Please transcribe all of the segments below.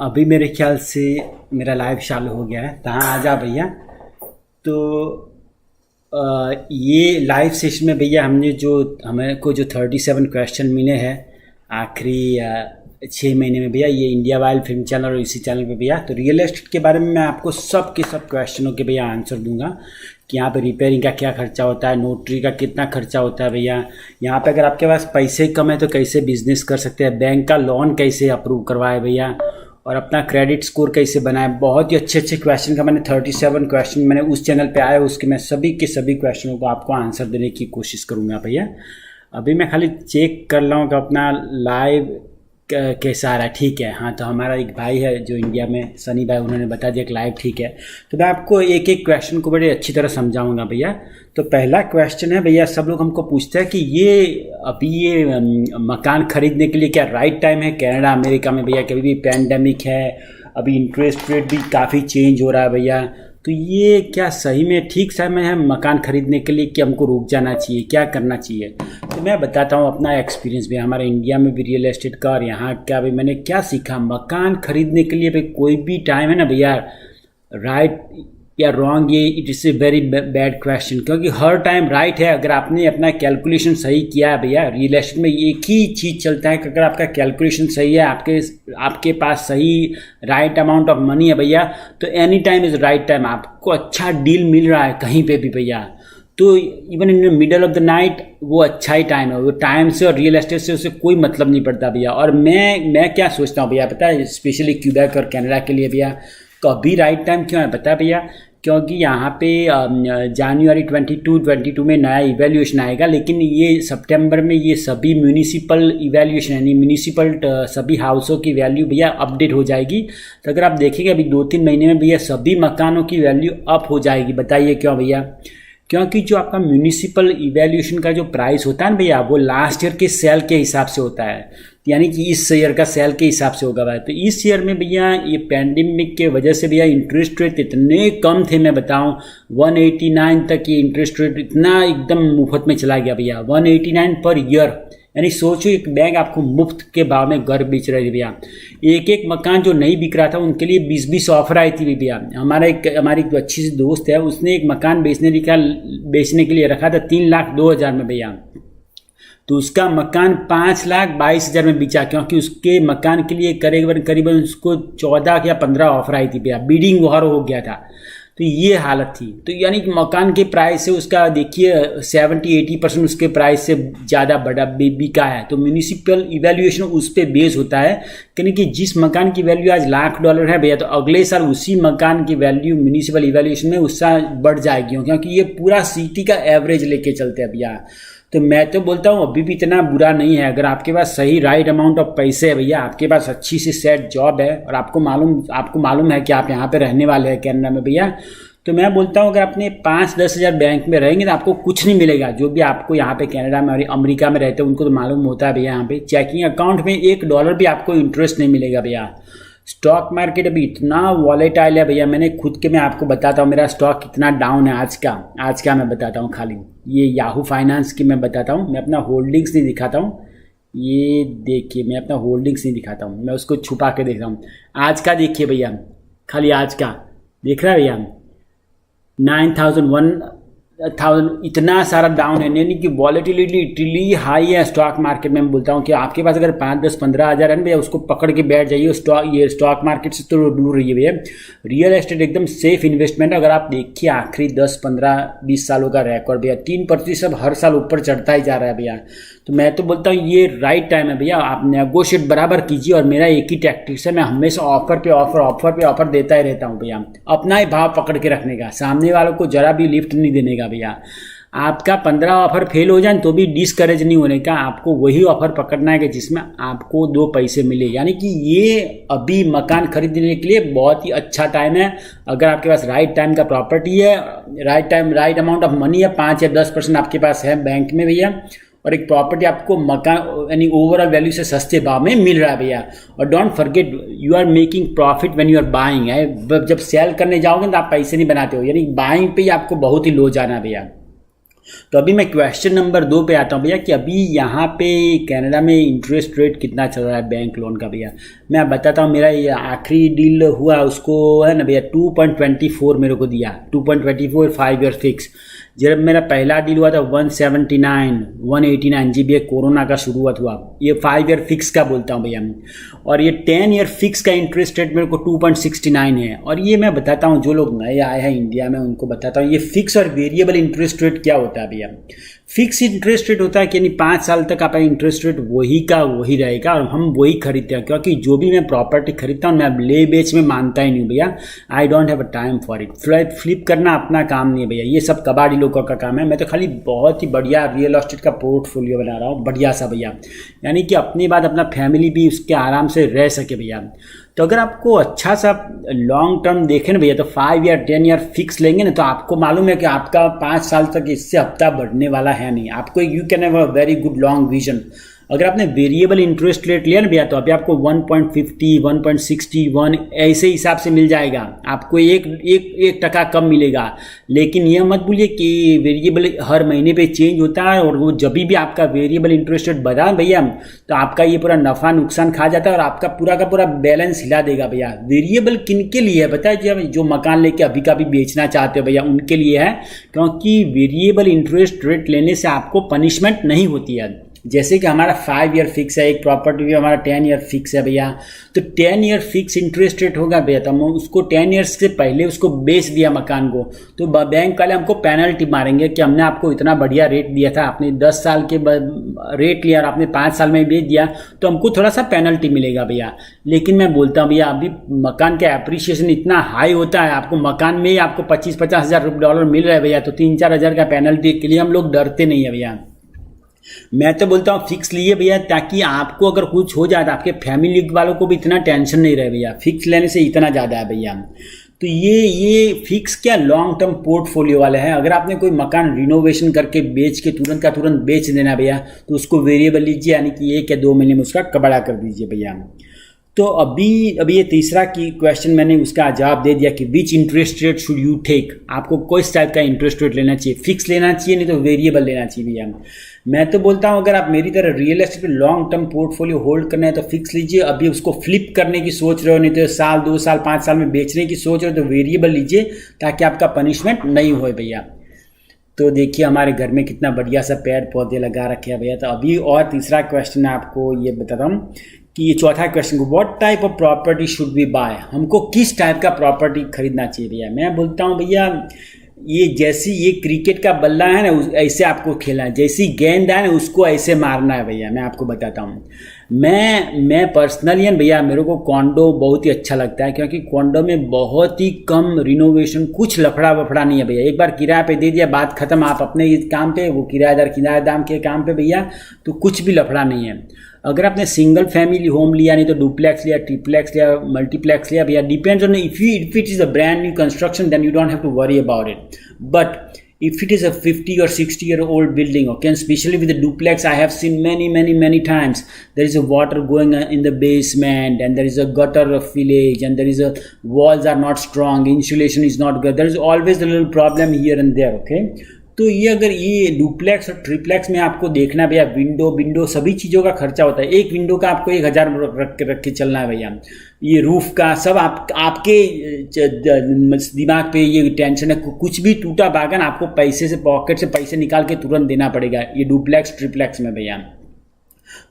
अभी मेरे ख्याल से मेरा लाइव चालू हो गया है। तहाँ आ जा भैया। तो ये लाइव सेशन में भैया हमें को जो 37 क्वेश्चन मिले हैं आखिरी 6 महीने में भैया, ये इंडिया वाइल्ड फिल्म चैनल और इसी चैनल पे भैया। तो रियल एस्टेट के बारे में मैं आपको सब के सब क्वेश्चनों के भैया आंसर दूंगा कि यहाँ पे रिपेयरिंग का क्या खर्चा होता है, नोटरी का कितना खर्चा होता है भैया, यहाँ पे अगर आपके पास पैसे कम है तो कैसे बिजनेस कर सकते हैं, बैंक का लोन कैसे अप्रूव करवाए भैया, और अपना क्रेडिट स्कोर कैसे बनाए। बहुत ही अच्छे अच्छे क्वेश्चन का मैंने 37 क्वेश्चन मैंने उस चैनल पे आए, उसके मैं सभी के सभी क्वेश्चनों को आपको आंसर देने की कोशिश करूँगा भैया। अभी मैं खाली चेक कर रहा हूँ कि अपना लाइव कैसा आ रहा है। ठीक है, हाँ। तो हमारा एक भाई है जो इंडिया में, सनी भाई, उन्होंने बता दिया कि लाइव ठीक है। तो मैं आपको एक एक क्वेश्चन को बड़े अच्छी तरह समझाऊंगा भैया। तो पहला क्वेश्चन है भैया, सब लोग हमको पूछते हैं कि ये मकान खरीदने के लिए क्या राइट टाइम है कनाडा अमेरिका में भैया? कभी भी पैंडेमिक है, अभी इंटरेस्ट रेट भी काफ़ी चेंज हो रहा है भैया, तो ये क्या सही में ठीक समय है मकान खरीदने के लिए कि हमको रुक जाना चाहिए, क्या करना चाहिए? तो मैं बताता हूँ अपना एक्सपीरियंस भी, हमारे इंडिया में भी रियल एस्टेट का और यहाँ क्या भी मैंने क्या सीखा। मकान खरीदने के लिए भाई कोई भी टाइम है ना भैया, राइट या रॉन्ग, ये it is a very bad question, क्योंकि हर टाइम राइट है अगर आपने अपना कैलकुलेशन सही किया है भैया। रियल एस्टेट में एक ही चीज़ चलता है कि अगर आपका कैलकुलेशन सही है, आपके पास सही राइट अमाउंट ऑफ मनी है भैया, तो any time is right time. आपको अच्छा डील मिल रहा है कहीं पे भी भैया, तो even in the middle of the night वो अच्छा ही टाइम है। वो टाइम से और रियल एस्टेट से उसे कोई मतलब नहीं पड़ता भैया। और मैं क्या सोचता हूँ भैया पता है, स्पेशली क्यूबेक और कनाडा के लिए भैया, कभी राइट टाइम क्यों है पता है भैया? क्योंकि यहाँ पे जनवरी 22 में नया इवैल्यूएशन आएगा, लेकिन ये सितंबर में ये सभी म्यूनिसिपल इवैल्यूएशन यानी म्यूनिसिपल सभी हाउसों की वैल्यू भैया अपडेट हो जाएगी। तो अगर आप देखेंगे अभी 2-3 महीने में भैया सभी मकानों की वैल्यू अप हो जाएगी। बताइए क्यों भैया? क्योंकि जो आपका म्यूनिसिपल इवैल्यूएशन का जो प्राइस होता है ना भैया, वो लास्ट ईयर के सेल के हिसाब से होता है, यानी कि इस ईयर का सेल के हिसाब से होगा भाई। तो इस ईयर में भैया ये पैंडेमिक के वजह से भैया इंटरेस्ट रेट इतने कम थे, मैं बताऊं 189 तक ये इंटरेस्ट रेट इतना एकदम मुफ्त में चला गया भैया, 189 पर ईयर। यानी सोचो एक बैंक आपको मुफ्त के भाव में घर बेच रहे थे भैया। एक मकान जो नहीं बिक रहा था उनके लिए 20-20 ऑफर आई थी भैया। हमारी एक अच्छी सी दोस्त है, उसने एक मकान बेचने के लिए रखा था 3,02,000 में भैया, तो उसका मकान 5,22,000 में बिचा, क्योंकि उसके मकान के लिए करीबन उसको 14 या 15 ऑफर आई थी भैया, बीडिंग वॉर हो गया था। तो ये हालत थी। तो यानी कि मकान के प्राइस से उसका देखिए 70-80% उसके प्राइस से ज़्यादा बड़ा बिका है। तो म्यूनिसिपल इवैल्यूएशन उस पर बेस होता है, यानी कि जिस मकान की वैल्यू आज $1,00,000 है भैया, तो अगले साल उसी मकान की वैल्यू म्यूनिसिपल इवैल्यूएशन में उससे बढ़ जाएगी, क्योंकि ये पूरा सिटी का एवरेज लेके चलते हैं भैया। तो मैं तो बोलता हूँ अभी भी इतना बुरा नहीं है अगर आपके पास सही राइट अमाउंट ऑफ पैसे है भैया, आपके पास अच्छी सी सेट जॉब है और आपको मालूम है कि आप यहाँ पे रहने वाले हैं कनाडा में भैया। तो मैं बोलता हूँ अगर आपने 5-10 हज़ार बैंक में रहेंगे तो आपको कुछ नहीं मिलेगा। जो भी आपको यहाँ पे कनाडा में और अमेरिका में रहते हैं उनको तो मालूम होता है भैया, यहाँ पे चेकिंग अकाउंट में $1 भी आपको इंटरेस्ट नहीं मिलेगा भैया। स्टॉक मार्केट अभी इतना वॉलेटाइल है भैया, मैं आपको बताता हूँ मेरा स्टॉक कितना डाउन है आज का मैं बताता हूँ। खाली ये याहू फाइनेंस की मैं बताता हूँ, मैं अपना होल्डिंग्स नहीं दिखाता हूँ। ये देखिए मैं अपना होल्डिंग्स नहीं दिखाता हूँ, मैं उसको छुपा के देखता हूँ। आज का देखिए भैया, खाली आज का देख रहा है भैया, 9,000 इतना सारा डाउन है, यानी कि वॉलेटिलिटी इतनी हाई है स्टॉक मार्केट में। मैं बोलता हूँ कि आपके पास अगर 5-10-15 हज़ार है भैया, उसको पकड़ के बैठ जाइए। स्टॉक मार्केट से तो दूर रहिए भैया। रियल एस्टेट एकदम सेफ इन्वेस्टमेंट है। अगर आप देखिए आखिरी 10-15-20 सालों का रिकॉर्ड भैया, 3% हर साल ऊपर चढ़ता ही जा रहा है भैया। तो मैं तो बोलता हूँ ये राइट टाइम है भैया, आप नेगोशिएट बराबर कीजिए। और मेरा एक ही टैक्टिक्स है, मैं हमेशा ऑफर पे ऑफर देता ही रहता हूँ भैया, अपना ही भाव पकड़ के रखने का, सामने वालों को जरा भी लिफ्ट नहीं देने का भैया। आपका 15 ऑफर फेल हो जाए तो भी डिस्करेज नहीं होने का, आपको वही ऑफर पकड़ना है कि जिसमें आपको 2 पैसे मिले। यानी कि ये अभी मकान खरीदने के लिए बहुत ही अच्छा टाइम है अगर आपके पास राइट टाइम का प्रॉपर्टी है, राइट अमाउंट ऑफ मनी है, 5 या 10% आपके पास है बैंक में भैया, और एक प्रॉपर्टी आपको मकान यानी ओवरऑल वैल्यू से सस्ते भाव में मिल रहा है भैया। और don't forget you are making profit when you are buying है। जब सेल करने जाओगे तो आप पैसे नहीं बनाते हो, यानी बाइंग पे ही आपको बहुत ही लो जाना है भैया। तो अभी मैं क्वेश्चन नंबर 2 पे आता हूँ भैया कि अभी यहाँ पे कनाडा में इंटरेस्ट रेट कितना चल रहा है बैंक लोन का भैया। मैं बताता हूँ, मेरा ये आखिरी डील हुआ उसको है ना भैया 2.24 मेरे को दिया, 2.24 5 ईयर फिक्स। जब मेरा पहला डील हुआ था 179 189 जी भैया, कोरोना का शुरुआत हुआ। ये 5 ईयर फिक्स का बोलता हूँ भैया। और ये 10 ईयर फिक्स का इंटरेस्ट रेट मेरे को 2.69 है। और ये मैं बताता हूँ, जो लोग नए आए हैं इंडिया में उनको बताता हूँ ये फिक्स और वेरिएबल इंटरेस्ट रेट क्या होता है भैया। फिक्स इंटरेस्ट रेट होता है कि यानी 5 साल तक आपका इंटरेस्ट रेट वही का वही रहेगा और हम वही खरीदते हैं, क्योंकि जो भी मैं प्रॉपर्टी खरीदता हूँ मैं ले बेच में मानता ही नहीं भैया। I don't have a time for it. Flip करना अपना काम नहीं है भैया, ये सब कबाड़ी लोगों का काम है। मैं तो खाली बहुत ही बढ़िया रियल एस्टेट का पोर्टफोलियो बना रहा हूँ, बढ़िया सा भैया, यानी कि अपनी बात अपना फैमिली भी उसके आराम से रह सके भैया। तो अगर आपको अच्छा सा लॉन्ग टर्म देखें ना भैया, तो 5 या 10 ईयर फिक्स लेंगे ना, तो आपको मालूम है कि आपका 5 साल तक इससे हफ्ता बढ़ने वाला है नहीं। आपको you can have a very good long vision. अगर आपने वेरिएबल इंटरेस्ट रेट लिया ना भैया, तो अभी आपको 1.50 1.61 ऐसे हिसाब से मिल जाएगा, आपको एक टका कम मिलेगा। लेकिन यह मत भूलिए कि वेरिएबल हर महीने पे चेंज होता है, और वो जब भी आपका वेरिएबल इंटरेस्ट रेट बढ़ा भैया, तो आपका ये पूरा नफा नुकसान खा जाता है और आपका पूरा का पूरा बैलेंस हिला देगा भैया। वेरिएबल किन के लिए है पता है जी? जो मकान लेके अभी का भी बेचना चाहते हो भैया, उनके लिए है, क्योंकि वेरिएबल इंटरेस्ट रेट लेने से आपको पनिशमेंट नहीं होती है। जैसे कि हमारा 5 ईयर फिक्स है, एक प्रॉपर्टी भी हमारा 10 ईयर फिक्स है भैया, तो 10 ईयर फिक्स इंटरेस्ट रेट होगा भैया, तो हम उसको 10 ईयर्स से पहले उसको बेच दिया मकान को, तो बैंक वाले हमको पेनल्टी मारेंगे कि हमने आपको इतना बढ़िया रेट दिया था, आपने 10 साल के रेट लिया और आपने 5 साल में बेच दिया, तो हमको थोड़ा सा पेनल्टी मिलेगा भैया। लेकिन मैं बोलता हूँ भैया, अभी मकान का एप्रिसिएशन इतना हाई होता है, आपको मकान में ही आपको 25-50 हज़ार डॉलर मिल रहा है भैया, तो 3-4 हज़ार का पेनल्टी के लिए हम लोग डरते नहीं है भैया। मैं तो बोलता हूँ फिक्स लिए भैया, ताकि आपको अगर कुछ हो जाए तो आपके फैमिली वालों को भी इतना टेंशन नहीं रहे भैया। फिक्स लेने से इतना ज़्यादा है भैया। तो ये फिक्स क्या लॉन्ग टर्म पोर्टफोलियो वाले हैं। अगर आपने कोई मकान रिनोवेशन करके बेच के तुरंत का तुरंत बेच देना भैया, तो उसको वेरिएबल लीजिए, यानी कि 1 या 2 महीने में उसका कबड़ा कर दीजिए भैया। तो अभी ये तीसरा की क्वेश्चन मैंने उसका जवाब दे दिया कि which interest rate should you take. आपको किस टाइप का इंटरेस्ट रेट लेना चाहिए, फिक्स लेना चाहिए नहीं तो वेरिएबल लेना चाहिए भैया। मैं तो बोलता हूँ अगर आप मेरी तरह रियल एस्टेट पे लॉन्ग टर्म पोर्टफोलियो होल्ड करना है तो फिक्स लीजिए। अभी उसको फ्लिप करने की सोच रहे हो, नहीं तो साल 2 साल 5 साल में बेचने की सोच रहे हो, तो वेरिएबल लीजिए, ताकि आपका पनिशमेंट नहीं हो भैया। तो देखिए हमारे घर में कितना बढ़िया सा पेड़ पौधे लगा रखे हैं भैया। तो अभी और तीसरा क्वेश्चन है, आपको ये बताता हूँ कि ये चौथा क्वेश्चन को, what type of property should we buy. हमको किस टाइप का प्रॉपर्टी खरीदना चाहिए भैया। मैं बोलता हूँ भैया, ये जैसी ये क्रिकेट का बल्ला है ना, ऐसे आपको खेलना है, जैसी गेंद है ना उसको ऐसे मारना है भैया। मैं आपको बताता हूँ, मैं पर्सनली भैया, मेरे को कॉन्डो बहुत ही अच्छा लगता है, क्योंकि कॉन्डो में बहुत ही कम रिनोवेशन, कुछ लफड़ा वफड़ा नहीं है भैया। एक बार किराए पे दे दिया, बात खत्म, आप अपने काम पे, वो किराएदार के काम पे भैया, तो कुछ भी लफड़ा नहीं है। अगर आपने सिंगल फैमिली होम लिया, नहीं तो डुप्लेक्स लिया, ट्रिप्लेक्स लिया, मल्टीप्लेक्स लिया भैया, depends on if it is a brand new construction, then you don't have to worry about it. But if it is a 50 or 60-year-old building, okay, especially with the duplex, I have seen many times, there is a water going in the basement, and there is a gutter of village, and there is a walls are not strong, insulation is not good, there is always a little problem here and there, okay। तो ये अगर ये duplex और triplex में आपको देखना भैया, window सभी चीज़ों का खर्चा होता है। एक विंडो का आपको 1000 रख के चलना है भैया। ये रूफ का सब आपके दिमाग पे ये टेंशन है, कुछ भी टूटा बागन आपको पैसे से, पॉकेट से पैसे निकाल के तुरंत देना पड़ेगा, ये डुप्लेक्स ट्रिप्लेक्स में भैया।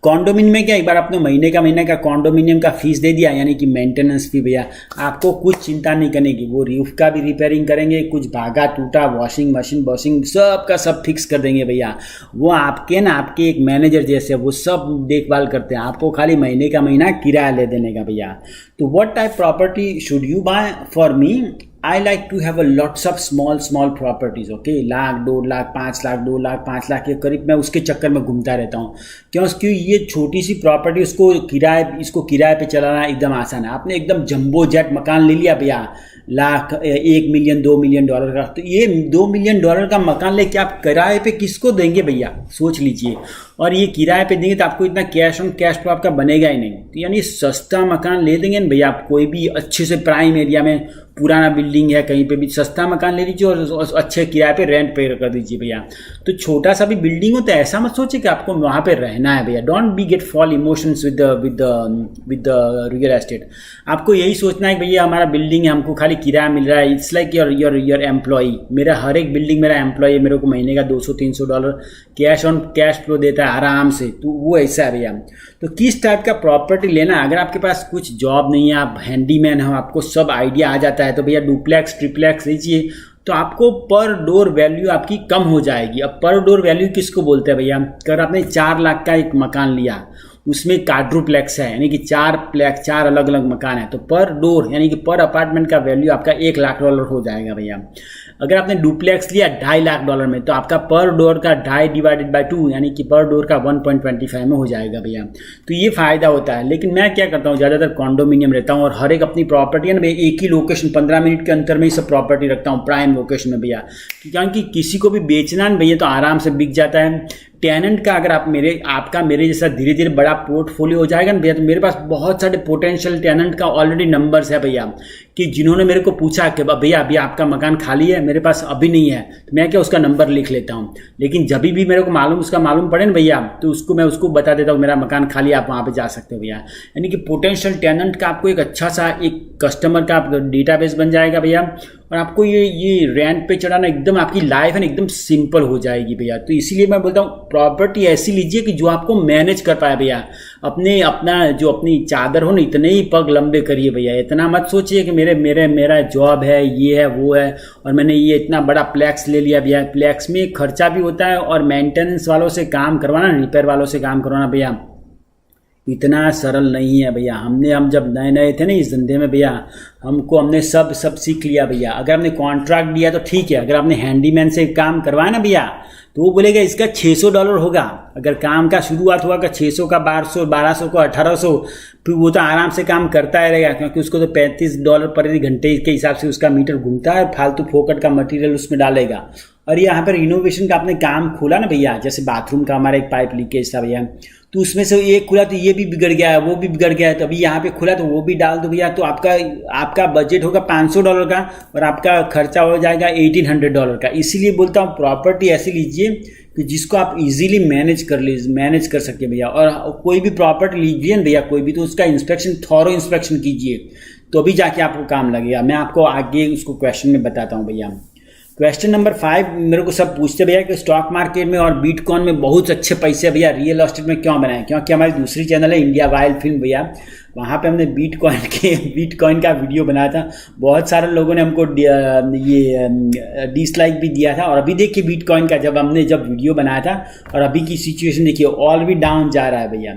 कॉन्डोमिनियम में क्या, एक बार आपने महीने का कॉन्डोमिनियम का फीस दे दिया, यानी कि मेंटेनेंस फी भैया, आपको कुछ चिंता नहीं करने की। वो रूफ का भी रिपेयरिंग करेंगे, कुछ भागा टूटा, वॉशिंग मशीन सब का सब फिक्स कर देंगे भैया। वो आपके एक मैनेजर जैसे, वो सब देखभाल करते हैं, आपको खाली महीने का महीना किराया ले देने का भैया। तो what type property should you buy. For me, I like to have a lots of small properties, okay, 1,00,000, 2 lakh, 5 lakh, 2 lakh, 5 lakh के करीब मैं उसके चक्कर में घूमता रहता हूँ। क्योंकि ये छोटी सी प्रॉपर्टी, इसको किराए पे चलाना एकदम आसान है। आपने एकदम जंबो जेट मकान ले लिया भैया, 1 मिलियन 2 मिलियन डॉलर का, तो ये 2 मिलियन डॉलर का मकान लेके आप किराए पे किसको देंगे भैया, सोच लीजिए। और ये किराए पे देंगे तो आपको इतना कैश ऑन कैश तो आपका बनेगा ही नहीं। तो यानी सस्ता मकान ले देंगे ना भैया आप, कोई भी अच्छे से प्राइम एरिया में पुराना बिल्डिंग है, कहीं पे भी सस्ता मकान ले लीजिए और अच्छे किराए पे रेंट पे कर दीजिए भैया। तो छोटा सा भी बिल्डिंग हो तो ऐसा मत सोचिए कि आपको वहाँ पे रहना है भैया। Don't be get fall emotions with the real estate. आपको यही सोचना है कि भैया हमारा बिल्डिंग है, हमको खाली किराया मिल रहा है। It's like your employee. मेरा हर एक बिल्डिंग मेरा एम्प्लॉय है, मेरे को महीने का $200-300 कैश फ्लो देता है आराम से। तो वो ऐसा है भैया। तो किस टाइप का प्रॉपर्टी लेना है, अगर आपके पास कुछ जॉब नहीं है, आप हैंडीमैन हो, आपको सब आइडिया आ जाता है, तो भैया डुप्लेक्स ट्रिप्लेक्स लीजिए। तो आपको पर डोर वैल्यू आपकी कम हो जाएगी। अब पर डोर वैल्यू किसको बोलते हैं भैया? अगर आपने 4 लाख का एक मकान लिया, उसमें क्वाड्रुप्लेक्स है, यानी कि 4 अलग अलग मकान है, तो पर डोर यानी कि पर अपार्टमेंट का वैल्यू आपका $1 लाख हो जाएगा भैया। अगर आपने डुप्लेक्स लिया $2.5 लाख में, तो आपका पर डोर का 2.5 डिवाइडेड बाय 2 यानी कि पर डोर का 1.25 में हो जाएगा भैया। तो ये फायदा होता है। लेकिन मैं क्या करता हूँ, ज़्यादातर कॉन्डोमिनियम रहता हूँ और हर एक अपनी प्रॉपर्टी है ना भैया, एक ही लोकेशन 15 मिनट के अंतर में ही सब प्रॉपर्टी रखता हूँ प्राइम लोकेशन में भैया। क्योंकि किसी को भी बेचना ना भैया तो आराम से बिक जाता है। टेनेंट का अगर आपका मेरे जैसा धीरे धीरे बड़ा पोर्टफोलियो हो जाएगा ना भैया, तो मेरे पास बहुत सारे पोटेंशियल टेनेंट का ऑलरेडी नंबर्स है भैया, कि जिन्होंने मेरे को पूछा कि भैया अभी आपका मकान खाली है, मेरे पास अभी नहीं है, तो मैं क्या उसका नंबर लिख लेता हूँ। लेकिन जब भी मेरे को उसका मालूम पड़े ना भैया, तो मैं उसको बता देता हूँ मेरा मकान खाली है, आप वहाँ पे जा सकते हो भैया। यानी कि पोटेंशियल टेनेंट का आपको एक अच्छा सा एक कस्टमर का डेटाबेस बन जाएगा भैया। और आपको ये रेंट पे चढ़ाना एकदम आपकी लाइफ है ना एकदम सिंपल हो जाएगी भैया। तो इसीलिए मैं बोलता हूँ प्रॉपर्टी ऐसी लीजिए कि जो आपको मैनेज कर पाए भैया। अपनी चादर हो ना इतने ही पग लंबे करिए भैया। इतना मत सोचिए कि मेरा जॉब है, ये है वो है और मैंने ये इतना बड़ा प्लेक्स ले लिया भैया। प्लेक्स में खर्चा भी होता है और मेंटेनेंस वालों से काम करवाना, रिपेयर वालों से काम करवाना भैया इतना सरल नहीं है भैया। हम जब नए थे ना इस धंधे में भैया, हमने सब सीख लिया भैया। अगर आपने कॉन्ट्रैक्ट दिया तो ठीक है, अगर आपने हैंडीमैन से काम करवाया ना भैया, तो वो बोलेगा इसका $600 होगा। अगर काम का शुरुआत हुआ का 600 का 1200 का 1800, फिर वो तो आराम से काम करता ही रहेगा, क्योंकि उसको तो $35 प्रति घंटे के हिसाब से उसका मीटर घूमता है। फालतू फोकट का मटेरियल उसमें डालेगा। और यहाँ पर इनोवेशन का आपने काम खोला ना भैया, जैसे बाथरूम का हमारा एक पाइप लीकेज था भैया, तो उसमें से एक खुला तो ये भी बिगड़ गया है, वो भी बिगड़ गया है, तो अभी यहाँ पे खुला तो वो भी डाल दो भैया। तो आपका बजट होगा $500 का और आपका खर्चा हो जाएगा $1800 का। इसीलिए बोलता हूँ प्रॉपर्टी ऐसी लीजिए कि जिसको आप इजीली मैनेज कर सके भैया। और कोई भी प्रॉपर्टी लीजिए ना भैया, कोई भी, तो उसका इंस्पेक्शन, थॉरो इंस्पेक्शन कीजिए, तो अभी जाके आपको काम लगेगा। मैं आपको आगे उसको क्वेश्चन में बताता हूँ भैया। क्वेश्चन नंबर 5 मेरे को सब पूछते भैया कि स्टॉक मार्केट में और बिटकॉइन में बहुत अच्छे पैसे भैया रियल एस्टेट में क्यों बनाए। क्योंकि हमारी दूसरी चैनल है इंडिया वाइल्ड फिल्म भैया, वहाँ पे हमने बिटकॉइन का वीडियो बनाया था। बहुत सारे लोगों ने हमको ये डिसलाइक भी दिया था। और अभी देखिए बिटकॉइन का जब वीडियो बनाया था और अभी की सिचुएशन देखिए, ऑल भी डाउन जा रहा है भैया।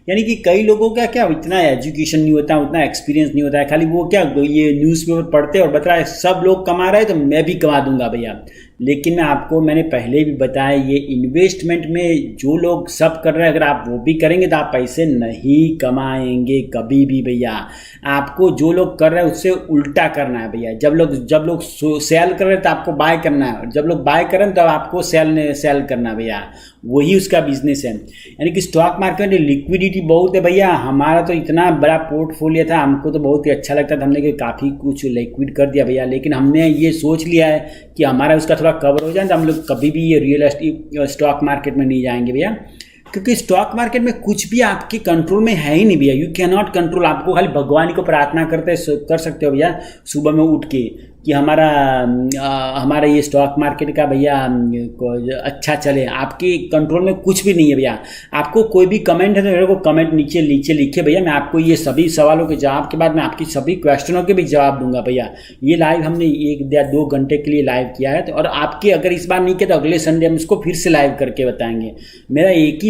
यानी कि कई लोगों का क्या इतना एजुकेशन नहीं होता, उतना एक्सपीरियंस नहीं होता है, खाली वो क्या ये न्यूज़पेपर पढ़ते और बता रहे सब लोग कमा रहे हैं तो मैं भी कमा दूंगा भैया। लेकिन मैंने पहले भी बताया, ये इन्वेस्टमेंट में जो लोग सब कर रहे हैं, अगर आप वो भी करेंगे तो आप पैसे नहीं कमाएंगे कभी भी भैया। आपको जो लोग कर रहे हैं उससे उल्टा करना है भैया। जब लोग सेल कर रहे हैं तो आपको बाय करना है, और जब लोग बाय कर रहे हैं तब आपको सेल करना है भैया। वही उसका बिजनेस है। यानी कि स्टॉक मार्केट में लिक्विडिटी बहुत है भैया। हमारा तो इतना बड़ा पोर्टफोलियो था, हमको तो बहुत ही अच्छा लगता था, हमने काफ़ी कुछ लिक्विड कर दिया भैया। लेकिन हमने ये सोच लिया है कि हमारा उसका थोड़ा कवर हो जाए तो हम लोग कभी भी ये रियल एस्टेट स्टॉक मार्केट में नहीं जाएंगे भैया। क्योंकि स्टॉक मार्केट में कुछ भी आपके कंट्रोल में है ही नहीं भैया। You can not control. आपको खाली भगवान को प्रार्थना कर सकते हो भैया सुबह में उठ के कि हमारा ये स्टॉक मार्केट का भैया अच्छा चले। आपके कंट्रोल में कुछ भी नहीं है भैया। आपको कोई भी कमेंट है तो मेरे को कमेंट नीचे लिखिए भैया। मैं आपको ये सभी सवालों के जवाब के बाद मैं आपकी सभी क्वेश्चनों के भी जवाब दूंगा भैया। ये लाइव हमने 1 या 2 घंटे के लिए लाइव किया है, तो और आपके अगर इस बार नहीं किया तो अगले संडे हम इसको फिर से लाइव करके बताएंगे। मेरा एक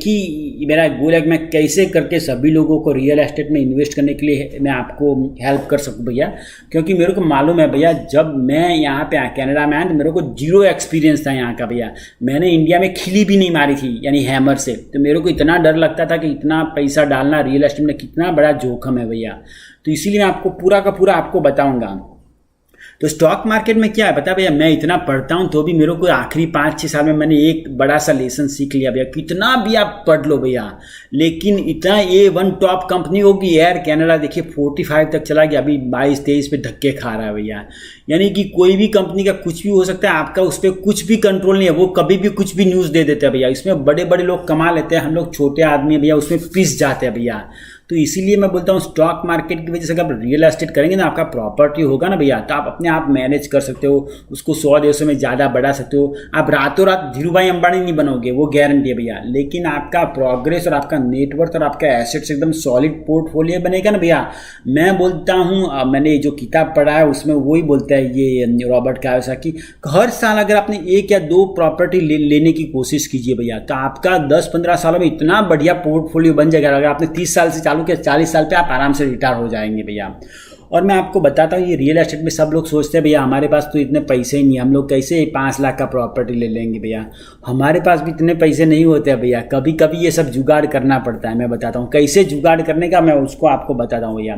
ही मेरा गोल है कि मैं कैसे करके सभी लोगों को रियल एस्टेट में इन्वेस्ट करने के लिए मैं आपको हेल्प कर सकूँ भैया। क्योंकि मेरे को मालूम है भैया, जब मैं यहाँ पे कनाडा में आया तो मेरे को 0 एक्सपीरियंस था यहाँ का भैया। मैंने इंडिया में खिली भी नहीं मारी थी, यानी हैमर से। तो मेरे को इतना डर लगता था कि इतना पैसा डालना रियल एस्टेट में कितना बड़ा जोखिम है भैया। तो इसीलिए मैं आपको पूरा का पूरा आपको बताऊंगा। तो स्टॉक मार्केट में क्या है पता है भैया, मैं इतना पढ़ता हूँ तो भी मेरे को आखिरी 5-6 साल में मैंने एक बड़ा सा लेसन सीख लिया भैया। कितना भी आप पढ़ लो भैया, लेकिन इतना A1 टॉप कंपनी होगी एयर कैनेडा, देखिए 45 तक चला गया, अभी 22-23 पे धक्के खा रहा है भैया। यानी कि कोई भी कंपनी का कुछ भी हो सकता है, आपका उस पर कुछ भी कंट्रोल नहीं है, वो कभी भी कुछ भी न्यूज़ दे देते हैं भैया। इसमें बड़े बड़े लोग कमा लेते हैं, हम लोग छोटे आदमी भैया उसमें पिस जाते हैं भैया। तो इसीलिए मैं बोलता हूँ स्टॉक मार्केट की वजह से अगर रियल एस्टेट करेंगे ना, आपका प्रॉपर्टी होगा ना भैया, तो आप अपने आप मैनेज कर सकते हो, उसको 100 देशों में ज़्यादा बढ़ा सकते हो। आप रातों रात धीरूभाई अंबानी नहीं बनोगे, वो गारंटी है भैया, लेकिन आपका प्रोग्रेस और आपका नेटवर्थ और आपका एसेट्स एकदम सॉलिड पोर्टफोलियो बनेगा ना भैया। मैं बोलता हूँ, मैंने जो किताब पढ़ा है उसमें वही बोलता है ये रॉबर्ट कियोसाकी, हर साल अगर आपने 1 या 2 प्रॉपर्टी लेने की कोशिश कीजिए भैया, तो आपका 10-15 सालों में इतना बढ़िया पोर्टफोलियो बन जाएगा। अगर आपने 30 साल से चालू के 40 साल पे आप आराम से रिटायर हो जाएंगे भैया। और मैं आपको बताता हूँ, ये रियल एस्टेट में सब लोग सोचते हैं भैया हमारे पास तो इतने पैसे ही नहीं, हम लोग कैसे 5 लाख का प्रॉपर्टी ले लेंगे भैया। हमारे पास भी इतने पैसे नहीं होते हैं भैया, कभी कभी ये सब जुगाड़ करना पड़ता है। मैं बताता हूँ कैसे जुगाड़ करने का, मैं उसको आपको बताता हूँ भैया।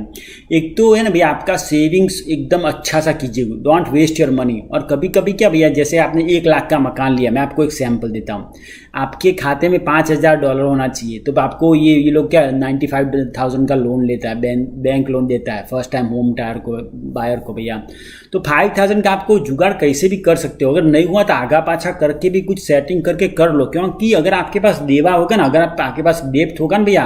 एक तो है ना भैया, आपका सेविंग्स एकदम अच्छा सा कीजिए, डोंट वेस्ट योर मनी। और कभी कभी क्या भैया, जैसे आपने 1 लाख का मकान लिया, मैं आपको एक सैम्पल देता हूँ, आपके खाते में $5,000 होना चाहिए, तो आपको ये लोग क्या 95,000 का लोन लेता है, बैंक लोन देता है फर्स्ट टाइम होम बायर को भैया। तो 5,000 का आपको जुगाड़ कैसे भी कर सकते हो, अगर नहीं हुआ तो आगा पाछा करके भी कुछ सेटिंग करके कर लो, क्योंकि अगर आपके पास देवा होगा ना, अगर आपके पास डेप्थ होगा ना भैया,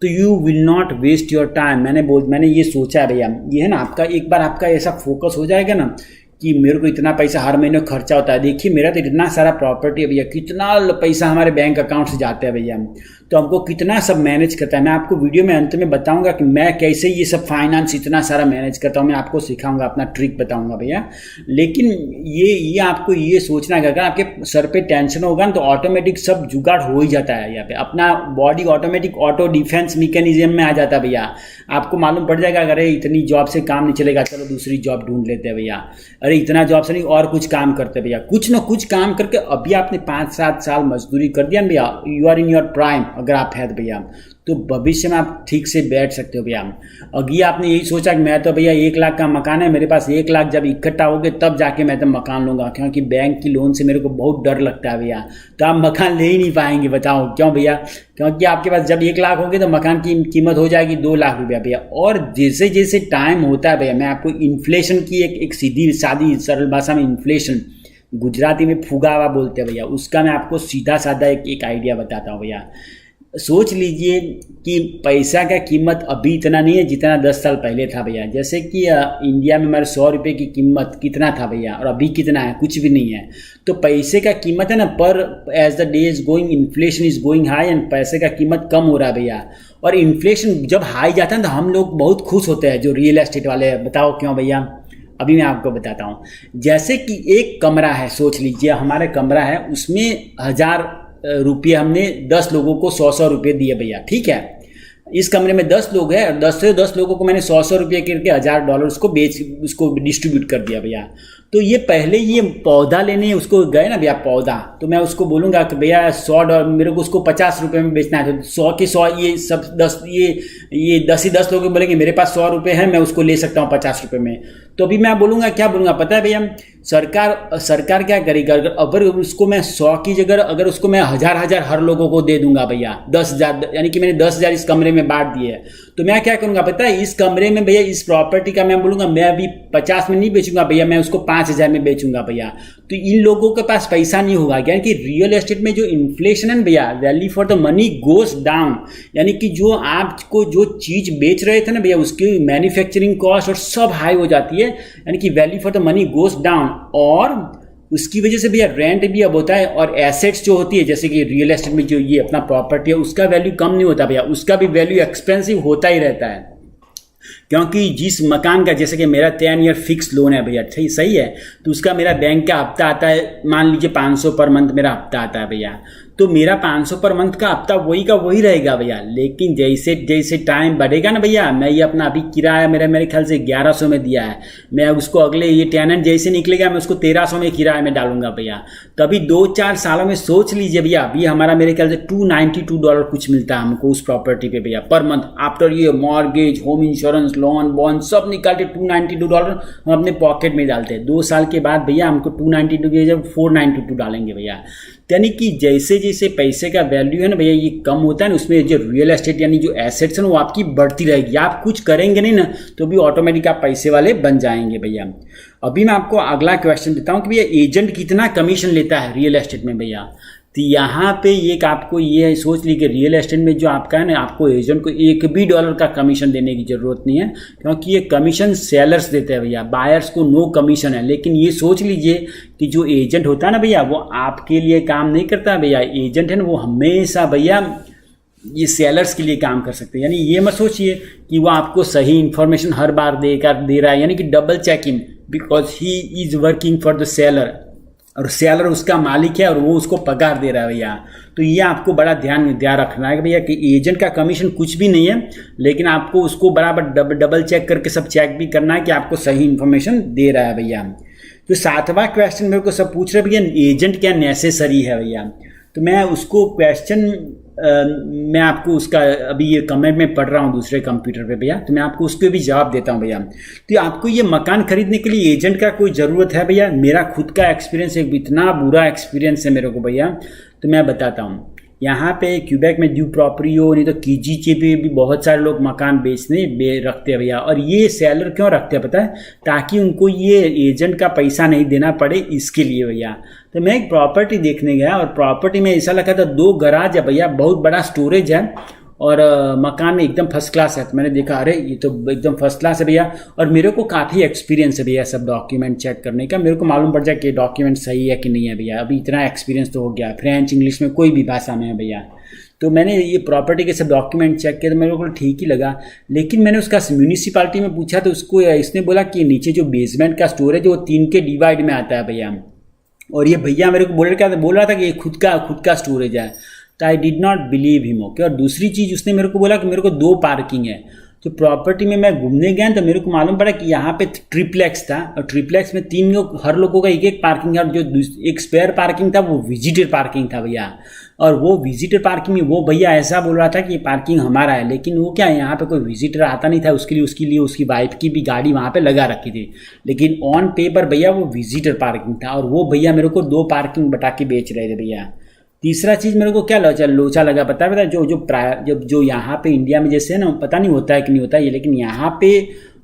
तो you will not waste your time. मैंने ये सोचा है भैया, ये है ना आपका, एक बार आपका ऐसा फोकस हो जाएगा ना कि मेरे को इतना पैसा हर महीने खर्चा होता है, देखिए मेरा तो इतना सारा प्रॉपर्टी है भैया, कितना पैसा हमारे बैंक अकाउंट से जाता है भैया, तो हमको कितना सब मैनेज करता है। मैं आपको वीडियो में अंत में बताऊंगा कि मैं कैसे ये सब फाइनेंस इतना सारा मैनेज करता हूँ, मैं आपको सिखाऊंगा, अपना ट्रिक बताऊंगा भैया। लेकिन ये आपको ये सोचना है, अगर आपके सर पे टेंशन होगा ना तो ऑटोमेटिक सब जुगाड़ हो ही जाता है यहाँ पे, अपना body automatic auto defence mechanism में आ जाता है भैया। आपको मालूम पड़ जाएगा अरे इतनी जॉब से काम नहीं चलेगा, चलो दूसरी जॉब ढूंढ लेते हैं भैया, अरे इतना जॉब से नहीं और कुछ काम करते भैया, कुछ ना कुछ काम करके अभी आपने 5-7 साल मजदूरी कर दिया ना भैया, you are in your prime. अगर आप है तो भैया, तो भविष्य में आप ठीक से बैठ सकते हो भैया। अभी आपने यही सोचा कि मैं तो भैया 1 लाख का मकान है मेरे पास, 1 लाख जब इकट्ठा हो गए तब जाके मैं तो मकान लूंगा, क्योंकि बैंक की लोन से मेरे को बहुत डर लगता है भैया, तो आप मकान ले ही नहीं पाएंगे। बताओ क्यों भैया, क्योंकि आपके पास जब 1 लाख होगी तो मकान की कीमत हो जाएगी 2 लाख रुपया भैया। और जैसे जैसे टाइम होता है भैया, मैं आपको इन्फ्लेशन की एक सीधी सादी सरल भाषा में, इन्फ्लेशन गुजराती में फुगावा बोलते हैं भैया, उसका मैं आपको सीधा साधा एक आइडिया बताता हूँ भैया। सोच लीजिए कि पैसा का कीमत अभी इतना नहीं है जितना 10 साल पहले था भैया। जैसे कि इंडिया में हमारे 100 रुपये की कीमत कितना था भैया, और अभी कितना है, कुछ भी नहीं है। तो पैसे का कीमत है ना, पर as the day is going inflation is going high, and पैसे का कीमत कम हो रहा है भैया। और इन्फ्लेशन जब हाई जाता है तो हम लोग बहुत खुश होते हैं जो रियल एस्टेट वाले हैं। बताओ क्यों भैया, अभी मैं आपको बताता हूँ। जैसे कि एक कमरा है, सोच लीजिए हमारा कमरा है, उसमें 1000 रुपये हमने 10 लोगों को 100-100 रुपये दिए भैया, ठीक है। इस कमरे में 10 लोग हैं, 10 से 10 लोगों को मैंने 100-100 रुपये करके $1000 को उसको डिस्ट्रीब्यूट कर दिया भैया। तो ये पहले ये पौधा लेने उसको गए ना भैया, पौधा, तो मैं उसको बोलूँगा कि भैया $100 मेरे को उसको 50 रुपये में बेचना है, तो 100 के 100 ये सब 10 ये 10 ही 10 लोग बोलेंगे मेरे पास 100 रुपये है, मैं उसको ले सकता हूँ 50 रुपये में। तो अभी मैं बोलूँगा, क्या बोलूँगा पता है भैया, सरकार क्या करेगी, अगर उसको मैं 100 की जगह अगर उसको मैं 1000 हर लोगों को दे दूंगा भैया, 10,000, यानी कि मैंने 10,000 इस कमरे में बांट दिए, तो मैं क्या करूँगा पता है, इस कमरे में भैया इस प्रॉपर्टी का मैं बोलूँगा मैं अभी 50 में नहीं बेचूंगा भैया, मैं उसको 5,000 में बेचूंगा भैया। तो इन लोगों के पास पैसा नहीं होगा, यानी कि रियल एस्टेट में जो इन्फ्लेशन है भैया, value for the money goes down, यानी कि जो आपको जो चीज बेच रहे थे ना भैया, उसकी मैन्युफैक्चरिंग कॉस्ट और सब हाई हो जाती है, यानी कि value for the money goes down. और उसकी वजह से भैया रेंट भी अब होता है, और एसेट्स जो होती है जैसे कि रियल एस्टेट में जो ये अपना प्रॉपर्टी है उसका वैल्यू कम नहीं होता भैया, उसका भी वैल्यू एक्सपेंसिव होता ही रहता है। क्योंकि जिस मकान का, जैसे कि मेरा 10 ईयर फिक्स लोन है भैया, सही है, तो उसका मेरा बैंक का हफ्ता आता है, मान लीजिए 500 पर मंथ मेरा हफ्ता आता है भैया, तो मेरा 500 पर मंथ का हफ्ता वही का वही रहेगा भैया। लेकिन जैसे जैसे टाइम बढ़ेगा ना भैया, मैं ये अपना अभी किराया मेरे ख्याल से 1100 में दिया है, मैं उसको अगले ये टेनेंट जैसे निकलेगा मैं उसको 1300 में किराए में डालूंगा भैया। तभी 2-4 सालों में सोच लीजिए भैया, अभी हमारा मेरे ख्याल से $292 कुछ मिलता है हमको उस प्रॉपर्टी पे भैया पर मंथ, आफ्टर ये mortgage, home insurance, loan bond सब निकाल के $292 हम अपने पॉकेट में डालते हैं। 2 साल के बाद भैया हमको 292 की जब 492 डालेंगे भैया। यानी कि जैसे जैसे पैसे का वैल्यू है ना भैया ये कम होता है ना, उसमें जो रियल एस्टेट यानी जो एसेट्स है ना वो आपकी बढ़ती रहेगी। आप कुछ करेंगे नहीं ना तो भी ऑटोमेटिक आप पैसे वाले बन जाएंगे भैया। अभी मैं आपको अगला क्वेश्चन देता हूँ कि भैया एजेंट कितना कमीशन लेता है रियल एस्टेट में भैया। तो यहाँ पे एक आपको ये सोच ली कि रियल एस्टेट में जो आपका है ना आपको एजेंट को $1 का कमीशन देने की ज़रूरत नहीं है, क्योंकि ये कमीशन सेलर्स देते हैं भैया, बायर्स को नो कमीशन है। लेकिन ये सोच लीजिए कि जो एजेंट होता है ना भैया वो आपके लिए काम नहीं करता भैया। एजेंट है ना वो हमेशा भैया ये सेलर्स के लिए काम कर सकते हैं। यानी ये मत सोचिए कि वो आपको सही इन्फॉर्मेशन हर बार दे रहा है, यानी कि double checking, because he is working for the seller और सेलर उसका मालिक है और वो उसको पगार दे रहा है भैया। तो ये आपको बड़ा ध्यान रखना है भैया कि एजेंट का कमीशन कुछ भी नहीं है, लेकिन आपको उसको बराबर डबल चेक करके सब चेक भी करना है कि आपको सही इन्फॉर्मेशन दे रहा है भैया। तो 7वां क्वेश्चन मेरे को सब पूछ रहे भैया एजेंट क्या नेसेसरी है भैया। तो मैं उसको क्वेश्चन मैं आपको उसका अभी ये कमेंट में पढ़ रहा हूँ दूसरे कंप्यूटर पे भैया, तो मैं आपको उसके भी जवाब देता हूँ भैया। तो आपको ये मकान खरीदने के लिए एजेंट का कोई ज़रूरत है भैया? मेरा खुद का एक्सपीरियंस एक इतना बुरा एक्सपीरियंस है मेरे को भैया, तो मैं बताता हूँ। यहाँ पे क्यूबेक में ड्यू प्रॉपर्टी नहीं तो कीजीचे पे भी बहुत सारे लोग मकान रखते हैं भैया। और ये सेलर क्यों रखते हैं पता है? ताकि उनको ये एजेंट का पैसा नहीं देना पड़े, इसके लिए भैया। तो मैं एक प्रॉपर्टी देखने गया और प्रॉपर्टी में ऐसा लगा था 2 गराज है भैया, बहुत बड़ा स्टोरेज है और मकान में एकदम फर्स्ट क्लास है। तो मैंने देखा अरे ये तो एकदम फर्स्ट क्लास है भैया। और मेरे को काफ़ी एक्सपीरियंस है भैया सब डॉक्यूमेंट चेक करने का, मेरे को मालूम पड़ जाए कि डॉक्यूमेंट सही है कि नहीं है भैया। अभी इतना एक्सपीरियंस तो हो गया, फ्रेंच इंग्लिश में कोई भी भाषा में है भैया। तो मैंने ये प्रॉपर्टी के सब डॉक्यूमेंट चेक किए तो मेरे को ठीक ही लगा। लेकिन मैंने उसका म्यूनिसिपालिटी में पूछा तो उसको इसने बोला कि नीचे जो बेसमेंट का स्टोरेज है वो 3 के डिवाइड में आता है भैया। और ये भैया मेरे को बोल रहा था कि ये खुद का स्टोरेज है। तो आई did not believe him. Okay. और दूसरी चीज़ उसने मेरे को बोला कि मेरे को 2 पार्किंग है। तो प्रॉपर्टी में मैं घूमने गया तो मेरे को मालूम पड़ा कि यहाँ पे ट्रिप्लेक्स था और ट्रिप्लेक्स में 3 लोग, हर लोगों का एक पार्किंग है। और जो एक स्पेयर पार्किंग था वो विजिटर पार्किंग था भैया। और वो विजिटर पार्किंग में वो भैया ऐसा बोल रहा था कि ये पार्किंग हमारा है, लेकिन वो क्या है यहाँ पे कोई विजिटर आता नहीं था, उसके लिए उसकी वाइफ की भी गाड़ी वहाँ पे लगा रखी थी। लेकिन ऑन पेपर भैया वो विजिटर पार्किंग था और वो भैया मेरे को 2 पार्किंग बता के बेच रहे थे भैया। तीसरा चीज़ मेरे को क्या लोचा लगा पता है? जो यहाँ पे इंडिया में जैसे है ना, पता नहीं होता है कि नहीं होता है, लेकिन यहाँ पे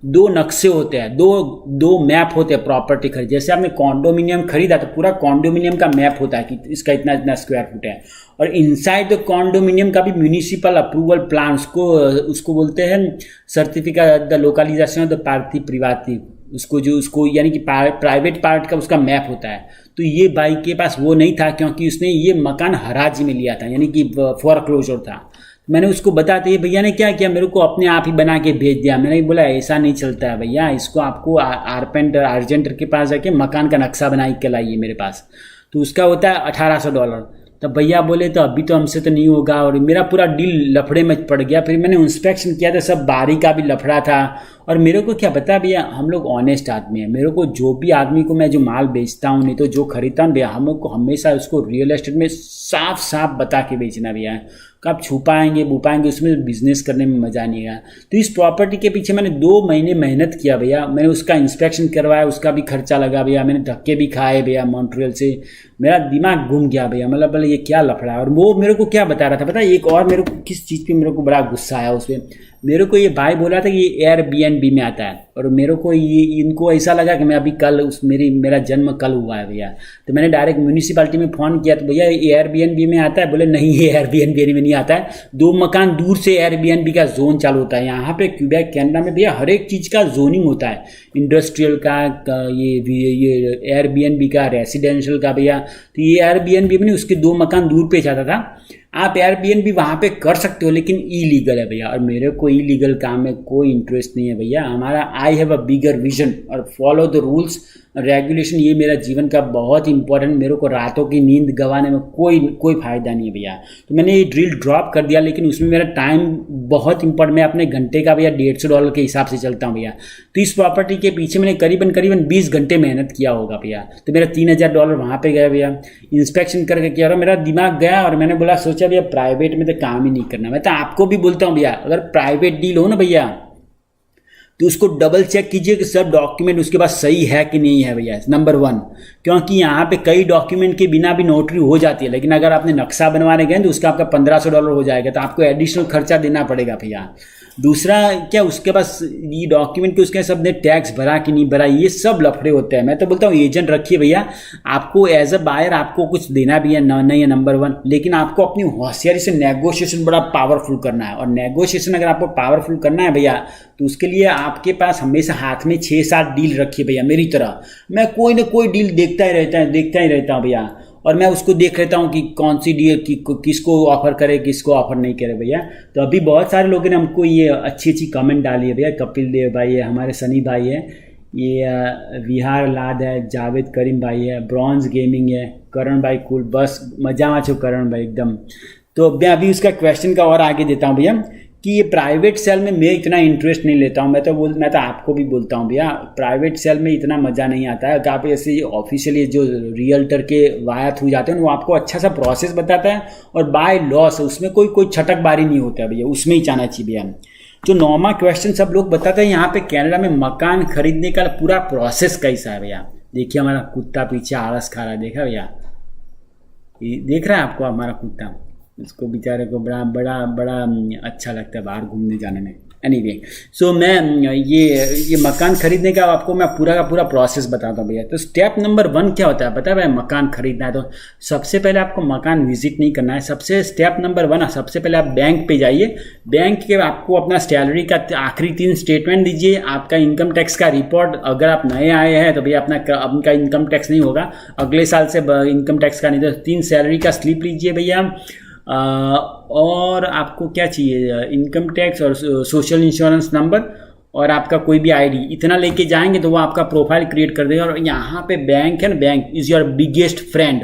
2 नक्शे होते हैं, दो मैप होते हैं प्रॉपर्टी खरीद। जैसे आपने कॉन्डोमिनियम खरीदा तो पूरा कॉन्डोमिनियम का मैप होता है कि इसका इतना स्क्वायर फुट है। और इनसाइड द कॉन्डोमिनियम का भी म्यूनिसिपल अप्रूवल प्लान, उसको बोलते हैं certificate the localization of the party प्रिवाती, उसको यानी कि प्राइवेट पार्ट का उसका मैप होता है। तो ये भाई के पास वो नहीं था, क्योंकि उसने ये मकान हराजी में लिया था, यानी कि फोरक्लोजर था। मैंने उसको बताते ही भैया ने क्या किया, मेरे को अपने आप ही बना के भेज दिया। मैंने बोला ऐसा नहीं चलता है भैया, इसको आपको आर्जेंटर के पास जाके मकान का नक्शा बना के लाइए मेरे पास। तो उसका होता है $1800। तब भैया बोले तो अभी तो हमसे तो नहीं होगा, और मेरा पूरा डील लफड़े में पड़ गया। फिर मैंने इंस्पेक्शन किया तो सब बारी का भी लफड़ा था। और मेरे को क्या पता भैया, हम लोग ऑनेस्ट आदमी हैं, मेरे को जो भी आदमी को मैं जो माल बेचता हूँ नहीं तो जो खरीदता हूँ भैया, हम लोग को हमेशा उसको रियल एस्टेट में साफ साफ बता के बेचना भैया। कब छुपाएंगे बुपाएंगे, उसमें बिजनेस करने में मज़ा नहीं आया। तो इस प्रॉपर्टी के पीछे मैंने 2 महीने मेहनत किया भैया। मैंने उसका इंस्पेक्शन करवाया, उसका भी खर्चा लगा भैया। मैंने धक्के भी खाए भैया मॉन्ट्रियल से, मेरा दिमाग घूम गया भैया। मतलब बोले ये क्या लफड़ा है। और वो मेरे को क्या बता रहा था पता है, एक और मेरे को किस चीज़ पे मेरे को बड़ा गुस्सा आया उस पर। मेरे को ये भाई बोला था कि ये एयरबीएनबी में आता है, और मेरे को ये इनको ऐसा लगा कि मैं अभी कल मेरा जन्म कल हुआ है भैया। तो मैंने डायरेक्ट म्यूनिसिपालिटी में फ़ोन किया तो भैया ये एयरबीएनबी में आता है? बोले नहीं, ये एयरबीएनबी में नहीं आता है, 2 मकान दूर से एयरबीएनबी का जोन चालू होता है। यहाँ पे क्यूबेक कनाडा में भैया हर एक चीज़ का जोनिंग होता है, इंडस्ट्रियल का, ये एयरबीएनबी का, रेसिडेंशियल का भैया। तो ये एयरबीएनबी में नहीं, उसके 2 मकान दूर पे जाता था। आप एयरबीएनबी वहाँ पे कर सकते हो, लेकिन इलीगल है भैया। और मेरे को इलीगल काम में कोई इंटरेस्ट नहीं है भैया। हमारा आई हैव अ बिगर विजन और फॉलो द रूल्स रेगुलेशन, ये मेरा जीवन का बहुत इंपॉर्टेंट। मेरे को रातों की नींद गंवाने में कोई फ़ायदा नहीं है भैया। तो मैंने ये ड्रिल ड्रॉप कर दिया, लेकिन उसमें मेरा टाइम बहुत इंपॉर्टेंट। मैं अपने घंटे का भैया $150 के हिसाब से चलता हूँ भैया। तो इस प्रॉपर्टी के पीछे मैंने करीबन 20 घंटे मेहनत किया होगा भैया। तो मेरा $3000 वहाँ पे गया भैया, इंस्पेक्शन करके किया। और मेरा दिमाग गया और मैंने बोला सोचा भैया प्राइवेट में तो काम ही नहीं करना। मैं तो आपको भी बोलता हूँ भैया, अगर प्राइवेट डील हो ना भैया तो उसको डबल चेक कीजिए कि सब डॉक्यूमेंट उसके पास सही है कि नहीं है भैया, नंबर 1। क्योंकि यहाँ पे कई डॉक्यूमेंट के बिना भी नोटरी हो जाती है, लेकिन अगर आपने नक्शा बनवाने गए तो उसका आपका $1500 हो जाएगा, तो आपको एडिशनल खर्चा देना पड़ेगा भैया। दूसरा क्या, उसके पास ये डॉक्यूमेंट के उसके सब ने टैक्स भरा कि नहीं भरा, ये सब लफड़े होते हैं। मैं तो बोलता हूँ एजेंट रखिए भैया, आपको एज अ बायर आपको कुछ देना भी है नहीं है नंबर 1, लेकिन आपको अपनी होशियारी से नेगोशिएशन बड़ा पावरफुल करना है। और नेगोशिएशन अगर आपको पावरफुल करना है भैया, तो उसके लिए आपके पास हमेशा हाथ में 6-7 डील रखिए भैया। मेरी तरह मैं कोई ना कोई डील देखता ही रहता हूँ भैया, और मैं उसको देख रहता हूँ कि कौन सी डील किसको ऑफर करे, किसको ऑफर नहीं करे भैया। तो अभी बहुत सारे लोगों ने हमको ये अच्छी चीज़ डाली है भैया। कपिल देव भाई है, हमारे सनी भाई है, ये विहार लाद है, जावेद करीम भाई है, ब्रॉन्ज गेमिंग है, करण भाई कूल, बस मजा माचो करण भाई एकदम। तो मैं अभी उसका क्वेश्चन का और आगे देता हूँ भैया कि ये प्राइवेट सेल में मैं इतना इंटरेस्ट नहीं लेता हूँ। मैं तो आपको भी बोलता हूँ भैया, प्राइवेट सेल में इतना मज़ा नहीं आता है। आप ऐसे ऑफिशियली जो रियल्टर के वाया थ्रू जाते हैं वो आपको अच्छा सा प्रोसेस बताता है, और बाय लॉस उसमें कोई छटकबारी नहीं होता है भैया, उसमें ही जाना चाहिए भैया। जो नॉर्मल क्वेश्चन सब लोग बताते हैं यहाँ पे कनाडा में मकान खरीदने का पूरा प्रोसेस कैसा है भैया। देखिए हमारा कुत्ता पीछे आलस खा रहा है, देखा भैया, देख रहा है आपको हमारा कुत्ता, उसको बेचारे को बड़ा अच्छा लगता है बाहर घूमने जाने में। एनीवे, सो मैं ये मकान खरीदने का आपको मैं पूरा का पूरा प्रोसेस बताता हूँ भैया। तो स्टेप नंबर 1 क्या होता है पता है भैया, मकान खरीदना है तो सबसे पहले आपको मकान विजिट नहीं करना है। स्टेप नंबर 1, सबसे पहले आप बैंक पे जाइए। बैंक के आपको अपना सैलरी का आखिरी 3 स्टेटमेंट दीजिए, आपका इनकम टैक्स का रिपोर्ट। अगर आप नए आए हैं तो भैया अपना इनकम टैक्स नहीं होगा, अगले साल से इनकम टैक्स का नहीं, तो 3 सैलरी का स्लिप लीजिए भैया। और आपको क्या चाहिए, इनकम टैक्स और सोशल इंश्योरेंस नंबर और आपका कोई भी आईडी, इतना लेके जाएंगे तो वो आपका प्रोफाइल क्रिएट कर देगा। और यहाँ पे बैंक है ना, bank is your biggest friend.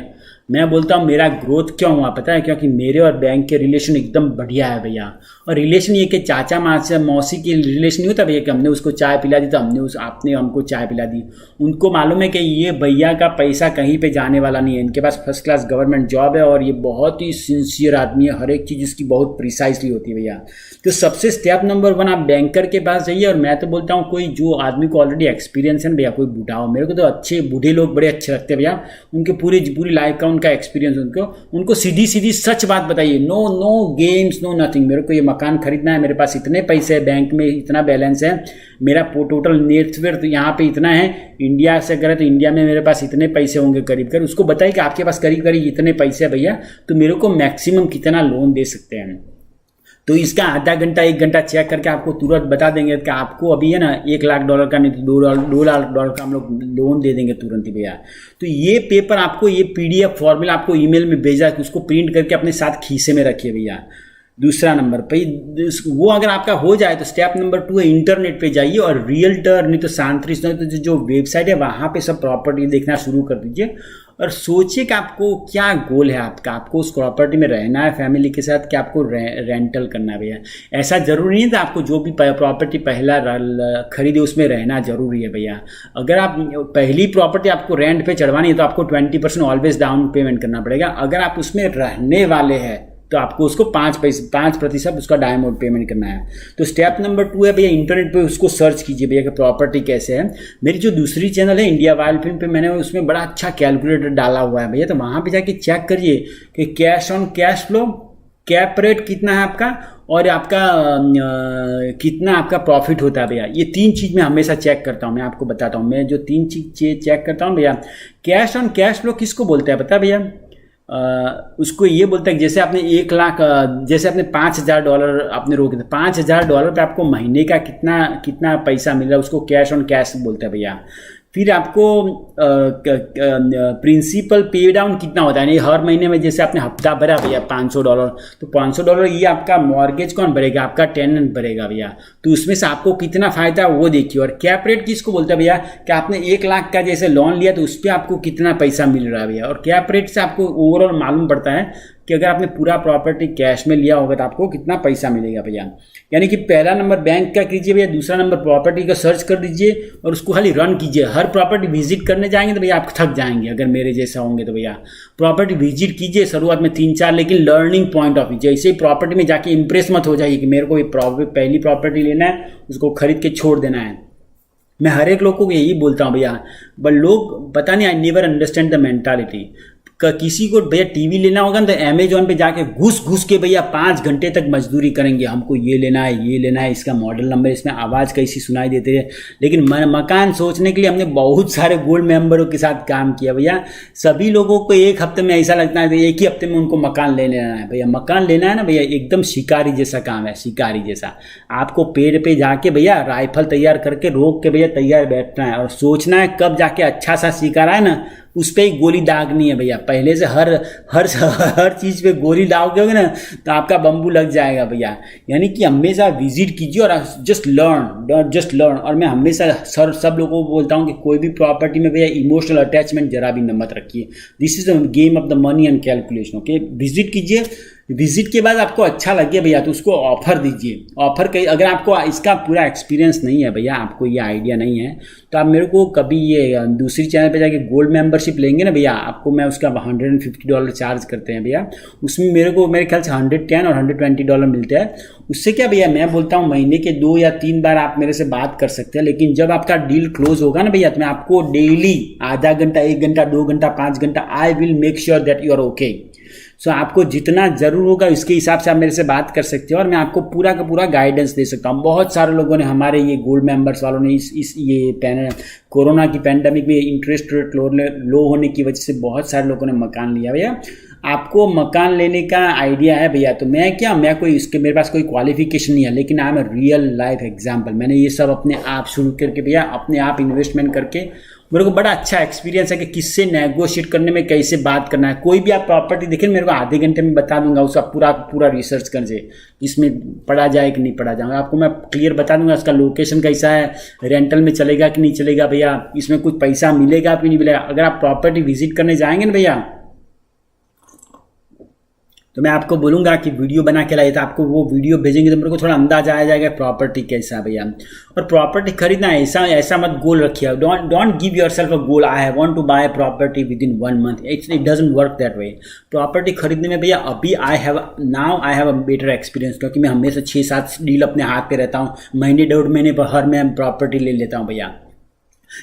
मैं बोलता हूँ मेरा ग्रोथ क्यों हुआ पता है, क्योंकि मेरे और बैंक के रिलेशन एकदम बढ़िया है भैया। और रिलेशन ये कि चाचा मौसी की रिलेशन नहीं होता भैया कि हमने उसको चाय पिला दी तो आपने हमको चाय पिला दी। उनको मालूम है कि ये भैया का पैसा कहीं पे जाने वाला नहीं है, इनके पास फर्स्ट क्लास गवर्नमेंट जॉब है और ये बहुत ही सिंसियर आदमी है, हर एक चीज़ इसकी बहुत प्रिसाइसली होती है भैया। तो सबसे स्टेप नंबर 1 आप बैंकर के पास जाइए। और मैं तो बोलता हूँ कोई जो आदमी को ऑलरेडी एक्सपीरियंस है भैया, कोई बूढ़ा हो, मेरे को तो अच्छे बूढ़े लोग बड़े अच्छे लगते हैं भैया, उनके पूरी लाइफ का उनका एक्सपीरियंस, उनको सीधी सच बात बताइए। No games, no nothing. मेरे को ये मकान खरीदना है, मेरे पास इतने पैसे है, बैंक में इतना बैलेंस है, मेरा टोटल नेटवर्थ यहाँ पे इतना है, इंडिया से अगर तो इंडिया में मेरे पास इतने पैसे होंगे करीब कर, उसको बताइए कि आपके पास करीब इतने पैसे है भैया, तो मेरे को मैक्सिमम कितना लोन दे सकते हैं। तो इसका आधा घंटा 1 घंटा चेक करके आपको तुरंत बता देंगे कि आपको अभी है ना $1 लाख का नहीं तो $2 लाख का हम लोग लोन दे देंगे तुरंत ही भैया। तो ये पेपर आपको, ये PDF फॉर्मूला आपको ईमेल में भेजा कि उसको प्रिंट करके अपने साथ खीसे में रखिए भैया। दूसरा नंबर पे वो अगर आपका हो जाए तो स्टेप नंबर 2 है इंटरनेट पे जाइए और रियल्टर नहीं तो सांत्रिस नहीं तो जो वेबसाइट है वहाँ पे सब प्रॉपर्टी देखना शुरू कर दीजिए और सोचिए कि आपको क्या गोल है आपका, आपको उस प्रॉपर्टी में रहना है फैमिली के साथ, कि आपको रेंटल करना है भैया। ऐसा जरूरी नहीं था आपको जो भी प्रॉपर्टी पहला खरीदे उसमें रहना जरूरी है भैया। अगर आप पहली प्रॉपर्टी आपको रेंट पे चढ़वानी है तो आपको 20% ऑलवेज डाउन पेमेंट करना पड़ेगा। अगर आप उसमें रहने वाले हैं तो आपको उसको 5% उसका डाउन पेमेंट करना है। तो स्टेप नंबर 2 है भैया इंटरनेट पे उसको सर्च कीजिए भैया कि प्रॉपर्टी कैसे है। मेरी जो दूसरी चैनल है इंडिया वाइल्ड फिल्म पे, मैंने उसमें बड़ा अच्छा कैलकुलेटर डाला हुआ है भैया, तो वहाँ पे जाके चेक करिए कि cash on cash flow, cap rate कितना है आपका और आपका कितना आपका प्रॉफिट होता है भैया। ये 3 चीज़ मैं हमेशा चेक करता हूँ। मैं आपको बताता हूँ मैं जो 3 चीज़ चेक करता हूँ भैया। कैश ऑन कैश फ्लो किसको बोलते हैं पता है भैया? उसको ये बोलता है कि जैसे आपने 1 लाख, जैसे आपने $5,000 आपने रोके थे, $5,000 पे आपको महीने का कितना पैसा मिल रहा है, उसको कैश ऑन कैश बोलते हैं भैया। फिर आपको प्रिंसिपल पे डाउन कितना होता है, हर महीने में जैसे आपने हफ्ता भरा भैया $500, तो $500 ये आपका मॉर्गेज कौन भरेगा? आपका टेनेंट भरेगा भैया। तो उसमें से आपको कितना फायदा है वो देखिए। और कैप रेट किसको बोलता है भैया? कि आपने 1 लाख का जैसे लोन लिया तो उस पर आपको कितना पैसा मिल रहा है भैया। और कैप रेट से आपको ओवरऑल मालूम पड़ता है कि अगर आपने पूरा प्रॉपर्टी कैश में लिया होगा तो आपको कितना पैसा मिलेगा भैया। यानी कि पहला नंबर बैंक का कीजिए भैया, दूसरा नंबर प्रॉपर्टी का सर्च कर दीजिए और उसको खाली रन कीजिए। हर प्रॉपर्टी विजिट करने जाएंगे तो भैया आप थक जाएंगे, अगर मेरे जैसा होंगे तो भैया प्रॉपर्टी विजिट कीजिए शुरुआत में 3-4, लेकिन लर्निंग पॉइंट ऑफ व्यू, जैसे ही प्रॉपर्टी में जाके इंप्रेस मत हो जाइए कि मेरे को पहली प्रॉपर्टी लेना है उसको खरीद के छोड़ देना है। मैं हर एक लोग को यही बोलता हूँ भैया, बट लोग पता नहीं, I never understand the mentality. किसी को भैया टीवी लेना होगा ना तो अमेजोन पे जाके घुस के भैया 5 घंटे तक मजदूरी करेंगे, हमको ये लेना है, इसका मॉडल नंबर, इसमें आवाज़ कैसी सुनाई देती है। लेकिन मकान सोचने के लिए हमने बहुत सारे गोल्ड मेंबरों के साथ काम किया भैया। सभी लोगों को एक हफ्ते में ऐसा लगता है एक ही हफ्ते में उनको मकान ले लेना है भैया। मकान लेना है ना भैया, एकदम शिकारी जैसा काम है, शिकारी जैसा। आपको पेड़ पे जाके भैया राइफल तैयार करके रोक के भैया तैयार बैठना है और सोचना है कब जाके अच्छा सा शिकार आए ना उस पर ही गोली दागनी है भैया। पहले से हर चीज़ पे गोली दागोगे ना तो आपका बम्बू लग जाएगा भैया। यानी कि हमेशा विजिट कीजिए और जस्ट लर्न। और मैं हमेशा सब लोगों को बोलता हूँ कि कोई भी प्रॉपर्टी में भैया इमोशनल अटैचमेंट जरा भी मत रखिए। This is the game of the money and calculation. Okay, visit कीजिए, विजिट के बाद आपको अच्छा लगे भैया तो उसको ऑफर दीजिए। ऑफर कहीं अगर आपको इसका पूरा एक्सपीरियंस नहीं है भैया, आपको ये आइडिया नहीं है, तो आप मेरे को कभी ये दूसरी चैनल पे जाके गोल्ड मेंबरशिप लेंगे ना भैया, आपको मैं उसका $150 चार्ज करते हैं भैया। उसमें मेरे ख्याल से $110 और $120 मिलते हैं। उससे क्या भैया, मैं बोलता हूँ महीने के 2 या 3 बार आप मेरे से बात कर सकते हैं, लेकिन जब आपका डील क्लोज होगा ना भैया तो मैं आपको डेली आधा घंटा, 1 घंटा, 2 घंटा, 5 घंटा, I will make sure that you are okay. So आपको जितना जरूर होगा इसके हिसाब से आप मेरे से बात कर सकते हो और मैं आपको पूरा का पूरा गाइडेंस दे सकता हूँ। बहुत सारे लोगों ने, हमारे ये गोल्ड मेंबर्स वालों ने ये कोरोना की पैंडेमिक में इंटरेस्ट रेट लो होने की वजह से बहुत सारे लोगों ने मकान लिया भैया। आपको मकान लेने का आइडिया है भैया तो मैं कोई इसके मेरे पास कोई क्वालिफिकेशन नहीं है, लेकिन I am a real life example. मैंने ये सब अपने आप शुरू करके भैया, अपने आप इन्वेस्टमेंट करके मेरे को बड़ा अच्छा एक्सपीरियंस है कि किससे नेगोशिएट करने में, कैसे बात करना है। कोई भी आप प्रॉपर्टी देखें मेरे को आधे घंटे में बता दूंगा उसका पूरा रिसर्च कर से इसमें पढ़ा जाए कि नहीं पढ़ा जाएगा। आपको मैं क्लियर बता दूंगा इसका लोकेशन कैसा है, रेंटल में चलेगा कि नहीं चलेगा भैया, इसमें कुछ पैसा मिलेगा कि नहीं मिलेगा। अगर आप प्रॉपर्टी विजिट करने जाएंगे ना भैया तो मैं आपको बोलूँगा कि वीडियो बना के लाइए, तो आपको वो वीडियो भेजेंगे तो मेरे को थोड़ा अंदाजा आ जाएगा प्रॉपर्टी कैसा है भैया। और प्रॉपर्टी खरीदना ऐसा मत गोल रखिए, don't give yourself a goal I want to buy property within 1 month. It doesn't work that way. Property खरीदने में भैया अभी I have a better experience, क्योंकि मैं हमेशा 6-7 डील अपने हाथ पे रहता हूँ, महीने 1.5 महीने पर हर मैं प्रॉपर्टी ले लेता हूँ भैया।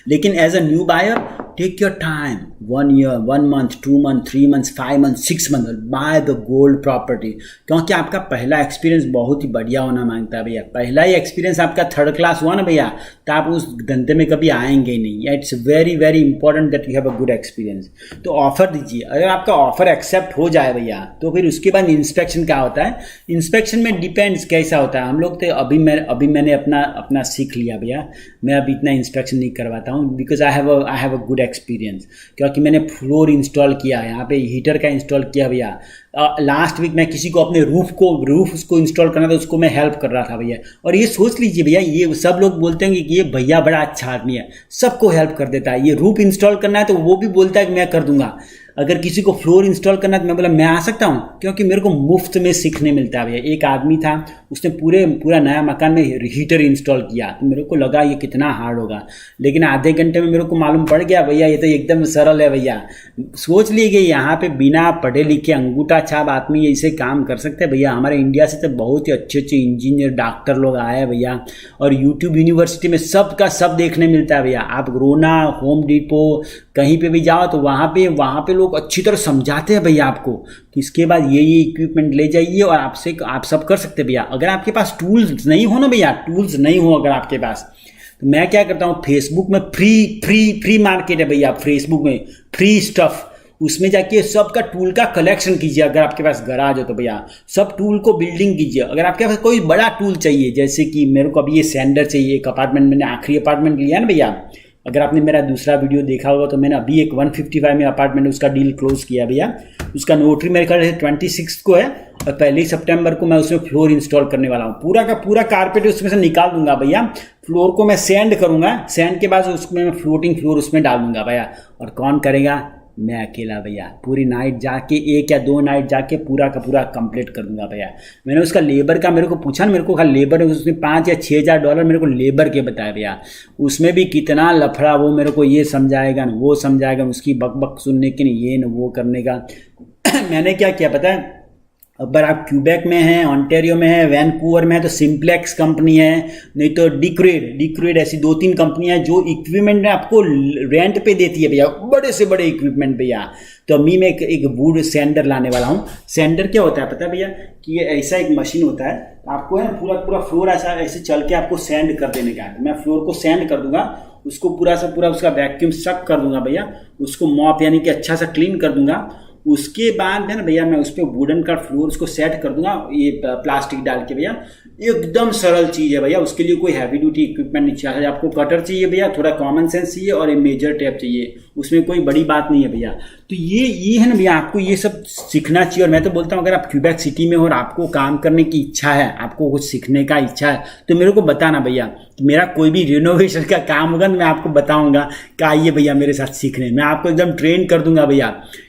लेकिन as a new buyer take your time, 1 year, 1 month, 2 months, 3 months, 5 months, 6 months, by the gold property. क्योंकि आपका पहला एक्सपीरियंस बहुत ही बढ़िया होना मांगता है भैया। पहला ही एक्सपीरियंस आपका 3rd क्लास हुआ ना भैया तो आप उस धंधे में कभी आएंगे ही नहीं। It's very very important that you have a good experience. तो ऑफर दीजिए, अगर आपका ऑफर एक्सेप्ट हो जाए भैया तो फिर उसके बाद इंस्पेक्शन क्या होता है। इंस्पेक्शन में डिपेंड्स कैसा होता है। हम लोग तो अभी मैंने अपना सीख लिया भैया, मैं अभी इतना इंस्पेक्शन नहीं करवाता हूँ because I have a good experience. क्योंकि मैंने फ्लोर इंस्टॉल किया है, यहाँ पे हीटर का इंस्टॉल किया भैया। लास्ट वीक मैं किसी को अपने रूफ उसको इंस्टॉल करना था, उसको मैं हेल्प कर रहा था भैया। और ये सोच लीजिए भैया, ये सब लोग बोलते हैं कि ये भैया बड़ा अच्छा आदमी है, सबको हेल्प कर देता है। ये रूफ इंस्टॉल करना है तो वो भी बोलता है कि मैं कर दूंगा। अगर किसी को फ्लोर इंस्टॉल करना है तो मैं बोला मैं आ सकता हूँ, क्योंकि मेरे को मुफ्त में सीखने मिलता है भैया। एक आदमी था, उसने पूरा नया मकान में हीटर इंस्टॉल किया, तो मेरे को लगा ये कितना हार्ड होगा, लेकिन आधे घंटे में मेरे को मालूम पड़ गया भैया ये तो एकदम सरल है भैया। सोच लीजिए यहाँ पे बिना पढ़े लिखे अंगूठा छाप आदमी ऐसे काम कर सकते हैं भैया। हमारे इंडिया से तो बहुत ही अच्छे इंजीनियर डॉक्टर लोग आए हैं भैया, और यूट्यूब यूनिवर्सिटी में सबका सब देखने मिलता है भैया। आप रोना, होम डिपो कहीं पे भी जाओ तो वहाँ पे लोग अच्छी तरह समझाते हैं भैया आपको कि इसके बाद ये इक्विपमेंट ले जाइए और आप सब कर सकते हैं भैया। अगर आपके पास टूल्स नहीं हो ना भैया, टूल्स नहीं हो अगर आपके पास, तो मैं क्या करता हूँ, फेसबुक में फ्री मार्केट है भैया। फेसबुक में फ्री स्टफ, उसमें जाके सबका टूल का कलेक्शन कीजिए। अगर आपके पास गराज हो तो भैया सब टूल को बिल्डिंग कीजिए। अगर आपके पास कोई बड़ा टूल चाहिए, जैसे कि मेरे को अभी ये सैंडर चाहिए, एक अपार्टमेंट मैंने आखिरी अपार्टमेंट लिया ना भैया, अगर आपने मेरा दूसरा वीडियो देखा होगा तो मैंने अभी एक 155 में अपार्टमेंट उसका डील क्लोज किया भैया। उसका नोटरी मेरे ख्याल से 26 को है और 1 सितंबर को मैं उसमें फ्लोर इंस्टॉल करने वाला हूँ। पूरा का पूरा कारपेट उसमें से निकाल दूंगा भैया। फ्लोर को मैं सैंड करूंगा, सैंड के बाद उसमें मैं फ्लोटिंग फ्लोर उसमें डाल दूंगा भैया। और कौन करेगा? मैं अकेला भैया पूरी नाइट जाके 1 या 2 नाइट जाके पूरा का पूरा कंप्लीट कर दूंगा भैया। मैंने उसका लेबर का मेरे को पूछा ना, मेरे को खाली लेबर उसने $5 या $6,000 मेरे को लेबर के बताया भैया। उसमें भी कितना लफड़ा, वो मेरे को ये समझाएगा न वो समझाएगा, उसकी बक सुनने की नहीं, ये न वो करने का। मैंने क्या किया पता है, अगर आप क्यूबेक में हैं, ऑन्टेरियो में है, वैनकूवर में है तो सिंप्लेक्स कंपनी है, नहीं तो डिक्रेड ऐसी 2-3 कंपनियां जो इक्विपमेंट आपको रेंट पे देती है भैया, बड़े से बड़े इक्विपमेंट भैया। तो अभी मैं एक वुड सैंडर लाने वाला हूँ। सैंडर क्या होता है पता है भैया, कि ये ऐसा एक मशीन होता है, आपको है पूरा फ्लोर ऐसे चल के आपको सैंड कर देने का है। मैं फ्लोर को सैंड कर दूंगा, उसको पूरा उसका वैक्यूम सक कर दूंगा भैया, उसको मॉप यानी कि अच्छा सा क्लीन कर दूंगा। उसके बाद है ना भैया, मैं उस पर वुडन का फ्लोर उसको सेट कर दूंगा, ये प्लास्टिक डाल के भैया। एकदम सरल चीज़ है भैया, उसके लिए कोई हैवी ड्यूटी इक्विपमेंट नहीं चाहिए। आपको कटर चाहिए भैया, थोड़ा कॉमन सेंस चाहिए और एक मेजर टेप चाहिए, उसमें कोई बड़ी बात नहीं है भैया। तो ये है ना भैया, आपको ये सब सीखना चाहिए। और मैं तो बोलता हूँ अगर आप क्यूबेक सिटी में हो और आपको काम करने की इच्छा है, आपको कुछ सीखने का इच्छा है, तो मेरे को बताना भैया। मेरा कोई भी रिनोवेशन का काम होगा मैं आपको बताऊंगा कि आइए भैया मेरे साथ सीखने, मैं आपको एकदम ट्रेन कर दूंगा भैया,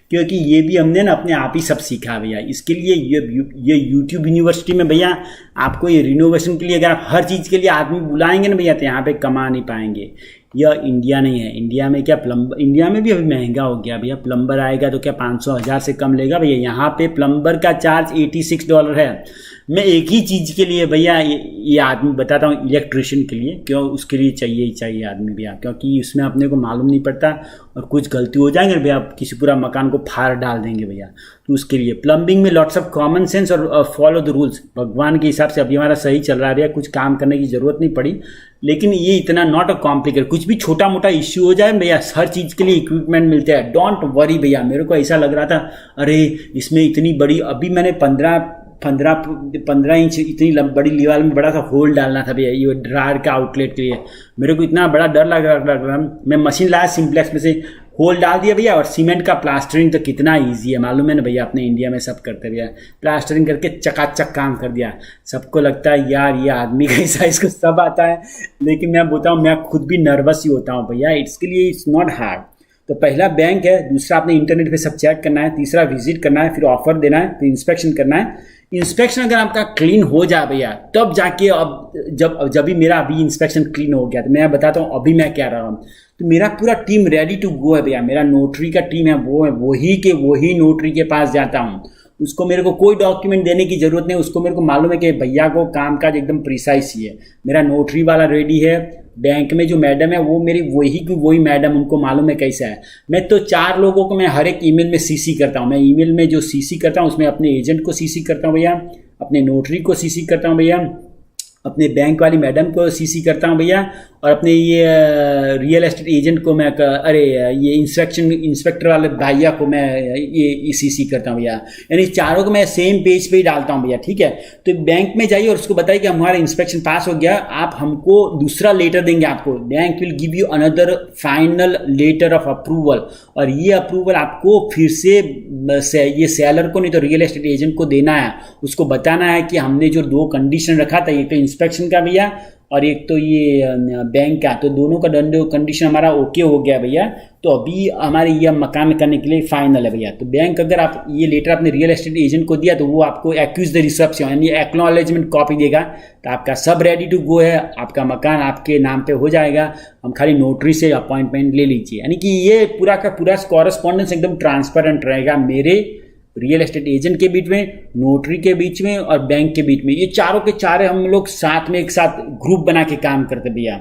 क्योंकि ये भी हमने ना अपने आप ही सब सीखा है भैया। इसके लिए ये यूट्यूब यूनिवर्सिटी में भैया आपको ये रिनोवेशन के लिए अगर आप हर चीज़ के लिए आदमी बुलाएंगे ना भैया, तो यहाँ पे कमा नहीं पाएंगे। यह इंडिया नहीं है, इंडिया में क्या प्लम्बर, इंडिया में भी अभी महंगा हो गया भैया। प्लम्बर आएगा तो क्या 500-1000 से कम लेगा भैया। यहाँ पे प्लम्बर का चार्ज $86 है। मैं एक ही चीज़ के लिए भैया ये आदमी बताता हूँ, इलेक्ट्रिशियन के लिए, क्यों उसके लिए चाहिए ही चाहिए आदमी भैया, क्योंकि उसमें अपने को मालूम नहीं पड़ता और कुछ गलती हो जाएंगे भैया, किसी पूरा मकान को फाड़ डाल देंगे भैया। तो उसके लिए प्लम्बिंग में लॉट्स ऑफ कॉमन सेंस और फॉलो द रूल्स, भगवान के हिसाब से अभी हमारा सही चल रहा है भैया, कुछ काम करने की ज़रूरत नहीं पड़ी। लेकिन ये इतना नॉट अ कॉम्प्लिकेटेड, कुछ भी छोटा मोटा इश्यू हो जाए भैया, हर चीज़ के लिए इक्विपमेंट मिलते हैं, डोंट वरी भैया। मेरे को ऐसा लग रहा था अरे इसमें इतनी बड़ी, अभी मैंने 15 इंच इतनी बड़ी दीवार में बड़ा सा होल डालना था भैया, ये ड्रायर का आउटलेट के लिए। मेरे को इतना बड़ा डर लग रहा, मैं मशीन लाया सिंप्लेक्स में से, होल डाल दिया भैया। और सीमेंट का प्लास्टरिंग तो कितना इजी है मालूम है ना भैया, अपने इंडिया में सब करते भैया, प्लास्टरिंग करके चकाचक काम कर दिया। सबको लगता है यार ये आदमी कैसा, इसको सब आता है, लेकिन मैं बोलता हूँ मैं खुद भी नर्वस ही होता हूँ भैया। इसके लिए इट्स नॉट हार्ड। तो पहला बैंक है, दूसरा आपने इंटरनेट पे सब चेक करना है, तीसरा विजिट करना है, फिर ऑफर देना है, फिर इंस्पेक्शन करना है। इंस्पेक्शन अगर आपका क्लीन हो जाए भैया, तब जाके अब जब भी मेरा अभी इंस्पेक्शन क्लीन हो गया, तो मैं बताता हूँ अभी मैं क्या रहा हूँ। तो मेरा पूरा टीम रेडी टू गो है भैया, मेरा नोटरी का टीम है, वो है वही नोटरी के पास जाता हूँ। उसको मेरे को कोई डॉक्यूमेंट देने की जरूरत नहीं, उसको मेरे को मालूम है कि भैया को काम काज एकदम प्रिसाइज ही है। मेरा नोटरी वाला रेडी है, बैंक में जो मैडम है वो मेरी वही मैडम, उनको मालूम है कैसा है। मैं तो 4 लोगों को मैं हर एक ईमेल में सीसी करता हूँ। मैं ईमेल में जो सीसी करता हूँ उसमें अपने एजेंट को सीसी करता हूँ भैया, अपने नोटरी को सीसी करता हूँ भैया, अपने बैंक वाली मैडम को सीसी करता हूँ भैया, और अपने ये रियल एस्टेट एजेंट को मैं, ये इंस्पेक्टर वाले भैया को मैं ये सीसी करता हूँ भैया। यानी चारों को मैं सेम पेज पे ही डालता हूँ भैया, ठीक है। तो बैंक में जाइए और उसको बताइए कि हमारा इंस्पेक्शन पास हो गया, आप हमको दूसरा लेटर देंगे, आपको bank will give you another final letter of approval. और ये अप्रूवल आपको फिर से ये सेलर को नहीं तो रियल एस्टेट एजेंट को देना है। उसको बताना है कि हमने जो 2 कंडीशन रखा था, एक तो इंस्पेक्शन का भैया और एक तो ये बैंक का, तो दोनों का कंडीशन हमारा ओके हो गया भैया। तो अभी हमारे ये मकान करने के लिए फाइनल है भैया। तो बैंक अगर आप ये लेटर अपने रियल एस्टेट एजेंट को दिया, तो वो आपको एक्यूज द रिसेप्शन यानी एक्नॉलेजमेंट कॉपी देगा। तो आपका सब रेडी टू गो है, आपका मकान आपके नाम पे हो जाएगा। हम खाली नोटरी से अपॉइंटमेंट ले लीजिए। यानी कि ये पूरा का पूरा कॉरेस्पॉन्डेंस एकदम ट्रांसपेरेंट रहेगा मेरे रियल एस्टेट एजेंट के बीच में, नोटरी के बीच में और बैंक के बीच में। ये चारों के चारे हम लोग साथ में एक साथ ग्रुप बना के काम करते भैया।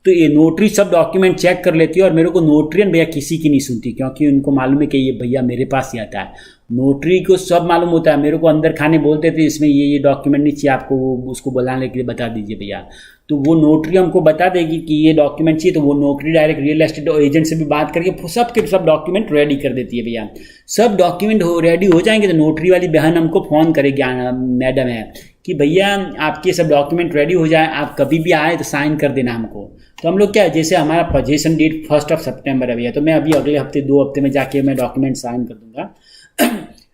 तो ये नोटरी सब डॉक्यूमेंट चेक कर लेती है और मेरे को नोटरियन भैया किसी की नहीं सुनती, क्योंकि उनको मालूम है कि ये भैया मेरे पास ही आता है। नोटरी को सब मालूम होता है। मेरे को अंदर खाने बोलते थे इसमें ये डॉक्यूमेंट नहीं चाहिए आपको, वो उसको बुलाने के लिए बता दीजिए भैया। तो वो नोटरी हमको बता देगी कि ये डॉक्यूमेंट चाहिए, तो वो notary direct real estate agent से भी बात करके सब के सब डॉक्यूमेंट रेडी कर देती है भैया। सब डॉक्यूमेंट रेडी हो जाएंगे तो नोटरी वाली बहन हमको फ़ोन करेगी, मैडम है, कि भैया आपके सब डॉक्यूमेंट रेडी हो जाए, आप कभी भी आए तो साइन कर देना हमको। तो हम लोग क्या, जैसे हमारा पोजीशन डेट 1 सितंबर है भैया, तो मैं अभी अगले हफ्ते 2 हफ्ते में जाके मैं डॉक्यूमेंट साइन कर दूंगा।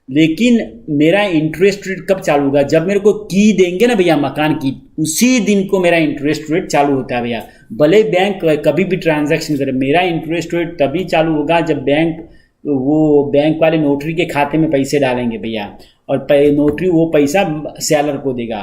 लेकिन मेरा इंटरेस्ट रेट कब चालू होगा? जब मेरे को की देंगे ना भैया मकान की, उसी दिन को मेरा इंटरेस्ट रेट चालू होता है भैया। भले बैंक कभी भी ट्रांजैक्शन करे, मेरा इंटरेस्ट रेट तभी चालू होगा जब बैंक तो वो बैंक वाले नोटरी के खाते में पैसे डालेंगे भैया, और नोटरी वो पैसा सेलर को देगा।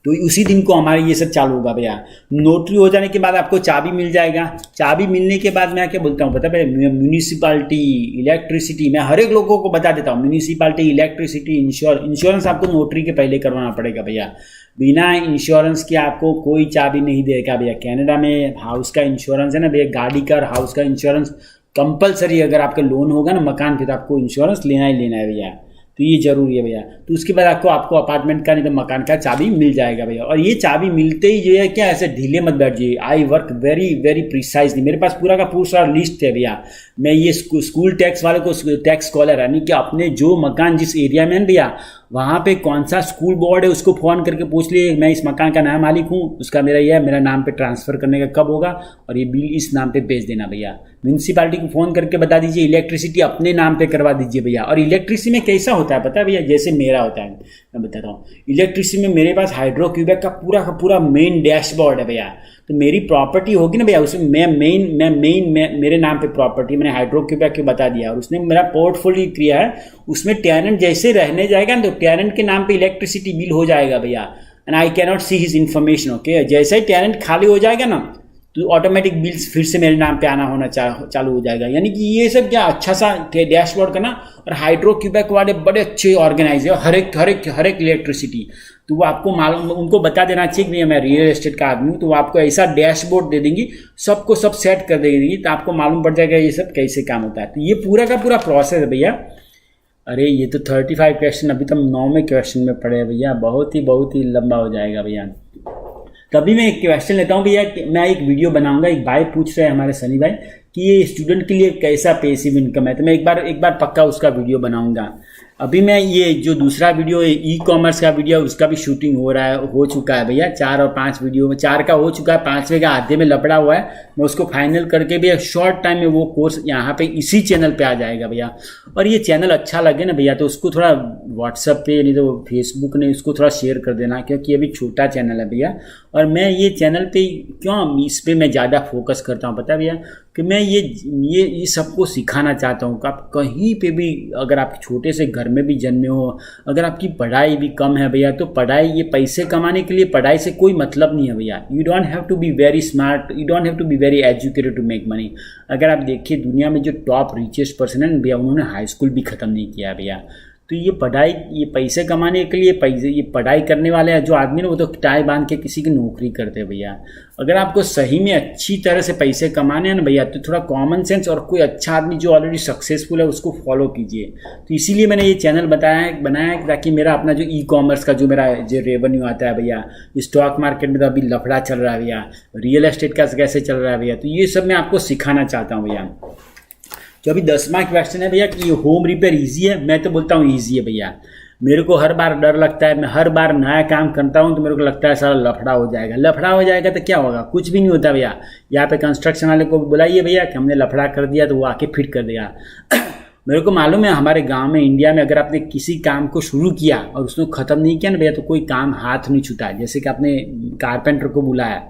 तो उसी दिन को हमारे ये सब चालू होगा भैया। नोटरी हो जाने के बाद आपको चाबी मिल जाएगा। चाबी मिलने के बाद मैं क्या बोलता हूँ पता है, म्यूनिसिपालिटी, इलेक्ट्रिसिटी, मैं हर एक लोगों को बता देता हूँ, म्यूनिसिपालिटी, इलेक्ट्रिसिटी, इंश्योरेंस आपको नोटरी के पहले करवाना पड़ेगा भैया। बिना इंश्योरेंस के आपको कोई चाबी नहीं देगा भैया। कनाडा में हाउस का इंश्योरेंस है ना भैया, गाड़ी का और हाउस का इंश्योरेंस कंपलसरी, अगर आपका लोन होगा ना मकान पे तो आपको इंश्योरेंस लेना ही लेना है भैया। तो ये जरूरी है भैया। तो उसके बाद आपको अपार्टमेंट का नहीं तो मकान का चाबी मिल जाएगा भैया। और ये चाबी मिलते ही जो है क्या, ऐसे ढीले मत बैठ जाइए। I work very very precisely, मेरे पास पूरा का पूरा लिस्ट है भैया। मैं ये स्कूल टैक्स वाले को टैक्स कॉलर, यानी कि अपने जो मकान जिस एरिया में है भैया वहाँ पे कौन सा स्कूल बोर्ड है उसको फ़ोन करके पूछ लिए, मैं इस मकान का नया मालिक हूँ, उसका मेरा ये है, मेरा नाम पे ट्रांसफ़र करने का कब होगा और ये बिल इस नाम पे भेज देना भैया। म्यूनसिपालिटी को फ़ोन करके बता दीजिए, इलेक्ट्रिसिटी अपने नाम पे करवा दीजिए भैया। और इलेक्ट्रिसिटी में कैसा होता है पता है भैया, जैसे मेरा होता है मैं बताता हूँ। इलेक्ट्रिसिटी में मेरे पास हाइड्रोक्यूबेक का पूरा मेन डैशबोर्ड है भैया। तो मेरी प्रॉपर्टी होगी ना भैया, उसमें मैं मेरे नाम पे प्रॉपर्टी मैंने हाइड्रोक्यूबेक को बता दिया, और उसने मेरा पोर्टफोलियो किया है। उसमें टेनेंट जैसे रहने जाएगा ना तो टेनेंट के नाम पे इलेक्ट्रिसिटी बिल हो जाएगा भैया, and I can not see his information. Okay, जैसे ही टेनेंट खाली हो जाएगा ना तो ऑटोमेटिक बिल्स फिर से मेरे नाम पे आना होना चालू हो जाएगा। यानी कि ये सब क्या अच्छा सा डैशबोर्ड करना। और हाइड्रोक्यूबेक वाले बड़े अच्छे ऑर्गेनाइज है, हर एक इलेक्ट्रिसिटी। तो वो आपको मालूम, उनको बता देना चाहिए कि मैं रियल एस्टेट का आदमी हूँ, तो वो आपको ऐसा डैशबोर्ड दे देंगी, सबको सब सेट कर देंगी, तो आपको मालूम पड़ जाएगा ये सब कैसे काम होता है। तो ये पूरा का पूरा प्रोसेस है भैया। अरे ये तो 35 क्वेश्चन, अभी तो हम 9वें क्वेश्चन में पढ़े हैं भैया, बहुत ही लंबा हो जाएगा भैया। तभी मैं एक क्वेश्चन लेता हूँ भैया, मैं एक वीडियो बनाऊंगा। एक भाई पूछ रहे हैं हमारे सनी भाई कि ये स्टूडेंट के लिए कैसा पैसिव इनकम है, तो मैं एक बार पक्का उसका वीडियो बनाऊंगा। अभी मैं ये जो दूसरा वीडियो है ई कॉमर्स का वीडियो, उसका भी शूटिंग हो चुका है भैया। 4 और 5 वीडियो में 4 का हो चुका है, 5वें का आधे में लपड़ा हुआ है। मैं उसको फाइनल करके भैया शॉर्ट टाइम में वो कोर्स यहाँ पे इसी चैनल पे आ जाएगा भैया। और ये चैनल अच्छा लगे ना भैया तो उसको थोड़ा व्हाट्सएप पे नहीं तो फेसबुक ने उसको थोड़ा शेयर कर देना, क्योंकि अभी छोटा चैनल है भैया। और मैं ये चैनल पे क्यों इस पर मैं ज़्यादा फोकस करता हूँ पता है भैया, कि मैं ये सबको सिखाना चाहता हूँ कि आप कहीं पे भी, अगर आप छोटे से घर में भी जन्मे हो, अगर आपकी पढ़ाई भी कम है भैया, तो पढ़ाई, ये पैसे कमाने के लिए पढ़ाई से कोई मतलब नहीं है भैया। You don't have to be very smart, you don't have to be very educated to make money. अगर आप देखिए दुनिया में जो टॉप रिचेस्ट पर्सन है भैया, उन्होंने हाई स्कूल भी ख़त्म नहीं किया भैया। तो ये पढ़ाई, ये पैसे कमाने के लिए ये पढ़ाई करने वाले हैं जो आदमी ने, वो तो टाई बांध के किसी की नौकरी करते हैं भैया। अगर आपको सही में अच्छी तरह से पैसे कमाने हैं ना भैया, तो थोड़ा कॉमन सेंस और कोई अच्छा आदमी जो ऑलरेडी सक्सेसफुल है उसको फॉलो कीजिए। तो इसीलिए मैंने ये चैनल बनाया ताकि मेरा अपना जो ई कॉमर्स का जो मेरा जो रेवेन्यू आता है भैया, स्टॉक मार्केट में तो अभी लफड़ा चल रहा है भैया, रियल एस्टेट का कैसे चल रहा है भैया, तो ये सब मैं आपको सिखाना चाहता हूँ भैया। जो अभी 10वां क्वेश्चन है भैया कि ये होम रिपेयर ईजी है, मैं तो बोलता हूँ ईजी है भैया। मेरे को हर बार डर लगता है, मैं हर बार नया काम करता हूँ तो मेरे को लगता है सारा लफड़ा हो जाएगा तो क्या होगा, कुछ भी नहीं होता भैया। यहाँ पे कंस्ट्रक्शन वाले को बुलाइए भैया कि हमने लफड़ा कर दिया, तो वो आके फिट कर देगा। मेरे को मालूम है हमारे गांव में, इंडिया में, अगर आपने किसी काम को शुरू किया और उसको ख़त्म नहीं किया ना भैया, तो कोई काम हाथ नहीं छूटा है। जैसे कि आपने कारपेंटर को बुलाया,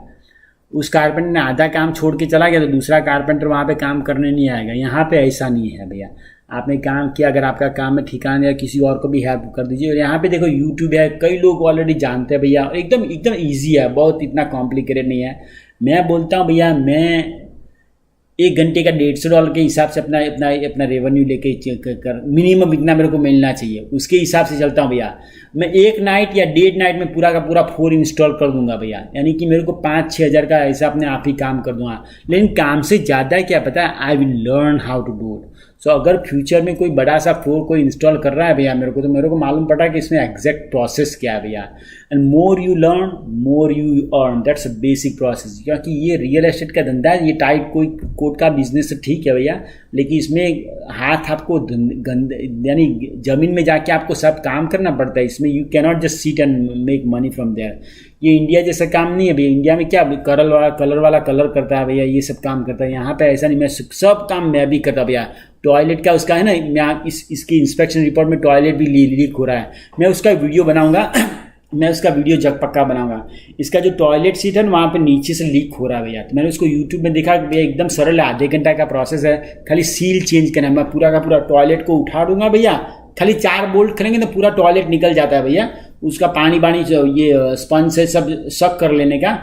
उस कारपेंटर ने आधा काम छोड़ के चला गया तो दूसरा कारपेंटर वहाँ पे काम करने नहीं आएगा। यहाँ पे ऐसा नहीं है भैया। आपने काम किया, अगर आपका काम में ठिकाना है, किसी और को भी हेल्प कर दीजिए। और यहाँ पे देखो यूट्यूब है, कई लोग ऑलरेडी जानते हैं भैया, एकदम ईजी है, बहुत इतना कॉम्प्लिकेटेड नहीं है। मैं बोलता हूँ भैया, मैं 1 घंटे का $150 के हिसाब से अपना रेवेन्यू लेके कर मिनिमम इतना मेरे को मिलना चाहिए, उसके हिसाब से चलता हूँ भैया। मैं 1 नाइट या 1.5 नाइट में पूरा का पूरा 4 इंस्टॉल कर दूंगा भैया, यानी कि मेरे को 5-6 हज़ार का ऐसा अपने आप ही काम कर दूंगा। लेकिन काम से ज़्यादा क्या पता है, I will learn how to do it. So अगर फ्यूचर में कोई बड़ा सा फ्लोर कोई इंस्टॉल कर रहा है भैया मेरे को, तो मेरे को मालूम पड़ा कि इसमें एग्जैक्ट प्रोसेस क्या है भैया। And more you learn more you earn, that's a basic process. क्योंकि ये रियल एस्टेट का धंधा है, ये टाइट कोई कोर्ट का बिजनेस तो ठीक है भैया, लेकिन इसमें हाथ आपको यानी ज़मीन में जाके आपको सब काम करना पड़ता है। इसमें you cannot just sit and make money from there. ये इंडिया जैसा काम नहीं है भैया। इंडिया में क्या कलर वाला कलर करता है भैया, ये सब काम करता है। यहाँ पे ऐसा नहीं, मैं सब काम मैं भी करता भैया। टॉयलेट का उसका है ना, मैं इसकी इंस्पेक्शन रिपोर्ट में टॉयलेट भी लीक हो रहा है, मैं उसका वीडियो बनाऊंगा मैं उसका वीडियो जग पक्का बनाऊंगा। इसका जो टॉयलेट सीट है ना वहाँ पे नीचे से लीक हो रहा है भैया, तो मैंने उसको यूट्यूब में देखा कि भैया एकदम सरल है, आधे घंटा का प्रोसेस है, खाली सील चेंज करना है। मैं पूरा का पूरा टॉयलेट को उठा दूंगा भैया, खाली 4 बोल्ट करेंगे तो पूरा टॉयलेट निकल जाता है भैया। उसका पानी ये स्पंज से सब सक कर लेने का,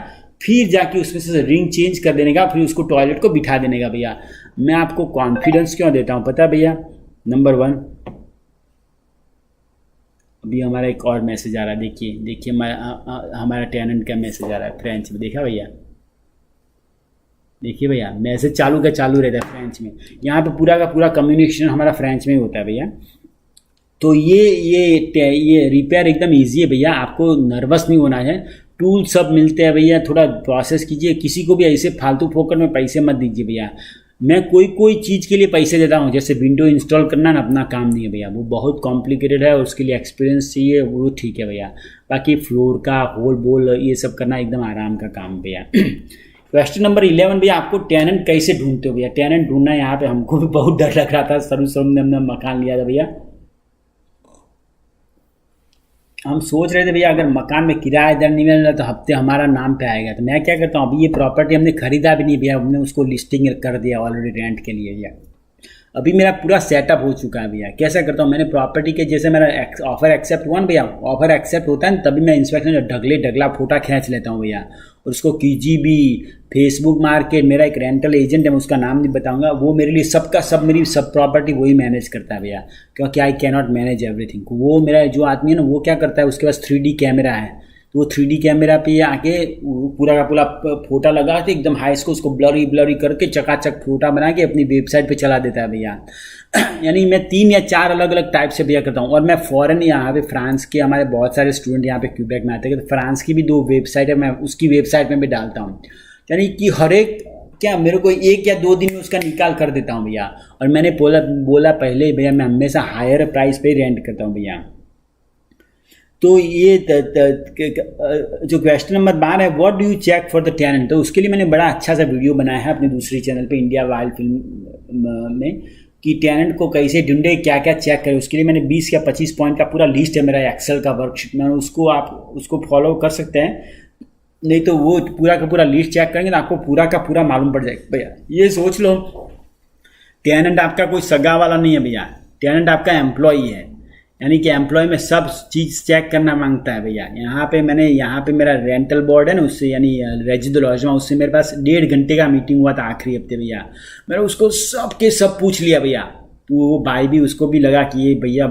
फिर जाके उसमें से रिंग चेंज कर देने का, फिर उसको टॉयलेट को बिठा देने का भैया। मैं आपको कॉन्फिडेंस क्यों देता हूँ पता है भैया? नंबर 1, अभी हमारा एक और मैसेज आ रहा है, देखिए हमारा टेनेंट का मैसेज आ रहा है फ्रेंच में, देखा भैया? देखिए भैया मैसेज चालू रहता है फ्रेंच में। यहाँ पे पूरा का पूरा कम्युनिकेशन हमारा फ्रेंच में ही होता है भैया। तो ये रिपेयर एकदम ईजी है भैया, आपको नर्वस नहीं होना है। टूल सब मिलते हैं भैया, थोड़ा प्रोसेस कीजिए, किसी को भी ऐसे फालतू फोकट में पैसे मत दीजिए भैया। मैं कोई चीज़ के लिए पैसे देता हूँ, जैसे विंडो इंस्टॉल करना ना अपना काम नहीं है भैया, वो बहुत कॉम्प्लिकेटेड है और उसके लिए एक्सपीरियंस चाहिए, वो ठीक है भैया। बाकी फ्लोर का होल बोल ये सब करना एकदम आराम का काम भैया। क्वेश्चन नंबर 11 भैया, आपको टेनेंट कैसे ढूंढते हो भैया? टेनेंट ढूंढना यहाँ पे हमको भी बहुत डर लग रहा था, शुरू में हमने मकान लिया था भैया। हम सोच रहे थे भैया अगर मकान में किराएदार नहीं मिल रहा तो हफ्ते हमारा नाम पे आएगा। तो मैं क्या करता हूँ, अभी ये प्रॉपर्टी हमने खरीदा भी नहीं भैया, हमने उसको लिस्टिंग कर दिया ऑलरेडी रेंट के लिए भैया। अभी मेरा पूरा सेटअप हो चुका है भैया। कैसा करता हूँ, मैंने प्रॉपर्टी के जैसे मेरा ऑफर एक्सेप्ट हुआ ना भैया, ऑफर एक्सेप्ट होता है ना तभी मैं इंस्पेक्शन ढगला फोटा खींच लेता हूँ भैया, और उसको KGB फेसबुक मार्केट, मेरा एक रेंटल एजेंट है, मैं उसका नाम नहीं बताऊंगा, वो मेरे लिए मेरी सब प्रॉपर्टी वही मैनेज करता है भैया, क्योंकि आई कैन नॉट मैनेज एवरीथिंग। वो मेरा जो आदमी है ना वो क्या करता है, उसके पास 3D कैमरा है, तो वो 3D कैमरा पे आके पूरा का पूरा फोटा लगा के एकदम हाई इसको उसको ब्लरी करके चकाचक फोटा बना के अपनी वेबसाइट पे चला देता है भैया। यानी मैं 3 या 4 अलग अलग टाइप से भैया करता हूँ। और मैं फ़ॉरेन यहाँ पे फ्रांस के हमारे बहुत सारे स्टूडेंट यहाँ पे क्यूबेक में आते हैं, तो फ्रांस की भी 2 वेबसाइट है, मैं उसकी वेबसाइट में भी डालता हूँ। यानी कि हर एक क्या मेरे को 1 या 2 दिन में उसका निकाल कर देता हूँ भैया। और मैंने बोला पहले भैया, मैं हमेशा हायर प्राइस पे ही रेंट करता हूँ भैया। तो ये जो क्वेश्चन नंबर 12 है, what do you check for the tenant, तो उसके लिए मैंने बड़ा अच्छा सा वीडियो बनाया है अपने दूसरी चैनल पे इंडिया वाइल्ड फिल्म में, कि टेनेंट को कैसे ढूंढे, क्या क्या चेक करें। उसके लिए मैंने 20 या 25 पॉइंट का पूरा लिस्ट है मेरा एक्सेल का वर्कशीट में, उसको आप उसको फॉलो कर सकते हैं, नहीं तो वो पूरा का पूरा लिस्ट चेक करेंगे तो आपको पूरा का पूरा मालूम पड़ जाएगा भैया। ये सोच लो टेनेंट आपका कोई सगा वाला नहीं है भैया, टेनेंट आपका एम्प्लॉई है, यानी कि एम्प्लॉय में सब चीज़ चेक करना मांगता है भैया। यहाँ पे मेरा रेंटल बोर्ड है ना, उससे यानी रेजिडो लॉजमा, उससे मेरे पास 1.5 घंटे का मीटिंग हुआ था आखिरी हफ्ते भैया। मैंने उसको सब पूछ लिया भैया। तो वो भाई भी, उसको भी लगा कि ये भैया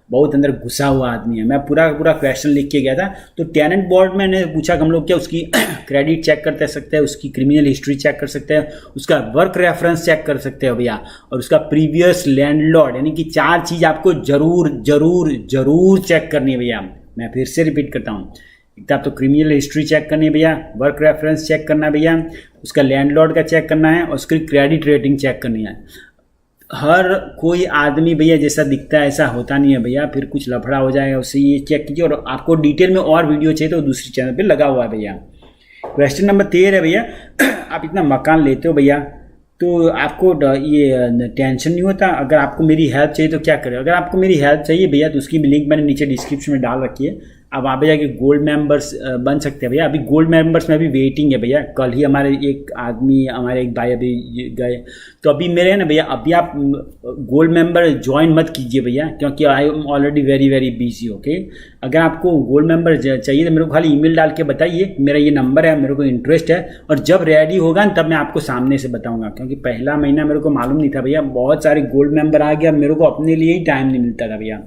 बहुत अंदर घुसा हुआ आदमी है। मैं पूरा क्वेश्चन लिख के गया था। तो टेनेंट बोर्ड में मैंने पूछा कि हम लोग क्या उसकी क्रेडिट चेक कर सकते हैं, उसकी क्रिमिनल हिस्ट्री चेक कर सकते हैं, उसका वर्क रेफरेंस चेक कर सकते हैं भैया, और उसका प्रीवियस लैंडलॉर्ड, यानी कि 4 चीज़ आपको जरूर चेक करनी है भैया। मैं फिर से रिपीट करता हूँ, एक तो क्रिमिनल हिस्ट्री चेक करनी है भैया, वर्क रेफरेंस चेक करना है भैया, उसका लैंडलॉर्ड का चेक करना है, और उसकी क्रेडिट रेटिंग चेक करनी है। हर कोई आदमी भैया जैसा दिखता है ऐसा होता नहीं है भैया, फिर कुछ लफड़ा हो जाएगा, उससे ये चेक कीजिए। और आपको डिटेल में और वीडियो चाहिए तो दूसरी चैनल पे लगा हुआ है भैया। क्वेश्चन नंबर 13 है भैया, आप इतना मकान लेते हो भैया तो आपको ये टेंशन नहीं होता, अगर आपको मेरी हेल्प चाहिए तो क्या करें? अगर आपको मेरी हेल्प चाहिए भैया तो उसकी भी लिंक मैंने नीचे डिस्क्रिप्शन में डाल रखी है, आप वहाँ पे जाके गोल्ड मेंबर्स बन सकते हैं भैया। अभी गोल्ड मेंबर्स में अभी वेटिंग है भैया। कल ही हमारे एक भाई अभी गए, तो अभी मेरे है ना भैया, अभी आप गोल्ड मेंबर ज्वाइन मत कीजिए भैया, क्योंकि I am already very busy. Okay, अगर आपको गोल्ड मेंबर चाहिए तो मेरे को खाली ईमेल डाल के बताइए, मेरा ये नंबर है, मेरे को इंटरेस्ट है, और जब रेडी होगा ना तब मैं आपको सामने से बताऊंगा, क्योंकि पहला महीना मेरे को मालूम नहीं था भैया, बहुत सारे गोल्ड मेंबर आ गया, मेरे को अपने लिए ही टाइम नहीं मिलता था भैया।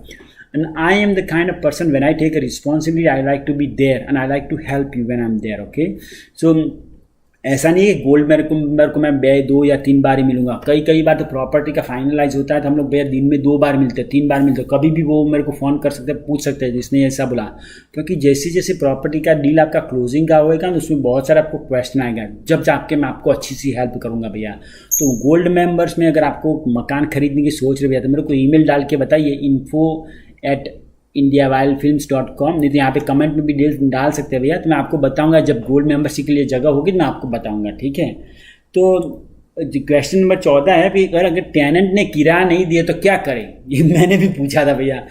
And I am the kind of person, when I take a responsibility, I like to be there and I like to help you when I'm there. Okay, so ऐसा नहीं है कि गोल्ड मेंबर को मैं 2 या 3 बार ही मिलूंगा। कई बार तो प्रॉपर्टी का फाइनलाइज होता है तो हम लोग भैया दिन में 2 बार मिलते हैं, 3 बार मिलते हैं, कभी भी वो मेरे को फ़ोन कर सकते हैं, पूछ सकते हैं जिसने ऐसा बोला। क्योंकि जैसे प्रॉपर्टी का डील आपका क्लोजिंग का होएगा तो उसमें बहुत सारा आपको क्वेश्चन आएगा, जब जाके मैं आपको अच्छी सी हेल्प करूँगा भैया। तो गोल्ड मेंबर्स में अगर आपको मकान खरीदने की सोच रहे भैया तो मेरे को ईमेल डाल के बताइए, info@indiawildfilms.com, नहीं तो यहाँ पे कमेंट में भी डाल सकते हैं भैया, तो मैं आपको बताऊंगा जब गोल्ड मेंबरशिप के लिए जगह होगी तो मैं आपको बताऊंगा, ठीक है। तो क्वेश्चन नंबर 14 है कि अगर टेनेंट ने किराया नहीं दिया तो क्या करें, ये मैंने भी पूछा था भैया।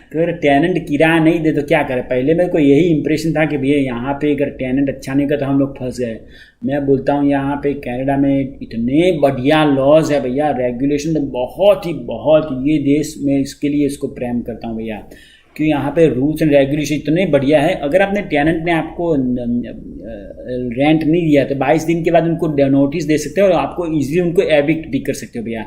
अगर टेनेंट किराया नहीं दे तो क्या करें। पहले मेरे को यही इंप्रेशन था कि भैया यहाँ पे अगर टेनेंट अच्छा नहीं का तो हम लोग फंस गए। मैं बोलता हूँ यहाँ पे कनाडा में इतने बढ़िया लॉज है भैया, रेगुलेशन तो बहुत ये देश में इसके लिए इसको प्रेम करता हूँ भैया, क्योंकि यहाँ पे रूल्स एंड रेगुलेशन इतने बढ़िया है। अगर आपने टेनेंट ने आपको रेंट नहीं दिया तो 22 दिन के बाद उनको नोटिस दे सकते हो और आपको इजीली उनको एविक्ट भी कर सकते हो भैया।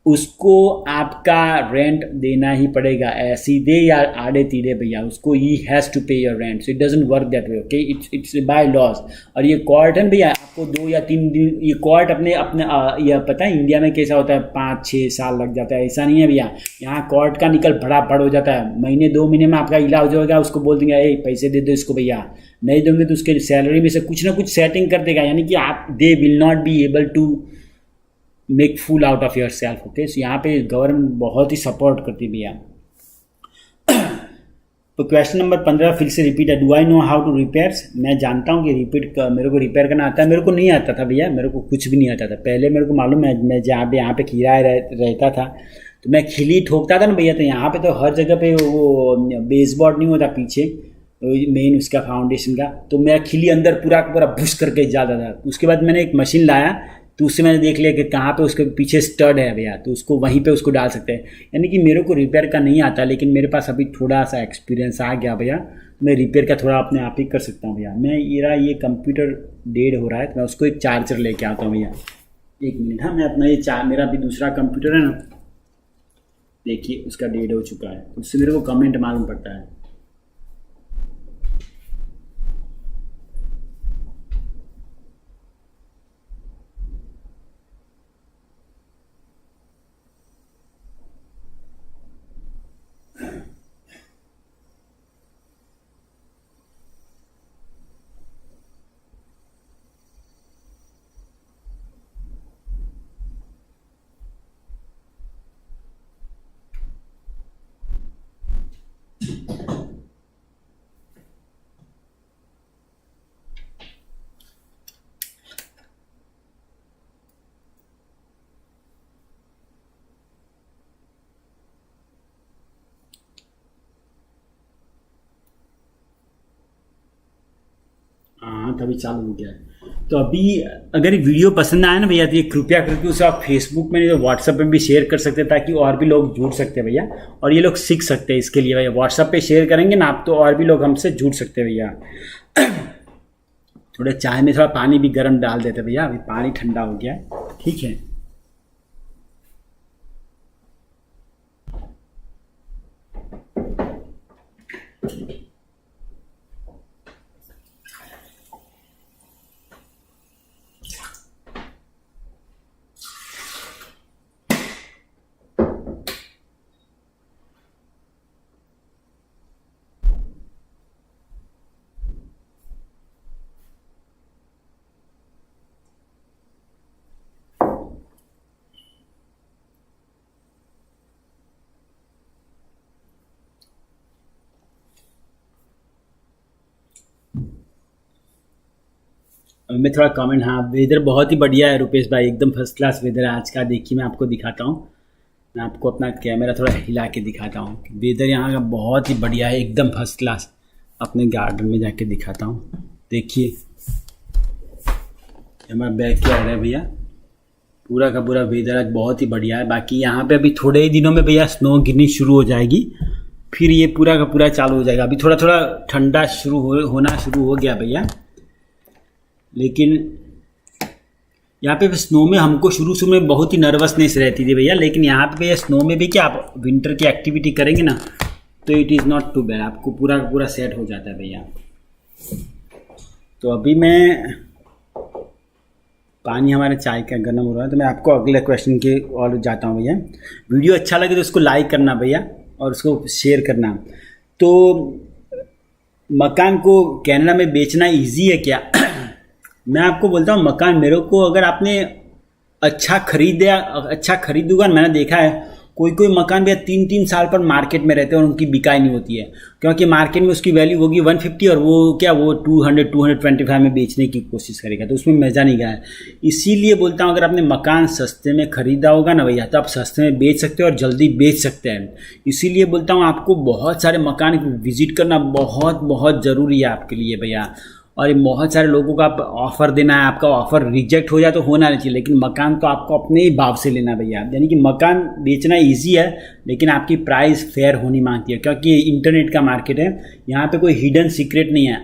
उसको आपका रेंट देना ही पड़ेगा, सीधे या आड़े तीड़े भैया, उसको ही has to pay your rent. So it doesn't work that way, okay, it's by laws. और ये कोर्ट है भैया, आपको 2 या 3 दिन ये कोर्ट अपने यह पता है इंडिया में कैसा होता है, 5-6 साल लग जाता है। ऐसा नहीं है भैया, यहाँ कोर्ट का निकल फटाफट हो जाता है। महीने 2 महीने में आपका इलाज होगा, उसको बोल देंगे ए पैसे दे दो इसको भैया, नहीं दोगे तो उसके सैलरी में से कुछ ना कुछ सेटिंग कर देगा, यानी कि आप they will not be able to make full out of yourself, okay. So यहाँ पे गवर्नमेंट बहुत ही सपोर्ट करती है भैया। तो क्वेश्चन नंबर 15 फिर से रिपीट है, do I know how to repairs. मैं जानता हूँ कि मेरे को रिपेयर करना आता है। मेरे को नहीं आता था भैया, मेरे को कुछ भी नहीं आता था पहले। मेरे को मालूम है, मैं जहाँ पे यहाँ पे किराया रहता था तो मैं खिली ठोकता था ना भैया, तो यहाँ पे तो हर जगह पे वो बेसबोर्ड नहीं होता पीछे मेन उसका फाउंडेशन का, तो मेरा खिली अंदर पूरा पूरा भुस करके जाता था। उसके बाद मैंने एक मशीन लाया तो उससे मैंने देख लिया कि कहाँ पे उसके पीछे स्टड है भैया, तो उसको वहीं पे उसको डाल सकते हैं। यानी कि मेरे को रिपेयर का नहीं आता, लेकिन मेरे पास अभी थोड़ा सा एक्सपीरियंस आ गया भैया, मैं रिपेयर का थोड़ा अपने आप ही कर सकता हूँ भैया। मेरा ये कंप्यूटर डेड हो रहा है तो मैं उसको एक चार्जर लेके आता हूँ भैया। 1 मिनट, हाँ। मैं अपना ये मेरा अभी दूसरा कंप्यूटर है ना, देखिए उसका डेड हो चुका है, उससे मेरे को कमेंट मालूम पड़ता है। हाँ, तभी चालू हो गया है। तो अभी अगर ये वीडियो पसंद आए ना भैया तो ये कृपया करके उसे आप फेसबुक में नहीं तो व्हाट्सएप पे भी शेयर कर सकते हैं, ताकि और भी लोग जुड़ सकते हैं भैया, और ये लोग सीख सकते हैं। इसके लिए भैया व्हाट्सएप पे शेयर करेंगे ना आप, तो और भी लोग हमसे जुड़ सकते हैं भैया। थोड़े चाय में थोड़ा पानी भी गर्म डाल देते भैया, अभी पानी ठंडा हो गया है, ठीक है। मैं थोड़ा कमेंट, हाँ वेदर बहुत ही बढ़िया है रुपेश भाई, एकदम फर्स्ट क्लास वेदर है आज का। देखिए मैं आपको दिखाता हूँ, मैं आपको अपना कैमरा थोड़ा हिला के दिखाता हूँ। वेदर यहाँ का बहुत ही बढ़िया है, एकदम फर्स्ट क्लास। अपने गार्डन में जाके दिखाता हूँ, देखिए हमारा बैक यार्ड है भैया, पूरा का पूरा वेदर आज बहुत ही बढ़िया है। बाकी यहाँ पे अभी थोड़े ही दिनों में भैया स्नो गिरनी शुरू हो जाएगी, फिर ये पूरा का पूरा चालू हो जाएगा। अभी थोड़ा थोड़ा ठंडा होना शुरू हो गया भैया, लेकिन यहाँ पे स्नो में हमको शुरू में बहुत ही नर्वसनेस रहती थी भैया, लेकिन यहाँ पे भैया स्नो में भी क्या आप विंटर की एक्टिविटी करेंगे ना तो it is not too bad, आपको पूरा पूरा सेट हो जाता है भैया। तो अभी मैं पानी हमारे चाय का गर्म हो रहा है, तो मैं आपको अगले क्वेश्चन के और जाता हूँ भैया। वीडियो अच्छा लगे तो उसको लाइक करना भैया और उसको शेयर करना। तो मकान को कनाडा में बेचना इजी है क्या? मैं आपको बोलता हूँ मकान मेरे को, अगर आपने अच्छा खरीदूंगा, मैंने देखा है कोई कोई मकान भैया 3-3 साल पर मार्केट में रहते हैं और उनकी बिकाई नहीं होती है, क्योंकि मार्केट में उसकी वैल्यू होगी 150 और वो क्या वो 200-225 में बेचने की कोशिश करेगा, तो उसमें मज़ा नहीं गया है। इसीलिए बोलता हूँ अगर आपने मकान सस्ते में खरीदा होगा ना भैया, तो आप सस्ते में बेच सकते हो और जल्दी बेच सकते हैं। इसीलिए बोलता हूँ आपको बहुत सारे मकान विजिट करना बहुत बहुत ज़रूरी है आपके लिए भैया। और ये बहुत सारे लोगों को आप ऑफ़र देना है, आपका ऑफ़र रिजेक्ट हो जाए तो होना नहीं चाहिए, लेकिन मकान तो आपको अपने ही भाव से लेना भैया। यानी कि मकान बेचना इजी है, लेकिन आपकी प्राइस फेयर होनी मांगती है, क्योंकि ये इंटरनेट का मार्केट है, यहाँ पे कोई हिडन सीक्रेट नहीं है।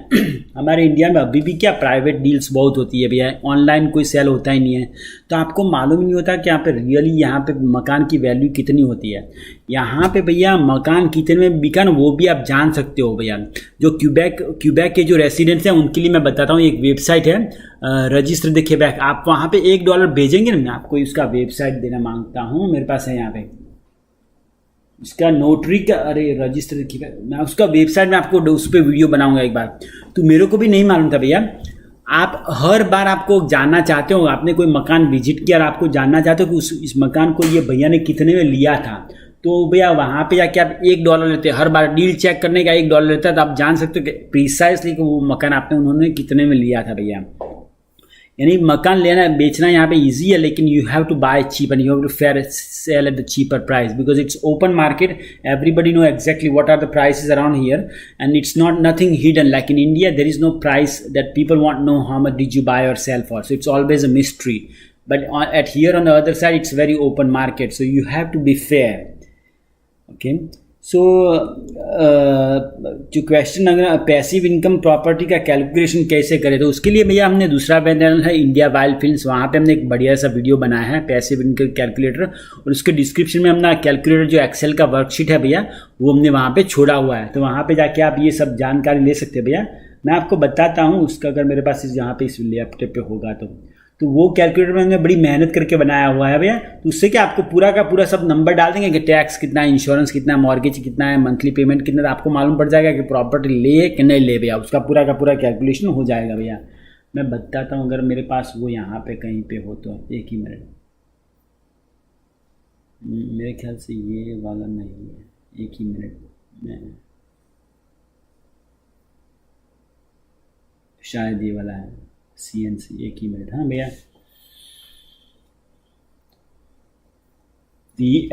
हमारे इंडिया में अभी भी क्या प्राइवेट डील्स बहुत होती है भैया, ऑनलाइन कोई सेल होता ही नहीं है, तो आपको मालूम नहीं होता कि यहाँ पे रियली यहाँ पे मकान की वैल्यू कितनी होती है। यहाँ पे भैया मकान कितने में बिका ना वो भी आप जान सकते हो भैया। जो क्यूबेक के जो रेसिडेंट्स हैं उनके लिए मैं बताता हूँ, एक वेबसाइट है रजिस्टर द क्यूबेक, आप वहाँ पे $1 भेजेंगे ना, मैं आपको इसका वेबसाइट देना मांगता हूँ, मेरे पास है यहाँ पे इसका नोटरी का, अरे रजिस्टर द क्यूबेक, मैं उसका वेबसाइट में आपको उस पर वीडियो बनाऊंगा एक बार। तो मेरे को भी नहीं मालूम था भैया, आप हर बार आपको जानना चाहते हो, आपने कोई मकान विजिट किया और आपको जानना चाहते हो कि इस मकान को ये भैया ने कितने में लिया था, तो भैया वहाँ पे जाके आप $1 लेते हैं, हर बार डील चेक करने का $1 लेता है, तो आप जान सकते हो कि प्रिसाइसली कि वो मकान आपने उन्होंने कितने में लिया था भैया। यानी मकान लेना बेचना यहाँ पे इजी है, लेकिन you have to buy cheap and you have to fair sell at the cheaper price, because it's open market, everybody know exactly what are the prices around here and it's not nothing hidden like in India. There is no price that people want know how much did you buy और sell for, so it's always a mystery, but at here on the other side it's very open market, so you have to be fair. Okay so जो question अगर passive income property का calculation कैसे करें, तो उसके लिए भैया हमने दूसरा चैनल है इंडिया वाइल्ड फिल्म्स, वहाँ पे हमने एक बढ़िया सा वीडियो बनाया है पैसिव इनकम कैलकुलेटर, और उसके डिस्क्रिप्शन में हमने कैलकुलेटर जो एक्सेल का वर्कशीट है भैया वो हमने वहाँ पे छोड़ा हुआ है, तो वहाँ पे जाके आप ये सब जानकारी ले सकते हैं भैया। मैं आपको बताता हूँ उसका, अगर मेरे पास यहाँ पे इस लैपटॉप पे होगा तो वो कैलकुलेटर में हमने बड़ी मेहनत करके बनाया हुआ है भैया। तो उससे क्या आपको पूरा का पूरा सब नंबर डाल देंगे कि टैक्स कितना है, इंश्योरेंस कितना है, मॉर्गेज कितना है, मंथली पेमेंट कितना है, आपको मालूम पड़ जाएगा कि प्रॉपर्टी ले कि नहीं ले भैया, उसका पूरा का पूरा कैलकुलेशन हो जाएगा भैया। मैं बताता हूँ, अगर मेरे पास वो यहाँ पे कहीं पे हो तो एक ही मिनट, मेरे ख्याल से ये वाला नहीं है, एक ही मिनट में शायद ये वाला है CNC, एक ही मिनट। हाँ भैया,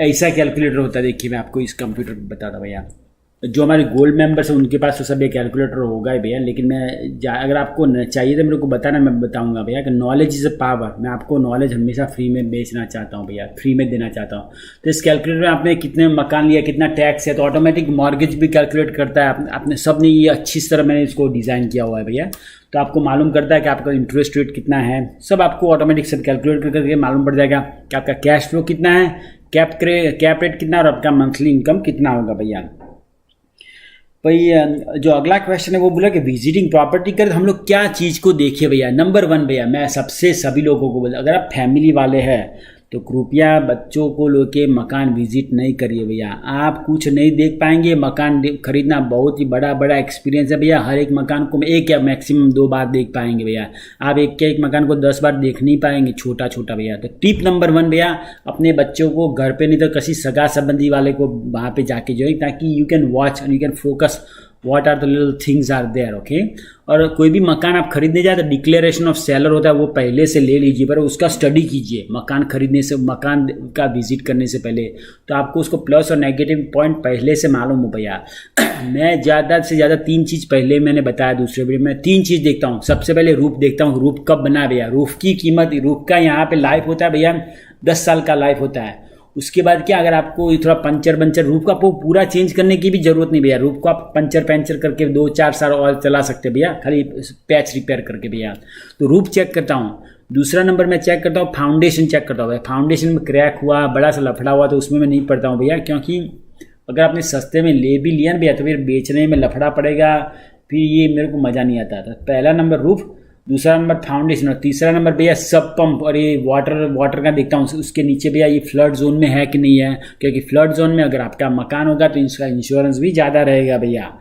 ऐसा कैलकुलेटर होता है, देखिए मैं आपको इस कंप्यूटर पर बताता भैया। जो हमारे गोल्ड मेंबर्स हैं उनके पास तो सब ये कैलकुलेटर होगा ही भैया, लेकिन मैं अगर आपको चाहिए तो मेरे को बताना, मैं बताऊंगा भैया कि नॉलेज इज़ अ पावर। मैं आपको नॉलेज हमेशा फ्री में बेचना चाहता हूँ भैया, फ्री में देना चाहता हूँ। तो इस कैलकुलेटर में आपने कितने मकान लिया, कितना टैक्स है, तो ऑटोमेटिक मॉर्गेज भी कैलकुलेट करता है। आपने सब ने ये अच्छी तरह मैंने इसको डिज़ाइन किया हुआ है भैया, तो आपको मालूम करता है कि आपका इंटरेस्ट रेट कितना है, सब आपको ऑटोमेटिक सब कैलकुलेट करके मालूम पड़ जाएगा कि आपका कैश फ्लो कितना है, कैप रेट कितना और आपका मंथली इनकम कितना होगा भैया। भाई जो अगला क्वेश्चन है वो बोला कि विजिटिंग प्रॉपर्टी कर हम लोग क्या चीज़ को देखिए भैया। नंबर 1 भैया, मैं सबसे सभी लोगों को बोला, अगर आप फैमिली वाले हैं तो कृपया बच्चों को लेके मकान विजिट नहीं करिए भैया, आप कुछ नहीं देख पाएंगे। मकान खरीदना बहुत ही बड़ा एक्सपीरियंस है भैया, हर एक मकान को एक या मैक्सिमम 2 बार देख पाएंगे भैया, आप एक मकान को 10 बार देख नहीं पाएंगे, छोटा भैया। तो टिप नंबर 1 भैया, अपने बच्चों को घर पे नहीं तो किसी सगा संबंधी वाले को वहाँ पे जाके जो है, ताकि you can watch and you can focus what are the little things are there, okay. और कोई भी मकान आप खरीदने जाए तो डिक्लेरेशन ऑफ सेलर होता है, वो पहले से ले लीजिए, पर उसका स्टडी कीजिए मकान खरीदने से, मकान का विजिट करने से पहले, तो आपको उसको प्लस और नेगेटिव पॉइंट पहले से मालूम हो भैया। मैं ज़्यादा से ज़्यादा 3 चीज़ पहले मैंने बताया दूसरे वीडियो में, 3 चीज़ देखता हूँ। सबसे पहले रूफ देखता हूँ, रूफ कब बना है भैया, रूफ की कीमत, रूफ का यहाँ पे लाइफ होता है भैया 10 साल का लाइफ होता है। उसके बाद क्या, अगर आपको थोड़ा पंचर रूफ का आपको पूरा चेंज करने की भी जरूरत नहीं भैया, रूफ को आप पंचर करके 2-4 साल और चला सकते भैया, खाली पैच रिपेयर करके भैया। तो रूफ चेक करता हूँ। दूसरा नंबर मैं चेक करता हूँ फाउंडेशन चेक करता हूँ भैया, फाउंडेशन में क्रैक हुआ, बड़ा सा लफड़ा हुआ तो उसमें मैं नहीं पड़ता हूँ भैया, क्योंकि अगर आपने सस्ते में ले भी लिया ना भैया तो फिर बेचने में लफड़ा पड़ेगा, फिर ये मेरे को मज़ा नहीं आता था। पहला नंबर रूफ, दूसरा नंबर फाउंडेशन, और तीसरा नंबर भैया सब पंप, और ये वाटर का देखता हूँ उसके नीचे भैया ये फ्लड जोन में है कि नहीं है, क्योंकि फ्लड जोन में अगर आपका मकान होगा तो इसका इंश्योरेंस भी ज़्यादा रहेगा भैया।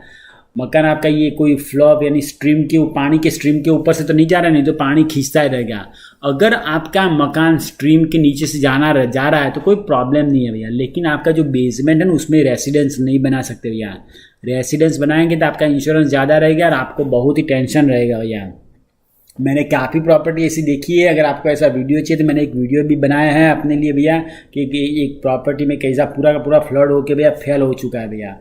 मकान आपका ये कोई फ्लॉप यानी स्ट्रीम के पानी के स्ट्रीम के ऊपर से तो नहीं जा रहा, नहीं तो पानी खींचता ही रहेगा। अगर आपका मकान स्ट्रीम के नीचे से जा रहा है तो कोई प्रॉब्लम नहीं है भैया, लेकिन आपका जो बेसमेंट है ना उसमें रेसिडेंस नहीं बना सकते भैया। रेसिडेंस बनाएंगे तो आपका इंश्योरेंस ज़्यादा रहेगा और आपको बहुत ही टेंशन रहेगा भैया। मैंने काफ़ी प्रॉपर्टी ऐसी देखी है, अगर आपको ऐसा वीडियो चाहिए तो मैंने एक वीडियो भी बनाया है अपने लिए भैया कि एक प्रॉपर्टी में कैसा पूरा का पूरा फ्लड होके भैया फेल हो चुका है भैया।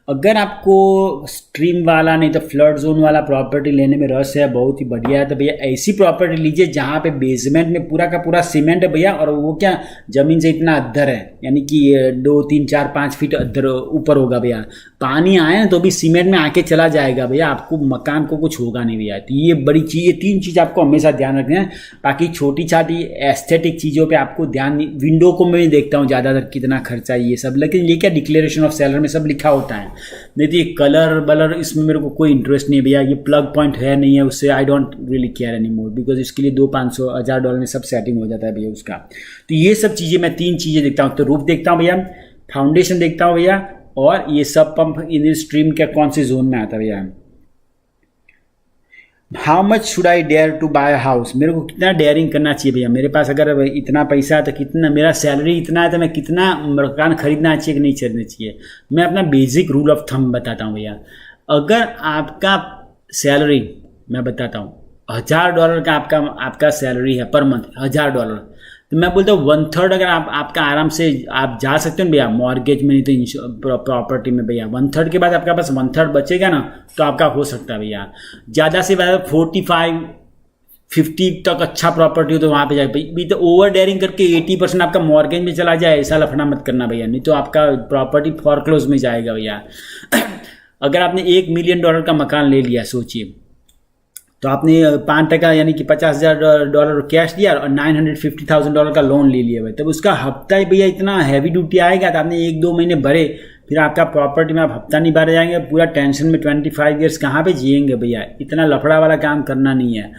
अगर आपको स्ट्रीम वाला नहीं तो फ्लड जोन वाला प्रॉपर्टी लेने में रस है, बहुत ही बढ़िया है, तो भैया ऐसी प्रॉपर्टी लीजिए जहाँ पे बेसमेंट में पूरा का पूरा सीमेंट है भैया, और वो क्या ज़मीन से इतना अद्धर है, यानी कि 2, 3, 4, 5 फीट अद्धर ऊपर होगा भैया। पानी आए ना तो भी सीमेंट में आके चला जाएगा भैया, आपको मकान को कुछ होगा नहीं भैया। तो ये बड़ी चीज़, ये 3 चीज़ आपको हमेशा ध्यान रखना है। बाकी छोटी छोटी एस्थेटिक चीज़ों पे आपको ध्यान, विंडो को मैं देखता हूँ ज़्यादातर कितना खर्चा ये सब, लेकिन ये क्या डिक्लेरेशन ऑफ सेलर में सब लिखा होता है। नहीं तो ये कलर बलर इसमें मेरे को कोई इंटरेस्ट नहीं है भैया। ये प्लग पॉइंट है नहीं है, उससे I don't really care any more, because इसके लिए 200, 500, $1000 में सब सेटिंग हो जाता है भैया उसका। तो ये सब चीज़ें मैं 3 चीज़ें देखता हूँ, तो रूफ देखता हूँ भैया, फाउंडेशन देखता हूँ भैया, और ये सब पंप इन स्ट्रीम के कौन से जोन में आता है भैया। How much should I dare to buy house, मेरे को कितना डेयरिंग करना चाहिए भैया। मेरे पास अगर इतना पैसा है तो कितना, मेरा सैलरी इतना है तो मैं कितना मकान खरीदना चाहिए कि नहीं खरीदना चाहिए। मैं अपना बेसिक रूल ऑफ थंब बताता हूँ भैया। अगर आपका सैलरी, मैं बताता हूँ, $1000 का आपका सैलरी है पर मंथ, $1000, तो मैं बोलता हूँ 1/3 अगर आपका आराम से आप जा सकते हो भैया मॉर्गेज में, नहीं तो प्रॉपर्टी में भैया 1/3 के बाद आपका पास 1/3 बचेगा ना, तो आपका हो सकता है भैया। ज़्यादा से ज़्यादा 45-50 तक अच्छा प्रॉपर्टी हो तो वहाँ पे जाए भी। तो ओवर डेयरिंग करके 80% आपका मॉर्गेज में चला जाए, ऐसा लफड़ा मत करना भैया, नहीं तो आपका प्रॉपर्टी फॉरक्लोज में जाएगा भैया। अगर आपने $1 मिलियन का मकान ले लिया, सोचिए, तो आपने 5% यानी कि $50,000 कैश दिया और $950,000 का लोन ले लिया भाई, तब उसका हफ्ता ही भैया इतना हैवी ड्यूटी आएगा। तो आपने 1-2 महीने भरे, फिर आपका प्रॉपर्टी में आप हफ्ता नहीं भरे जाएंगे, पूरा टेंशन में 25 ईयर्स कहाँ पे जिएंगे भैया। इतना लफड़ा वाला काम करना नहीं है,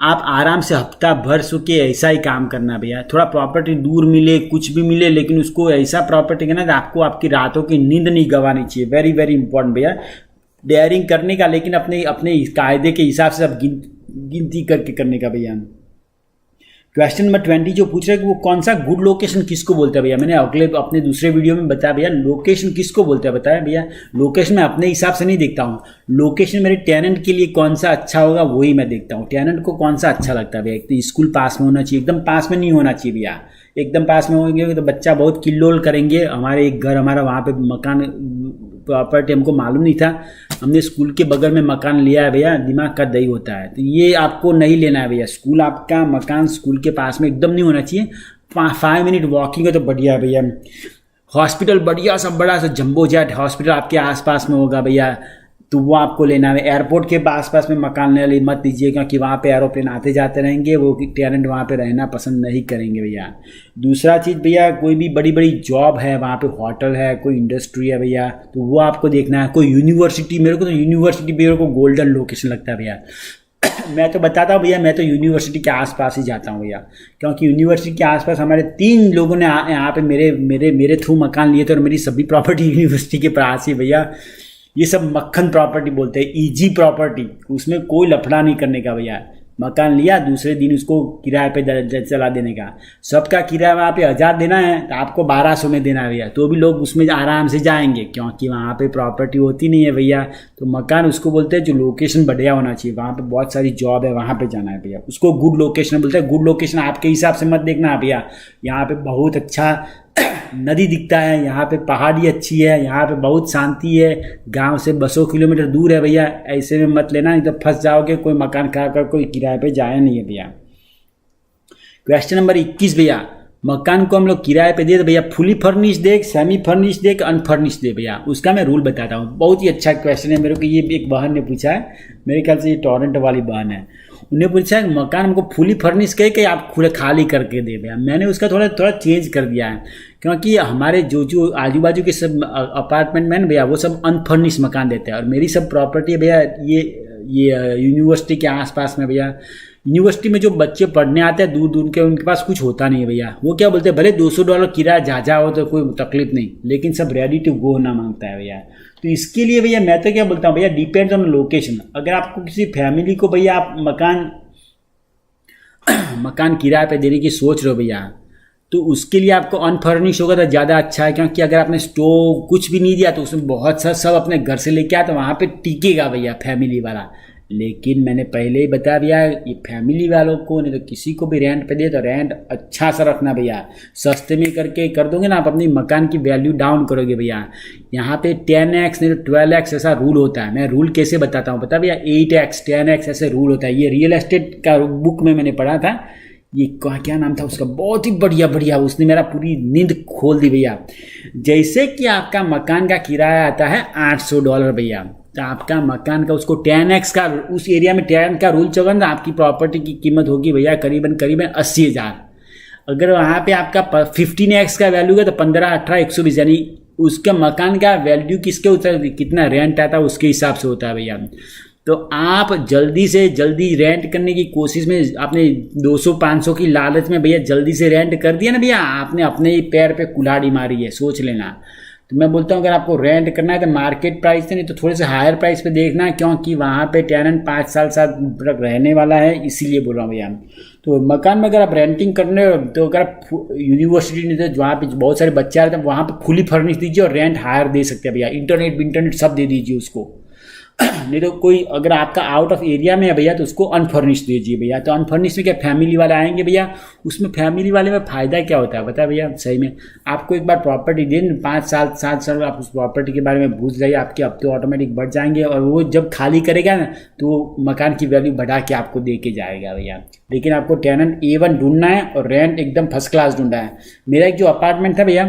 आप आराम से हफ्ता भर सके ऐसा ही काम करना भैया। थोड़ा प्रॉपर्टी दूर मिले, कुछ भी मिले, लेकिन उसको ऐसा प्रॉपर्टी करना आपको आपकी रातों की नींद नहीं गंवानी चाहिए। वेरी वेरी इंपॉर्टेंट भैया डेयरिंग करने का, लेकिन अपने कायदे के हिसाब से सब गिनती करके करने का भैया। क्वेश्चन नंबर 20 जो पूछ रहे हैं कि वो कौन सा गुड लोकेशन किसको बोलता है भैया। मैंने अपने दूसरे वीडियो में बताया भैया लोकेशन किसको बोलता है, बताया भैया। लोकेशन मैं अपने हिसाब से नहीं देखता हूँ, लोकेशन मेरे टेनेंट के लिए कौन सा अच्छा होगा वही मैं देखता हूँ। टेनेंट को कौन सा अच्छा लगता है भैया। एक तो स्कूल पास में होना चाहिए, एकदम पास में नहीं होना चाहिए भैया। एकदम पास में होंगे तो बच्चा बहुत किल्लोल करेंगे। हमारे एक घर, हमारा वहाँ पे मकान प्रॉपर्टी हमको मालूम नहीं था, हमने स्कूल के बगल में मकान लिया है भैया, दिमाग का दही होता है। तो ये आपको नहीं लेना है भैया। स्कूल आपका मकान स्कूल के पास में एकदम नहीं होना चाहिए, 5 मिनट वॉकिंग है तो बढ़िया है भैया। हॉस्पिटल बढ़िया सा बड़ा सा जंबो जेट हॉस्पिटल आपके आसपास में होगा भैया, तो वो आपको लेना है। एयरपोर्ट के आसपास में मकान ले मत लीजिए, क्योंकि वहाँ पे एरोप्लेन आते जाते रहेंगे, वो टेनेंट वहाँ पे रहना पसंद नहीं करेंगे भैया। दूसरा चीज़ भैया, कोई भी बड़ी बड़ी जॉब है वहाँ पे, होटल है, कोई इंडस्ट्री है भैया, तो वो आपको देखना है। कोई यूनिवर्सिटी, मेरे को तो यूनिवर्सिटी मेरे को गोल्डन लोकेशन लगता है भैया। मैं तो बताता हूँ भैया, मैं तो यूनिवर्सिटी के आसपास ही जाता हूँ भैया, क्योंकि यूनिवर्सिटी के आसपास हमारे 3 लोगों ने यहाँ पे मेरे थ्रू मकान लिए थे, और मेरी सभी प्रॉपर्टी यूनिवर्सिटी के पास ही भैया। ये सब मक्खन प्रॉपर्टी बोलते हैं, इजी प्रॉपर्टी, उसमें कोई लफड़ा नहीं करने का भैया। मकान लिया, दूसरे दिन उसको किराए पे चला देने का। सबका किराया वहाँ पे 1000 देना है, तो आपको 1200 में देना है भैया, तो भी लोग उसमें आराम से जाएंगे, क्योंकि वहाँ पे प्रॉपर्टी होती नहीं है भैया। तो मकान उसको बोलते हैं जो लोकेशन बढ़िया होना चाहिए, वहाँ पे बहुत सारी जॉब है, वहाँ पे जाना है भैया, उसको गुड लोकेशन बोलते हैं। गुड लोकेशन आपके हिसाब से मत देखना है भैया। यहाँ पे बहुत अच्छा नदी दिखता है, यहाँ पे पहाड़ी अच्छी है, यहाँ पे बहुत शांति है, गांव से 200 किलोमीटर दूर है भैया, ऐसे में मत लेना, नहीं तो फंस जाओगे। कोई मकान खा कर कोई किराए पे जाया नहीं है भैया। क्वेश्चन नंबर 21 भैया, मकान को हम लोग किराए पे दे तो भैया फुली फर्निश दे, सेमी फर्निश दे, अनफर्निश दे भैया, उसका मैं रूल बताता हूँ। बहुत ही अच्छा क्वेश्चन है, मेरे को ये एक बहन ने पूछा है, मेरे ख्याल से ये टोरंटो वाली बहन है। उन्हें पूछा है मकान हमको फुली फर्निश कहे कि आप खुले खाली करके दे भैया। मैंने उसका थोड़ा चेंज कर दिया है, क्योंकि हमारे जो आजू बाजू के सब अपार्टमेंट में भैया वो सब अनफर्निश मकान देते हैं, और मेरी सब प्रॉपर्टी भैया ये यूनिवर्सिटी के आसपास में भैया, यूनिवर्सिटी में जो बच्चे पढ़ने आते हैं दूर दूर के, उनके पास कुछ होता नहीं है भैया। वो क्या बोलते हैं, भले $200 किराया जा हो तो कोई तकलीफ नहीं, लेकिन सब रेडी टू गो ना मांगता है भैया। तो इसके लिए भैया मैं तो क्या बोलता हूँ भैया, डिपेंड्स ऑन लोकेशन। अगर आपको किसी फैमिली को भैया आप मकान किराए पे देने की सोच रहे हो भैया, तो उसके लिए आपको अनफर्निश होगा तो ज़्यादा अच्छा है। क्योंकि अगर आपने स्टोव कुछ भी नहीं दिया तो उसमें बहुत सा सब अपने घर से लेके आया तो वहाँ पे टिकेगा भैया फैमिली वाला। लेकिन मैंने पहले ही बता दिया, ये फैमिली वालों को नहीं तो किसी को भी रेंट पे दे तो रेंट अच्छा सा रखना भैया। सस्ते में करके कर दोगे ना आप, अपनी मकान की वैल्यू डाउन करोगे भैया। यहाँ पे 10x नहीं तो 12x ऐसा रूल होता है। मैं रूल कैसे बताता हूँ पता भैया, 8x 10x ऐसे रूल होता है। ये रियल एस्टेट का बुक में मैंने पढ़ा था। ये क्या नाम था उसका, बहुत ही बढ़िया, उसने मेरा पूरी नींद खोल दी भैया। जैसे कि आपका मकान का किराया आता है $800 भैया, तो आपका मकान का उसको 10x का, उस एरिया में 10 का रूल चलेगा ना, आपकी प्रॉपर्टी की कीमत होगी भैया करीबन 80,000। अगर वहाँ पे आपका 15x का वैल्यू है तो 15, 18, 120, यानी उसके मकान का वैल्यू किसके होता है, कितना रेंट आता है उसके हिसाब से होता है भैया। तो आप जल्दी से जल्दी रेंट करने की कोशिश में, आपने 200-500 की लालच में भैया जल्दी से रेंट कर दिया ना भैया, आपने अपने ही पैर पे कुल्हाड़ी मारी है, सोच लेना। तो मैं बोलता हूँ अगर आपको रेंट करना है तो मार्केट प्राइस से नहीं तो थोड़े से हायर प्राइस पे देखना, क्योंकि वहाँ पे टेनेंट 5 साल तक रहने वाला है, इसीलिए बोल रहा हूँ भैया। तो मकान में अगर आप रेंटिंग करने हो तो अगर आप यूनिवर्सिटी नहीं तो जहाँ पे बहुत सारे बच्चे आ रहे थे वहाँ पे फुली फर्निश दीजिए और रेंट हायर दे सकते हैं भैया। इंटरनेट सब दे दीजिए उसको। नहीं तो कोई अगर आपका आउट ऑफ एरिया में है भैया तो उसको अनफर्निश दीजिए भैया। तो अनफर्निश में क्या फैमिली वाले आएंगे भैया, उसमें फैमिली वाले में फ़ायदा क्या होता है बता भैया। सही में आपको एक बार प्रॉपर्टी दें, 5 साल 7 साल आप उस प्रॉपर्टी के बारे में भूल जाइए, आपके हफ्ते ऑटोमेटिक बढ़ जाएंगे और वो जब खाली करेगा ना तो वो मकान की वैल्यू बढ़ा के आपको दे के जाएगा भैया। लेकिन आपको टेनेंट A1 ढूंढना है और रेंट एकदम फर्स्ट क्लास ढूंढना है। मेरा एक जो अपार्टमेंट था भैया,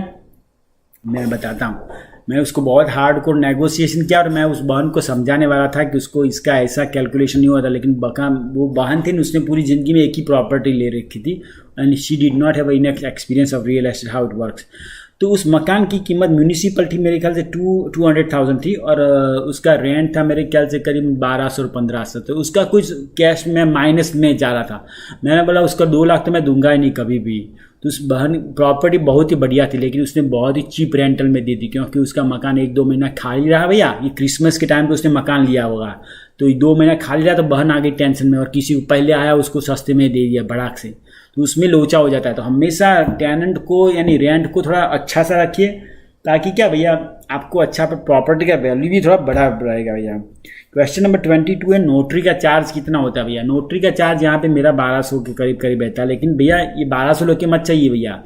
मैं बताता हूँ, मैं उसको बहुत हार्डकोर नेगोशिएशन किया और मैं उस बहन को समझाने वाला था कि उसको इसका ऐसा कैलकुलेशन नहीं हुआ था, लेकिन वो बहन थी, उसने पूरी ज़िंदगी में एक ही प्रॉपर्टी ले रखी थी and she did not have enough experience of real estate how it works. तो उस मकान की कीमत म्यूनिसिपल थी मेरे ख्याल से 200,000 थी और उसका रेंट था मेरे ख्याल से करीब 1200 और 1500। तो उसका कुछ कैश में माइनस में जा रहा था। मैंने बोला उसका 2 लाख तो मैं दूंगा ही नहीं कभी भी। तो उस बहन प्रॉपर्टी बहुत ही बढ़िया थी, लेकिन उसने बहुत ही चीप रेंटल में दे दी, क्योंकि उसका मकान 1-2 महीना खाली रहा भैया। ये क्रिसमस के टाइम पे उसने मकान लिया होगा, तो 2 महीना खाली रहा तो बहन आ गई टेंशन में और किसी को पहले आया उसको सस्ते में दे दिया भड़ाक से, तो उसमें लोचा हो जाता है। तो हमेशा टेनेंट को यानी रेंट को थोड़ा अच्छा सा रखिए, ताकि क्या भैया आपको अच्छा प्रॉपर्टी का वैल्यू भी थोड़ा बड़ा रहेगा भैया। क्वेश्चन नंबर 22 है, नोटरी का चार्ज कितना होता है भैया। नोटरी का चार्ज यहाँ पे मेरा 1200 के करीब रहता है, लेकिन भैया ये 1200 लोग के मत चाहिए भैया।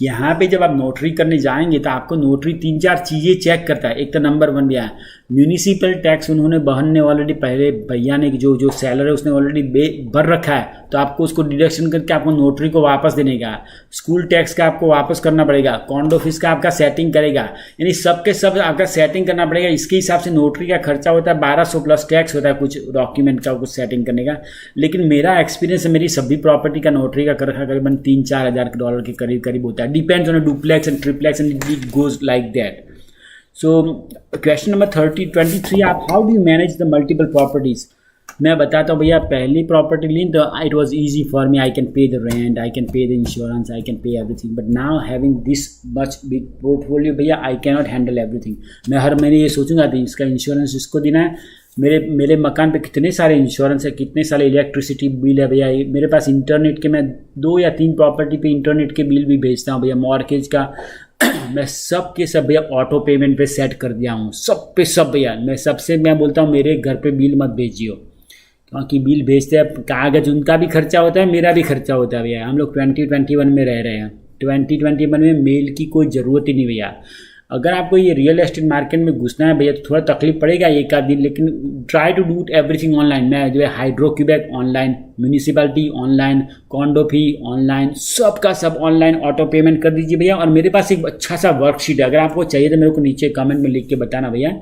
यहाँ पे जब आप नोटरी करने जाएंगे तो आपको नोटरी 3-4 चीज़ें चेक करता है। एक तो नंबर 1 भैया म्यूनिसिपल टैक्स, उन्होंने बहन ने ऑलरेडी पहले भैया ने जो सेलर है उसने ऑलरेडी भर रखा है, तो आपको उसको डिडक्शन करके आपको नोटरी को वापस देने का। स्कूल टैक्स का आपको वापस करना पड़ेगा, कॉन्डो फीस का आपका सेटिंग करेगा, यानी सबके सब आपका सेटिंग करना पड़ेगा। इसके हिसाब से नोटरी का खर्चा होता है 1200 प्लस टैक्स होता है कुछ डॉक्यूमेंट का कुछ सेटिंग करने का। लेकिन मेरा एक्सपीरियंस है, मेरी सभी प्रॉपर्टी का नोटरी का खर्चा करीबन $3-4 के करीब होता है। Depends on duplex and triplex and it goes like that. So question number 23 आप how do you manage the multiple properties. मैं बताता हूँ भैया, पहली प्रॉपर्टी ली तो it was easy for me, I can pay the rent, I can pay the insurance, I can pay everything, but now having this much big portfolio भैया I can not handle everything. मैं हर महीने ये सोचूंगा कि इसका insurance इसको देना है, मेरे मकान पे कितने सारे इंश्योरेंस है, कितने सारे इलेक्ट्रिसिटी बिल है भैया। मेरे पास इंटरनेट के मैं 2 या 3 प्रॉपर्टी पे इंटरनेट के बिल भी भेजता हूँ भैया, मॉर्गेज का मैं सब के सब भैया ऑटो पेमेंट पे सेट कर दिया हूँ, सब पे सब भैया। मैं बोलता हूँ मेरे घर पे बिल मत भेजियो, क्योंकि बिल भेजते हैं कागज, उनका भी खर्चा होता है, मेरा भी खर्चा होता है भैया। हम लोग 2021 में रह रहे हैं, 2021 में मेल की कोई ज़रूरत ही नहीं भैया। अगर आपको ये रियल एस्टेट मार्केट में घुसना है भैया तो थोड़ा तकलीफ पड़ेगा एक आध दिन, लेकिन try to do everything online. मैं जो है Hydro Quebec online, municipality online, condo fee online, सब का सब ऑनलाइन ऑटो पेमेंट कर दीजिए भैया। और मेरे पास एक अच्छा सा वर्कशीट है, अगर आपको चाहिए तो मेरे को नीचे कमेंट में लिख के बताना भैया।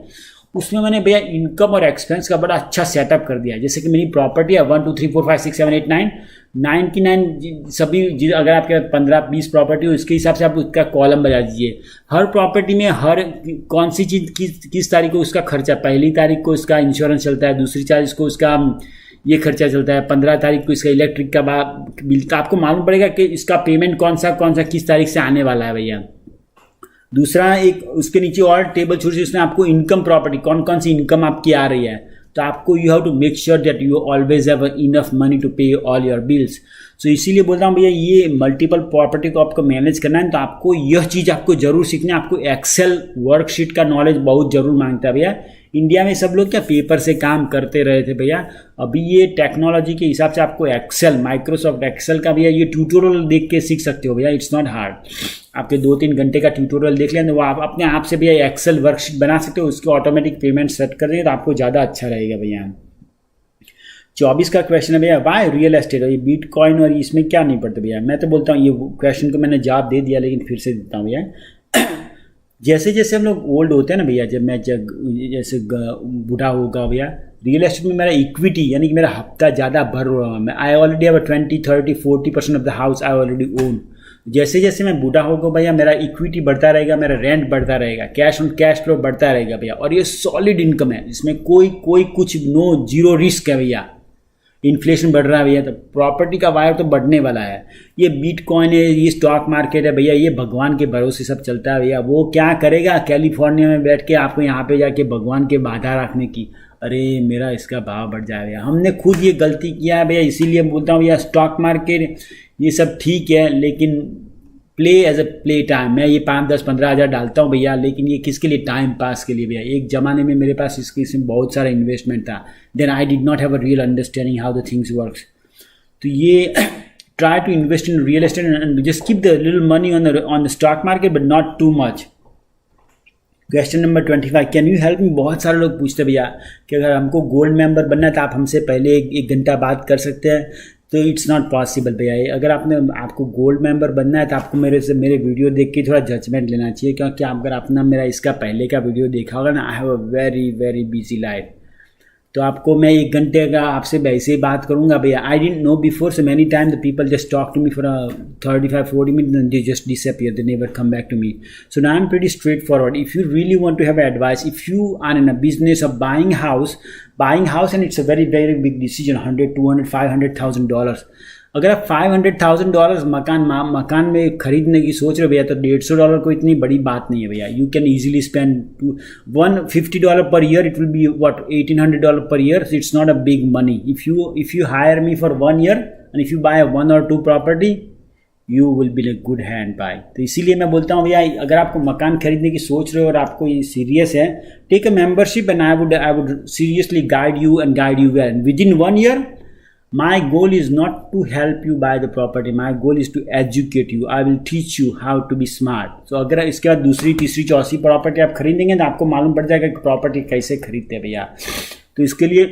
उसमें मैंने भैया इनकम और एक्सपेंस का बड़ा अच्छा सेटअप कर दिया है। जैसे कि मेरी प्रॉपर्टी है 1 2 3 4 5 6 7 8 9 99 सभी, अगर आपके 15-20 प्रॉपर्टी हो इसके हिसाब से आप उसका कॉलम बजा दीजिए। हर प्रॉपर्टी में हर कौन सी चीज़ किस तारीख को उसका खर्चा, पहली तारीख को उसका इंश्योरेंस चलता है, दूसरी तारीख को उसका ये खर्चा चलता है, 15 तारीख को इसका इलेक्ट्रिक का बिल, तो आपको मालूम पड़ेगा कि इसका पेमेंट कौन सा किस तारीख से आने वाला है भैया। दूसरा एक उसके नीचे और टेबल छोटी सी, उसने आपको इनकम प्रॉपर्टी, कौन कौन सी इनकम आपकी आ रही है, तो आपको you have to make sure that you always have enough money to pay all your bills. So इसीलिए बोल रहा हूँ भैया, ये मल्टीपल प्रॉपर्टी को आपको मैनेज करना है, तो आपको यह चीज़ आपको जरूर सीखना है। आपको एक्सेल वर्कशीट का नॉलेज बहुत जरूर मांगता है भैया। इंडिया में सब लोग क्या पेपर से काम करते रहे थे भैया, अभी ये टेक्नोलॉजी के हिसाब से आपको एक्सेल, माइक्रोसॉफ्ट एक्सेल का भैया ये ट्यूटोरियल देख के सीख सकते हो भैया। इट्स नॉट हार्ड, आपके 2-3 घंटे का ट्यूटोरियल देख लें तो वो आप अपने आप से भैया एक्सेल वर्कशीट बना सकते हो, उसके ऑटोमेटिक पेमेंट सेट कर देंगे तो आपको ज़्यादा अच्छा रहेगा भैया। 24 का क्वेश्चन है भैया, वाई रियल एस्टेट, ये बिटकॉइन और इसमें क्या नहीं पड़ता भैया। मैं तो बोलता हूँ ये क्वेश्चन को मैंने जवाब दे दिया, लेकिन फिर से देता हूँ भैया। जैसे जैसे हम लोग ओल्ड होते हैं ना भैया, जब मैं जैसे बूढ़ा होगा भैया, रियल एस्टेट में मेरा इक्विटी यानी कि मेरा हफ्ता ज़्यादा भर रहा है, मैं I already have 20-30-40% of the house I already own. जैसे जैसे मैं बूढ़ा होगा भैया, मेरा इक्विटी बढ़ता रहेगा, मेरा रेंट बढ़ता रहेगा, कैश ऑन कैश फ्लो बढ़ता रहेगा भैया, और ये सॉलिड इनकम है, इसमें कोई कुछ जीरो रिस्क है भैया। इन्फ्लेशन बढ़ रहा है भैया, तो प्रॉपर्टी का वायर तो बढ़ने वाला है। ये बिटकॉइन है, ये स्टॉक मार्केट है भैया, ये भगवान के भरोसे सब चलता है भैया। वो क्या करेगा कैलिफोर्निया में बैठ के आपको यहाँ पे जाके भगवान के बाधा रखने की, अरे मेरा इसका भाव बढ़ जाए भैया। हमने खुद ये गलती किया है भैया, इसीलिए बोलता हूँ भैया स्टॉक मार्केट ये सब ठीक है, लेकिन play as a play time. मैं ये 5-10-15 हज़ार डालता हूँ भैया, लेकिन ये किसके लिए, टाइम पास के लिए भैया। एक ज़माने में मेरे पास इसमें बहुत सारा इन्वेस्टमेंट था, then I did not have a real understanding how the things works. तो ये try to invest in real estate and just keep the little money on the stock market but not too much. Question number 25, can you help me. बहुत सारे लोग पूछते भैया कि अगर हमको गोल्ड मेंबर बनना है तो आप हमसे पहले एक घंटा बात कर सकते हैं, तो इट्स नॉट पॉसिबल भैया। अगर आपको गोल्ड मेंबर बनना है तो आपको मेरे वीडियो देख के थोड़ा जजमेंट लेना चाहिए, क्योंकि अगर आपने मेरा इसका पहले का वीडियो देखा होगा ना, आई have a very very busy life, तो आपको मैं 1 घंटे का आपसे वैसे ही बात करूंगा भैया। I didn't know before, so many time the people just talk to me for 35-40 minutes and they just disappear, they never come back to me. So now I'm pretty straightforward. If you really want to have advice, if you are in a business of buying house and it's a very very big decision, $100, $200, $500,000, अगर आप $500,000 मकान में खरीदने की सोच रहे हो भैया, तो $150 कोई इतनी बड़ी बात नहीं है भैया। You can easily spend $150 per year, it will be what $1,800 per year, it's not a big money. If you hire me for 1 year and if you buy 1 or 2 property, you will be good hand by. तो इसीलिए मैं बोलता हूँ भैया, अगर आपको मकान खरीदने की सोच रहे हो और आपको ये सीरियस है, take a membership and I would seriously guide you well. Within 1 year my goal is not to help you buy the property, my goal is to educate you, I will teach you how to be smart. So अगर इसके बाद दूसरी तीसरी चौथी property आप खरीदेंगे तो आपको मालूम पड़ जाएगा कि प्रॉपर्टी कैसे खरीदते हैं भैया। तो इसके लिए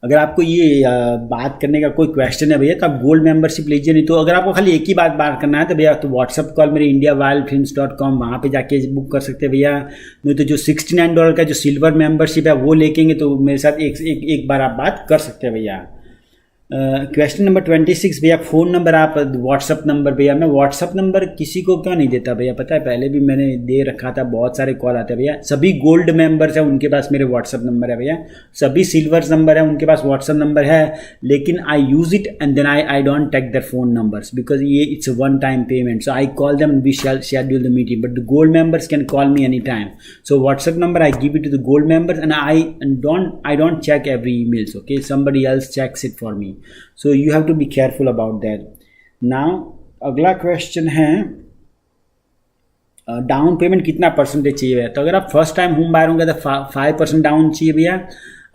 अगर आपको ये बात करने का कोई क्वेश्चन है भैया, तो आप गोल्ड मेंबरशिप लीजिए। नहीं तो अगर आपको खाली एक ही बात करना है तो भैया, तो व्हाट्सअप कॉल मेरे indiawildfilms.com वहाँ पे जाके बुक कर सकते हैं भैया। नहीं तो जो $69 का जो सिल्वर मेंबरशिप है वो लेकेंगे तो मेरे साथ एक बार आप बात कर सकते हैं भैया। क्वेश्चन नंबर 26 भैया, फ़ोन नंबर आप व्हाट्सअप नंबर भैया, मैं व्हाट्सअप नंबर किसी को क्यों नहीं देता भैया, पता है पहले भी मैंने दे रखा था, बहुत सारे कॉल आते हैं भैया। सभी गोल्ड मेंबर्स हैं उनके पास मेरे व्हाट्सअप नंबर है भैया, सभी सिल्वर नंबर है उनके पास व्हाट्सअप नंबर है, लेकिन I use it and then I don't take their phone numbers because ये it's a one time payment, so I call them, we shall schedule the meeting, but the gold members can call me any time. So WhatsApp number I give it to the gold members and I don't check every emails, okay, somebody else checks it for me, so you have to be careful about that. Now अगला question है, down payment कितना percentage चाहिए भैया। तो अगर आप first time home buyer होंगे तो 5% डाउन चाहिए भैया।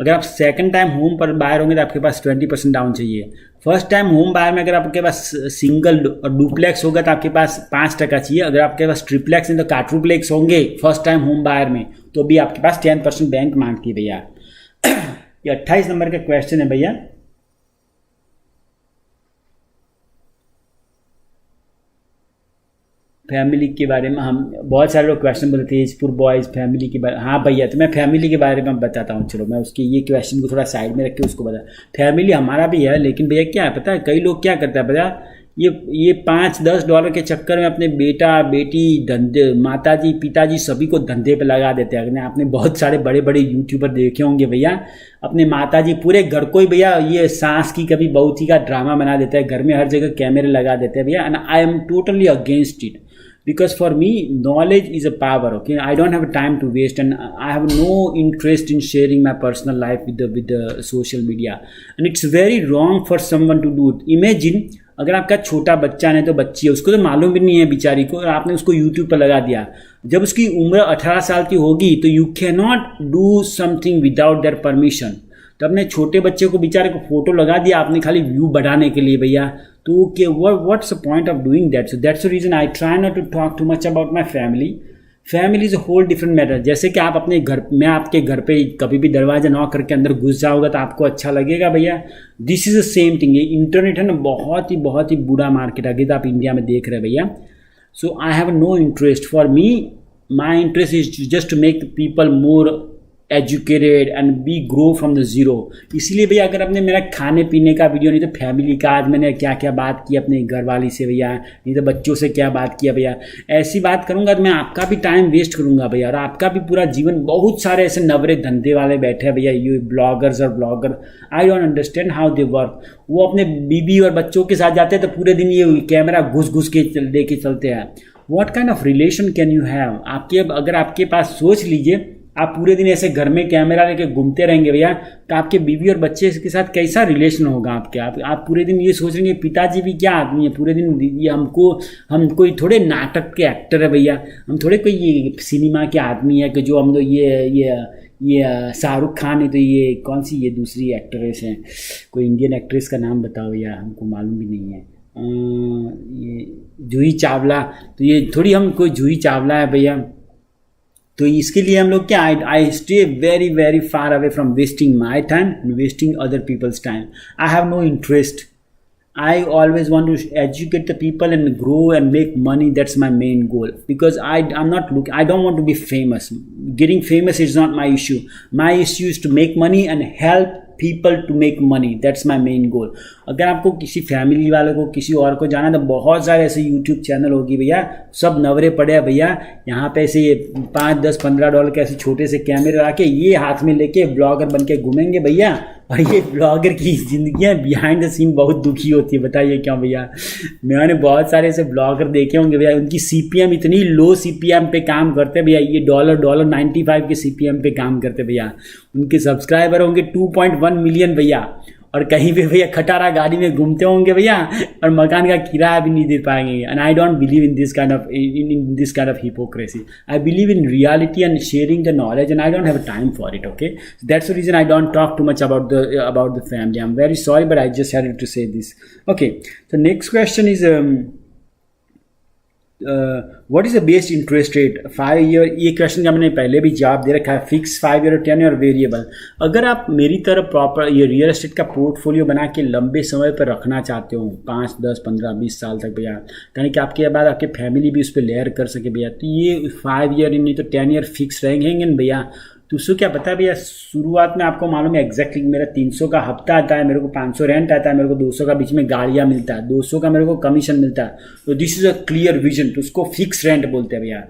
अगर आप सेकंड टाइम होम पर बायर होंगे तो आपके पास 20% डाउन चाहिए। फर्स्ट टाइम होम बायर में अगर आपके पास सिंगल डुप्लेक्स होगा तो आपके पास 5% चाहिए। अगर आपके पास ट्रिप्लेक्स नहीं तो क्वाड्रुप्लेक्स होंगे फर्स्ट टाइम होम बायर में, तो भी आपके पास 10% बैंक मांगती है भैया। ये 28 नंबर का क्वेश्चन है भैया, फैमिली के बारे में। हम बहुत सारे लोग क्वेश्चन बोलते हैं एजपुर बॉयज़ फैमिली के बारे। हाँ भैया, तो मैं फैमिली के बारे में बताता हूँ, चलो मैं उसके ये क्वेश्चन को थोड़ा साइड में रख के उसको बता। फैमिली हमारा भी है, लेकिन भैया क्या है पता है, कई लोग क्या करते हैं भैया, ये $5-10 के चक्कर में अपने बेटा बेटी धंधे माताजी पिताजी सभी को धंधे पे लगा देते हैं। आपने बहुत सारे बड़े बड़े यूट्यूबर देखे होंगे भैया, अपने माताजी पूरे घर को ही भैया ये सास की कभी बहू की का ड्रामा बना देता है, घर में हर जगह कैमरे लगा देते हैं भैया। And I am totally against it because for me knowledge is a power. Okay, I don't have time to waste and I have no interest in sharing my personal life with the social media, and it's very wrong for someone to do it. Imagine अगर आपका छोटा बच्चा नहीं तो बच्ची है, उसको तो मालूम भी नहीं है बेचारी को, और आपने उसको यूट्यूब पर लगा दिया। जब उसकी उम्र 18 साल की होगी तो you can not do something without their permission. तो अपने छोटे बच्चे को बेचारे को फोटो लगा दिया आपने खाली व्यू बढ़ाने के लिए भैया, तो के what's the point of doing that? So that's the reason I try not to talk too much about my family. Family is a whole different matter. जैसे कि आप अपने घर, मैं आपके घर पे कभी भी दरवाजा नॉक करके अंदर घुस जाओगे तो आपको अच्छा लगेगा भैया। This is the same thing. ये इंटरनेट है ना, बहुत ही बुरा मार्केट अभी तो आप इंडिया में देख रहे हैं भैया। So I have no interest. For me my interest is just to make people more educated and be grow from the zero. इसलिए भैया अगर आपने मेरा खाने पीने का वीडियो, नहीं तो फैमिली का, आज मैंने क्या क्या बात की अपने घर वाली से भैया, नहीं तो बच्चों से क्या बात किया भैया, ऐसी बात करूंगा तो मैं आपका भी टाइम वेस्ट करूंगा भैया, और आपका भी पूरा जीवन। बहुत सारे ऐसे नवरे धंधे वाले बैठे हैं भैया, ये ब्लॉगर्स और blogger, I don't understand how they work. वो अपने बीबी और बच्चों के साथ जाते हैं तो पूरे दिन ये कैमरा घुस के लेके चलते हैं। What kind of relation can you have? अगर आपके पास, सोच लीजिए आप पूरे दिन ऐसे घर में कैमरा लेके घूमते रहेंगे भैया, तो आपके बीवी और बच्चे के साथ कैसा रिलेशन होगा आपके? आप पूरे दिन ये सोच रहे हैं पिताजी भी क्या आदमी है, पूरे दिन ये हम कोई थोड़े नाटक के एक्टर है भैया, हम थोड़े कोई ये सिनेमा के आदमी है कि जो हम लोग ये शाहरुख खान है तो ये कौन सी ये दूसरी एक्ट्रेस हैं, कोई इंडियन एक्ट्रेस का नाम बताओ भैया, हमको मालूम भी नहीं है। ये जूही चावला, तो ये थोड़ी हम कोई जूही चावला है भैया। तो इसके लिए हम लोग क्या, I stay very very far away from wasting my time and wasting other people's time. I have no interest. I always want to educate the people and grow and make money. That's my main goal, because I don't want to be famous. Getting famous is not my issue. My issue is to make money and help people to make money. That's my main goal. अगर आपको किसी family वाले को, किसी और को जाना, तो बहुत सारे ऐसे यूट्यूब चैनल होगी भैया, सब नवरे पड़े हैं भैया। यहाँ पे ऐसे $5-10-15 के ऐसे छोटे से कैमरे आके ये हाथ में लेके ब्लॉगर बन के घूमेंगे भैया। और ये ब्लॉगर की जिंदगियाँ बिहाइंड द सीन बहुत दुखी होती है। बताइए क्यों भैया? मैंने बहुत सारे ऐसे ब्लॉगर देखे होंगे भैया, उनकी CPM इतनी लो CPM पे काम करते भैया, ये $95 के CPM पे काम करते भैया। उनके सब्सक्राइबर होंगे 2.1 मिलियन भैया, और कहीं पे भैया खटारा गाड़ी में घूमते होंगे भैया, और मकान का किराया भी नहीं दे पाएंगे। And I don't believe in this kind of hypocrisy. I believe in reality and sharing the knowledge, and I don't have time for it. Okay, that's the reason I don't talk too much about the family. I am very sorry but I just had to say this. Okay, so next question is what is the best interest rate 5 year? ये question का मैंने पहले भी जवाब दे रखा है। Fix 5 year, 10 year, variable. अगर आप मेरी तरह प्रॉपर ये रियल एस्टेट का पोर्टफोलियो बना के लंबे समय पर रखना चाहते हो, 5, 10, 15, 20 साल तक भैया, यानी कि आपके बाद आपके फैमिली भी उस पर लेयर कर सके भैया, तो ये 5 ईयर नहीं तो 10 ईयर फिक्स रहेंगे भैया। तो उसको क्या पता है भैया, शुरुआत में आपको मालूम है एग्जैक्टली मेरा 300 का हफ्ता आता है, मेरे को 500 रेंट आता है, मेरे को 200 का बीच में गाड़ियाँ मिलता है, 200 का मेरे को कमीशन मिलता है। तो this is a clear vision. तो उसको फिक्स रेंट बोलते हैं भैया।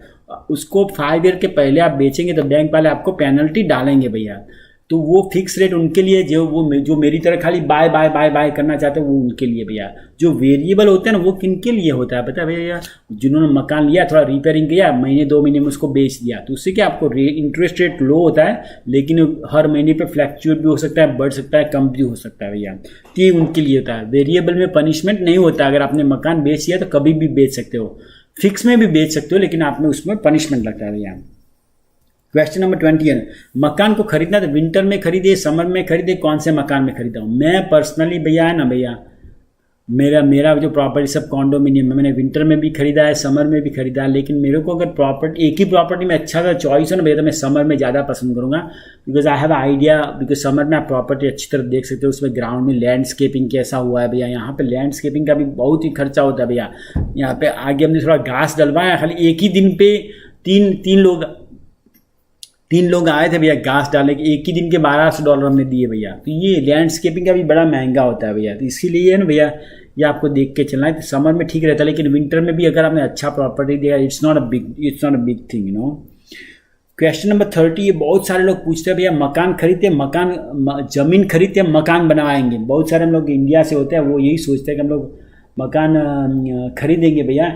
उसको 5 ईयर के पहले आप बेचेंगे तो बैंक वाले आपको पेनल्टी डालेंगे भैया। तो वो फिक्स रेट उनके लिए, जो मेरी तरह खाली बाय बाय बाय बाय करना चाहते हैं वो उनके लिए भैया। जो वेरिएबल होता है ना वो किनके लिए होता है पता है भैया? जिन्होंने मकान लिया, थोड़ा रिपेयरिंग किया, महीने 2 महीने में उसको बेच दिया, तो उससे क्या आपको इंटरेस्ट रेट लो होता है, लेकिन हर महीने पे फ्लैक्चुएट भी हो सकता है, बढ़ सकता है, कम भी हो सकता है भैया। तो ये उनके लिए होता है। वेरिएबल में पनिशमेंट नहीं होता। अगर आपने मकान बेच दिया तो कभी भी बेच सकते हो, फिक्स में भी बेच सकते हो, लेकिन आपने उसमें पनिशमेंट लगता है भैया। क्वेश्चन नंबर 20 है, मकान को खरीदना तो विंटर में खरीदे, समर में खरीदे, कौन से मकान में खरीदा हूँ? मैं पर्सनली भैया है ना भैया, मेरा जो प्रॉपर्टी सब कॉन्डोमिनियम में, मैंने विंटर में भी खरीदा है, समर में भी खरीदा है। लेकिन मेरे को अगर एक ही प्रॉपर्टी में अच्छा सा चॉइस है ना भैया, तो मैं समर में ज़्यादा पसंद करूँगा, because I have idea. Because summer में आप प्रॉपर्टी अच्छी तरह देख सकते हो, उसमें ग्राउंड में लैंडस्केपिंग कैसा हुआ है भैया। यहाँ पे लैंडस्केपिंग का भी बहुत ही खर्चा होता है भैया। यहाँ पे आगे हमने थोड़ा घास डलवाया, खाली एक ही दिन पे तीन लोग आए थे भैया घास डालने के, एक ही दिन के $1200 हमने दिए भैया। तो ये लैंडस्केपिंग का भी बड़ा महंगा होता है भैया। तो इसीलिए है ना भैया ये आपको देख के चलना है। तो समर में ठीक रहता है, लेकिन विंटर में भी अगर आपने अच्छा प्रॉपर्टी दिया, it's not a big thing, you know. Question number 30, ये बहुत सारे लोग पूछते हैं भैया मकान खरीदते जमीन खरीदते मकान बनवाएंगे। बहुत सारे हम लोग इंडिया से होते हैं, वो यही सोचते हैं कि हम लोग मकान खरीदेंगे भैया,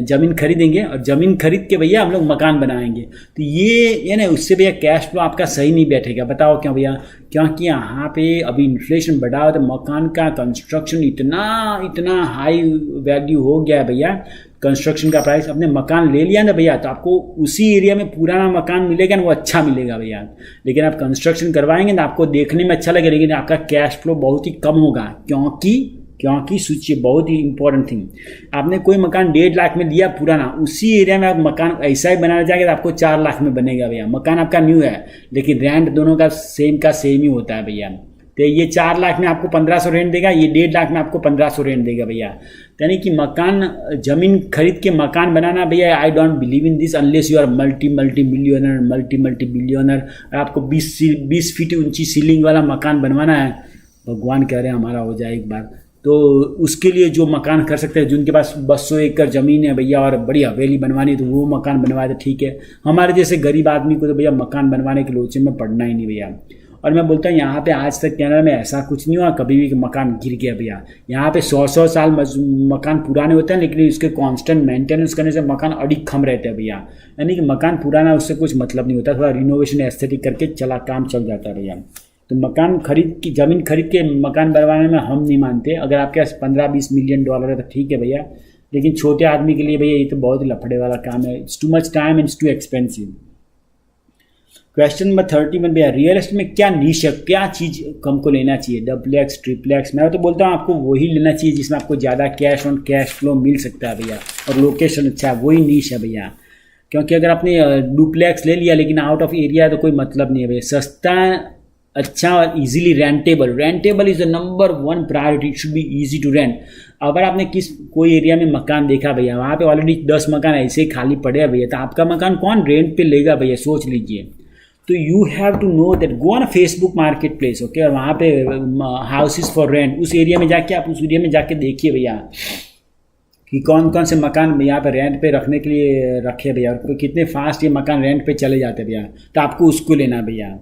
ज़मीन खरीदेंगे और ज़मीन खरीद के भैया हम लोग मकान बनाएंगे। तो ये ना उससे भैया कैश फ्लो आपका सही नहीं बैठेगा। बताओ क्यों भैया? क्योंकि यहाँ पे अभी इन्फ्लेशन बढ़ा हो तो मकान का कंस्ट्रक्शन इतना हाई वैल्यू हो गया है भैया, कंस्ट्रक्शन का प्राइस। अपने मकान ले लिया ना भैया तो आपको उसी एरिया में पुराना मकान मिलेगा ना, वो अच्छा मिलेगा भैया। लेकिन आप कंस्ट्रक्शन करवाएंगे ना, आपको देखने में अच्छा लगेगा लेकिन आपका कैश फ्लो बहुत ही कम होगा। क्योंकि सोचिए, बहुत ही इंपॉर्टेंट थिंग, आपने कोई मकान 1.5 लाख में लिया पुराना, उसी एरिया में आप मकान ऐसा ही बनाना चाहेंगे तो आपको 4 लाख में बनेगा भैया। मकान आपका न्यू है लेकिन रेंट दोनों का सेम ही होता है भैया। तो ये 4 लाख में आपको 1500 रेंट देगा, ये 1.5 लाख में आपको 1500 रेंट देगा भैया। यानी कि जमीन खरीद के मकान बनाना भैया, I don't believe in this unless you are multi billionaire. आपको 20 फीट ऊंची सीलिंग वाला मकान बनवाना है, भगवान कह रहे हैं हमारा हो जाए एक बार। तो उसके लिए जो मकान कर सकते हैं, जिनके पास 200 एकड़ ज़मीन है भैया और बड़ी हवेली बनवानी है, तो वो मकान बनवाए तो ठीक है। हमारे जैसे गरीब आदमी को तो भैया मकान बनवाने के लोचे में पड़ना ही नहीं भैया। और मैं बोलता हूँ यहाँ पे आज तक कनाडा में ऐसा कुछ नहीं हुआ कभी भी कि मकान गिर गया भैया। यहाँ पे 100 साल मकान पुराने होते हैं, लेकिन इसके कांस्टेंट मेंटेनेंस करने से मकान अडिग खम रहते हैं भैया। यानी कि मकान पुराना उससे कुछ मतलब नहीं होता, थोड़ा रिनोवेशन एस्थेटिक करके काम चल जाता है भैया। तो ज़मीन खरीद के मकान बनवाने में हम नहीं मानते। अगर आपके पास 15-20 मिलियन डॉलर है तो ठीक है भैया, लेकिन छोटे आदमी के लिए भैया ये तो बहुत ही लफड़े वाला काम है। It's too much time, it's too expensive. Question number 31 भैया, रियल एस्टेट में क्या नीश है, क्या चीज़ हमको लेना चाहिए? Duplex, triplex? मैं तो बोलता हूँ आपको वही लेना चाहिए जिसमें आपको ज़्यादा कैश ऑन कैश फ्लो मिल सकता है भैया, और लोकेशन अच्छा है, वही नीश है भैया। क्योंकि अगर आपने डुप्लेक्स ले लिया लेकिन आउट ऑफ एरिया है तो कोई मतलब नहीं है भैया। सस्ता, अच्छा और easily rentable is the number 1 priority. It should be easy to rent. अगर आपने कोई एरिया में मकान देखा भैया, वहाँ पे ऑलरेडी 10 मकान ऐसे ही खाली पड़े हैं भैया, तो आपका मकान कौन रेंट पे लेगा भैया? सोच लीजिए। तो you have to know that, go on Facebook market place, okay, और वहाँ पे हाउसेज फॉर रेंट, उस एरिया में जाके आप उस एरिया में जाके देखिए भैया कि कौन कौन से मकान यहाँ पे रेंट पे रखने के लिए रखे भैया, और कितने फास्ट ये मकान रेंट पे चले जाते भैया, तो आपको उसको लेना भैया।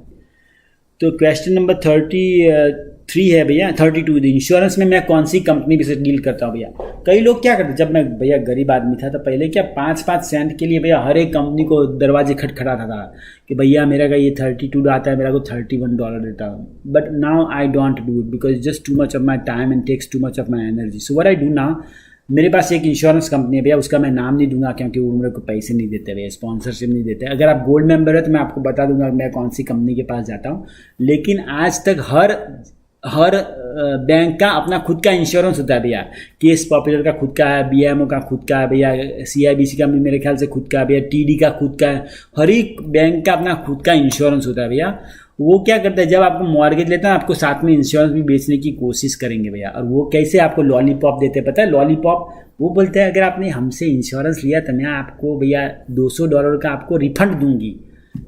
तो क्वेश्चन नंबर 33 है भैया, 32, इंश्योरेंस में मैं कौन सी कंपनी से डील करता हूँ भैया? कई लोग क्या करते, जब मैं भैया गरीब आदमी था तो पहले क्या 5-5 सेंट के लिए भैया हर एक कंपनी को दरवाजे खटखटाता था कि भैया मेरा का ये 32 आता है, मेरा को $31 देता हूँ। But now I don't do it because just too much of my time and takes too much of my energy. So what I do now, मेरे पास एक इंश्योरेंस कंपनी है भैया, उसका मैं नाम नहीं दूंगा क्योंकि वो मेरे को पैसे नहीं देते भैया, स्पॉन्सरशिप नहीं देते। अगर आप गोल्ड मेंबर है तो मैं आपको बता दूंगा मैं कौन सी कंपनी के पास जाता हूँ। लेकिन आज तक हर बैंक का अपना खुद का इंश्योरेंस होता है भैया। केस पॉपुलर का खुद का है, BMO का खुद का है भैया, CIBC का भी मेरे ख्याल से खुद का है भैया, TD का खुद का है। हर एक बैंक का अपना खुद का इंश्योरेंस होता है भैया। वो क्या करता है, जब आपको मॉर्गेज लेता है आपको साथ में इंश्योरेंस भी बेचने की कोशिश करेंगे भैया। और वो कैसे आपको लॉलीपॉप देते हैं पता है? लॉलीपॉप, वो बोलते हैं अगर आपने हमसे इंश्योरेंस लिया तो मैं आपको भैया $200 का आपको रिफंड दूंगी,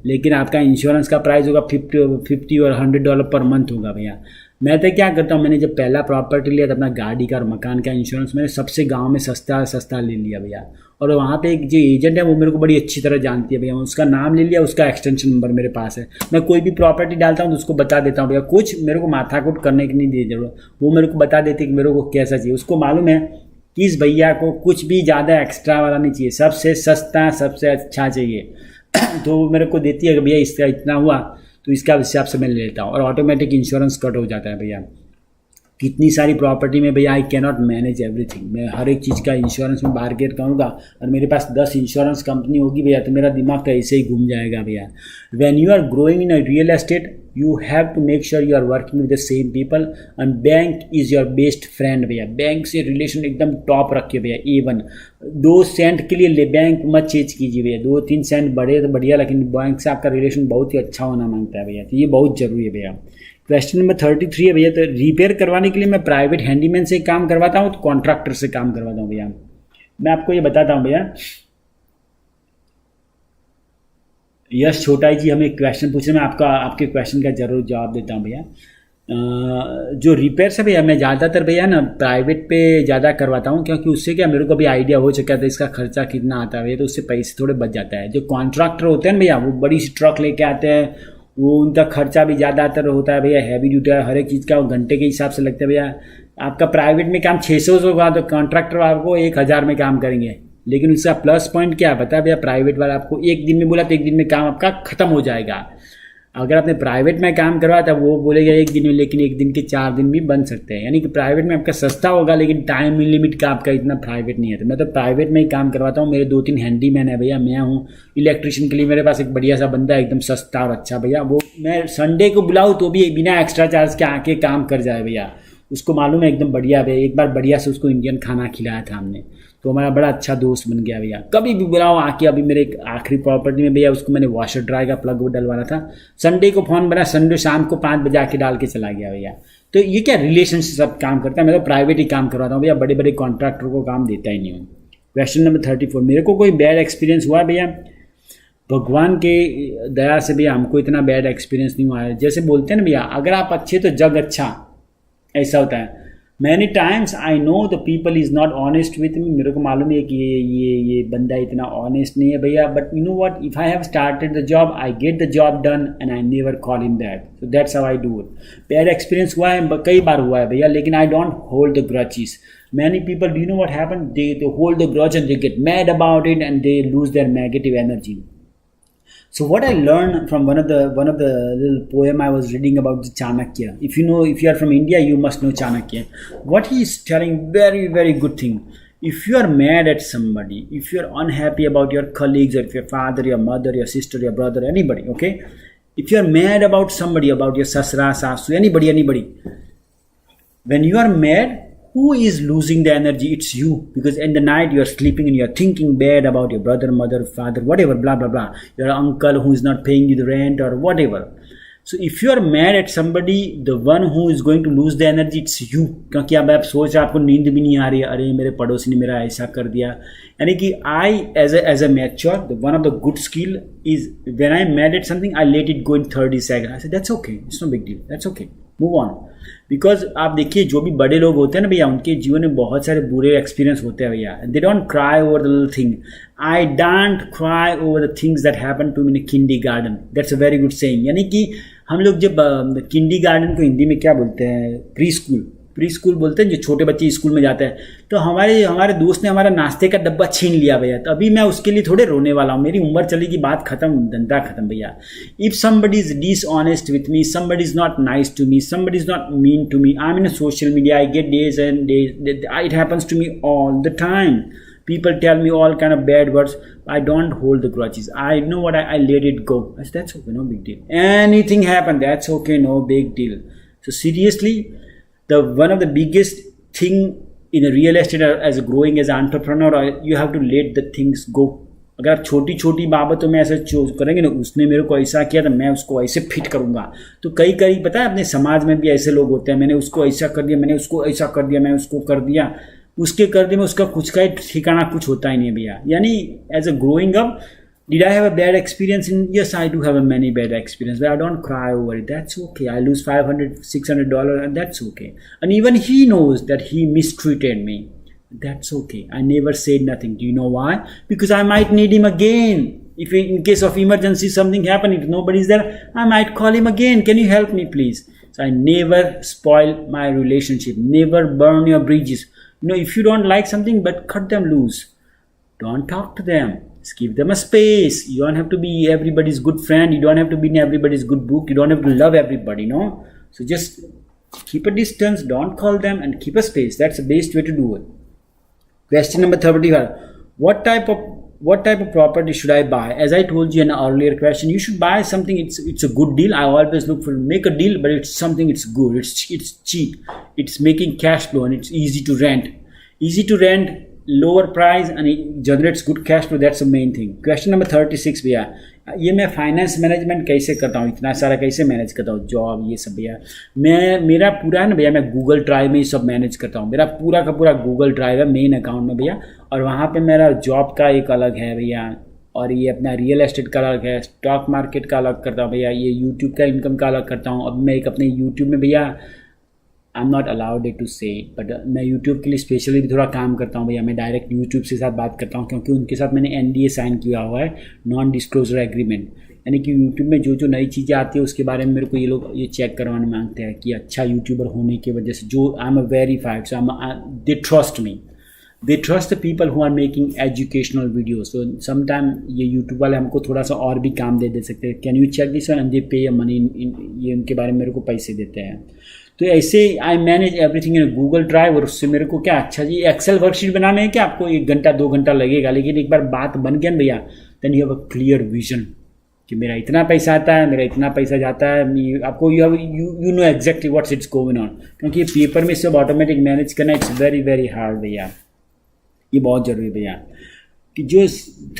लेकिन आपका इंश्योरेंस का प्राइस होगा 50 और $100 पर मंथ होगा भैया। मैं तो क्या करता हूँ, मैंने जब पहला प्रॉपर्टी लिया था अपना गाड़ी का और मकान का इंश्योरेंस मैंने सबसे गांव में सस्ता ले लिया भैया। और वहाँ पे एक जो एजेंट है वो मेरे को बड़ी अच्छी तरह जानती है भैया, उसका नाम ले लिया, उसका एक्सटेंशन नंबर मेरे पास है। मैं कोई भी प्रॉपर्टी डालता हूँ तो उसको बता देता हूँ भैया, कुछ मेरे को माथाकूट करने की नहीं दी जरूरत। वो मेरे को बता देती कि मेरे को कैसा चाहिए। उसको मालूम है कि इस भैया को कुछ भी ज़्यादा एक्स्ट्रा वाला नहीं चाहिए, सबसे सस्ता सबसे अच्छा चाहिए। तो वो मेरे को देती है कि भैया इसका इतना हुआ तो इसका हिसाब से मैं ले लेता हूँ, और ऑटोमेटिक इंश्योरेंस कट हो जाता है भैया। कितनी सारी प्रॉपर्टी में भैया I can not manage everything, मैं हर एक चीज़ का इंश्योरेंस में बार्गेन करूँगा और मेरे पास 10 इंश्योरेंस कंपनी होगी भैया तो मेरा दिमाग तो ऐसे ही घूम जाएगा भैया। When you are growing in a real estate you have to make sure you are working with the same people and bank is your best friend भैया। बैंक से रिलेशन एकदम टॉप रखिए भैया, A1। 2 सेंट के लिए bank मत change कीजिए भैया, 2-3 सेंट बढ़े तो बढ़िया, लेकिन बैंक से आपका रिलेशन बहुत ही अच्छा होना मांगता है भैया, तो ये बहुत ज़रूरी है भैया। क्वेश्चन नंबर 33 है भैया, तो रिपेयर करवाने के लिए मैं प्राइवेट हैंडीमैन से काम करवाता हूँ तो कॉन्ट्रैक्टर से काम करवाता हूँ भैया। मैं आपको ये बताता हूँ भैया। यश छोटा जी हमें क्वेश्चन पूछ रहे, मैं आपके क्वेश्चन का जरूर जवाब देता हूँ भैया। जो रिपेयर्स है भैया, मैं ज़्यादातर भैया ना प्राइवेट पे ज़्यादा करवाता हूँ, क्योंकि उससे क्या मेरे को भी आइडिया हो चुका था इसका खर्चा कितना आता है भैया, तो उससे पैसे थोड़े बच जाता है। जो कॉन्ट्रैक्टर होते हैं ना भैया, वो बड़ी सी ट्रक लेके आते हैं, वो उनका खर्चा भी ज़्यादातर होता है भैया, हैवी ड्यूटी है, हर एक चीज़ का घंटे के हिसाब से लगता है भैया। आपका प्राइवेट में काम 600 होगा तो कॉन्ट्रैक्टर आपको 1000 में काम करेंगे, लेकिन उसका प्लस पॉइंट क्या है पता है भैया, प्राइवेट वाला आपको एक दिन में बोला तो एक दिन में काम आपका खत्म हो जाएगा। अगर आपने प्राइवेट में काम करवाया था वो बोलेगा एक दिन में, लेकिन एक दिन के 4 दिन भी बन सकते हैं। यानी कि प्राइवेट में आपका सस्ता होगा, लेकिन टाइम लिमिट का आपका इतना प्राइवेट नहीं है। तो मैं तो प्राइवेट में ही काम करवाता हूँ। मेरे 2-3 हैंडीमैन है भैया, मैं हूँ इलेक्ट्रिशियन के लिए मेरे पास एक बढ़िया सा बंदा है, एकदम सस्ता और अच्छा भैया। वो मैं संडे को बुलाऊँ तो भी बिना एक्स्ट्रा चार्ज के आके काम कर जाए भैया। उसको मालूम है एकदम बढ़िया भैया। एक बार बढ़िया से उसको इंडियन खाना खिलाया था हमने, तो हमारा बड़ा अच्छा दोस्त बन गया भैया। कभी भी बुलाओ आके। अभी मेरे एक आखिरी प्रॉपर्टी में भैया उसको मैंने वॉशर ड्राई का प्लग वो डलवाना था, संडे को फ़ोन बना, संडे शाम को 5 बजे आके डाल के चला गया भैया। तो ये क्या रिलेशनशिप सब काम करता है। मैं तो प्राइवेट ही काम करवाता हूँ भैया, बड़े बड़े कॉन्ट्रैक्टर को काम देता ही नहीं हूँ। क्वेश्चन नंबर 34, मेरे को कोई बैड एक्सपीरियंस हुआ भैया? भगवान के दया से भैया हमको इतना बैड एक्सपीरियंस नहीं हुआ है। जैसे बोलते हैं ना भैया, अगर आप अच्छे तो जग अच्छा, ऐसा होता है। Many times I know the people is not honest with me. मेरे को मालूम है कि ये बंदा इतना ऑनेस्ट नहीं है भैया, but you know what, if I have started the job I get the job done and I never call him back. So that's how I do it. Bad experience हुआ है, कई बार हुआ है भैया, लेकिन I don't hold the grudges. Many people, do you know what happen, they hold the grudge and they get mad about it and they lose their negative energy. So what I learned from one of the little poem I was reading about the Chanakya. If you are from India, you must know Chanakya. What he is telling, very very good thing. If you are mad at somebody, if you are unhappy about your colleagues, or if your father, your mother, your sister, your brother, anybody, okay? If you are mad about somebody, about your sasra, sasu, anybody, when you are mad, who is losing the energy? It's you, because in the night you are sleeping and you are thinking bad about your brother, mother, father, whatever, blah blah blah, your uncle who is not paying you the rent or whatever. So if you are mad at somebody, the one who is going to lose the energy, it's you. क्योंकि अब आप सोच, आपको नींद भी नहीं आ रही है, अरे मेरे पड़ोसी ने मेरा ऐसा कर दिया। यानी कि I as a mature, one of the good skill is when I am mad at something, I let it go in 30 seconds. I say that's okay, it's no big deal, that's okay, move on. Because आप देखिए, जो भी बड़े लोग होते हैं ना भैया, उनके जीवन में बहुत सारे बुरे एक्सपीरियंस होते हैं भैया। They don't cry over the little thing. I don't cry over the things that happen to me in kindergarten. That's a very good saying. यानी कि हम लोग जब किंडरगार्टन को हिंदी में क्या बोलते हैं, प्री स्कूल बोलते हैं, जो छोटे बच्चे स्कूल में जाते हैं। तो हमारे दोस्त ने हमारा नाश्ते का डब्बा छीन लिया भैया, तो अभी मैं उसके लिए थोड़े रोने वाला हूँ। मेरी उम्र चलेगी, बात खत्म, धंधा खत्म भैया। If somebody is dishonest with me, somebody is not nice to me, somebody is not mean to me, I'm in a social media, I get days and days, it happens to me all the time. People tell me all kind of bad words. I don't hold the grudges. I know what, I let it go. I said, that's okay, no big deal. Anything happen, that's okay, no big deal. So seriously, one of the biggest thing in a real estate as growing as an entrepreneur, you have to let the things go. अगर आप छोटी छोटी बाबतों में ऐसे choose करेंगे ना, उसने मेरे को ऐसा किया तो मैं उसको ऐसे फिट करूंगा। तो कई पता है, अपने समाज में भी ऐसे लोग होते हैं, मैंने उसको ऐसा कर दिया, मैंने उसको ऐसा कर दिया, मैं उसको कर दिया, उसके कर दिए में उसका कुछ का ठिकाना कुछ होता ही नहीं भैया। यानी as a growing up, did I have a bad experience? Yes, I do have a many bad experience, but I don't cry over it. That's okay. I lose $500-$600 and that's okay. And even he knows that he mistreated me. That's okay. I never said nothing. Do you know why? Because I might need him again. If in case of emergency something happened, if nobody's there, I might call him again. Can you help me please? So I never spoil my relationship. Never burn your bridges. If you don't like something, but cut them loose. Don't talk to them. Just give them a space. You don't have to be everybody's good friend. You don't have to be in everybody's good book. You don't have to love everybody, no? So just keep a distance. Don't call them and keep a space. That's the best way to do it. Question number 35. What type of property should I buy? As I told you in an earlier question, you should buy something. It's a good deal. I always look for make a deal, but it's something it's good. It's cheap. It's making cash flow and it's easy to rent. Lower price and it generates good cash flow. That's the main thing. Question number 36 भैया, ये मैं finance management कैसे करता हूँ, इतना सारा कैसे manage करता हूँ, जॉब ये सब भैया। मेरा पूरा है ना भैया, मैं गूगल ड्राइव में ये सब मैनेज करता हूँ। मेरा पूरा का पूरा गूगल ड्राइव है मेन अकाउंट में भैया, और वहाँ पे मेरा जॉब का एक अलग है भैया, और ये अपना रियल एस्टेट का अलग है, स्टॉक मार्केट का अलग करता हूँ भैया, ये यूट्यूब का इनकम का अलग करता हूँ। अब मैं एक अपने यूट्यूब में भैया I am not allowed to say, but मैं यूट्यूब के लिए स्पेशली भी थोड़ा काम करता हूँ भैया। मैं डायरेक्ट यूट्यूब से साथ बात करता हूँ क्योंकि उनके साथ मैंने NDA साइन किया हुआ है, नॉन डिस्क्लोजर एग्रीमेंट। यानी कि यूट्यूब में जो जो नई चीज़ें आती है उसके बारे में मेरे को ये लोग ये चेक करवाने मांगते हैं कि अच्छा यूट्यूबर होने की वजह से जो I am a verified, so they trust me, they trust the people who are making educational video. So sometime ये यूट्यूब वाले हमको थोड़ा सा और भी काम दे सकते हैं, can you check this and they pay money, ये उनके बारे में मेरे को पैसे देते हैं। तो ऐसे I manage everything in Google drive, और उससे मेरे को क्या अच्छा जी एक्सेल वर्कशीट बनाने है, क्या आपको 1 घंटा 2 घंटा लगेगा, लेकिन एक बार बात बन गया ना भैया, then you have a clear vision कि मेरा इतना पैसा आता है, मेरा इतना पैसा जाता है, आपको you know exactly what's it's going on. क्योंकि पेपर में सब ऑटोमेटिक मैनेज करना इट्स वेरी वेरी हार्ड भैया, ये बहुत ज़रूरी है भैया। कि जो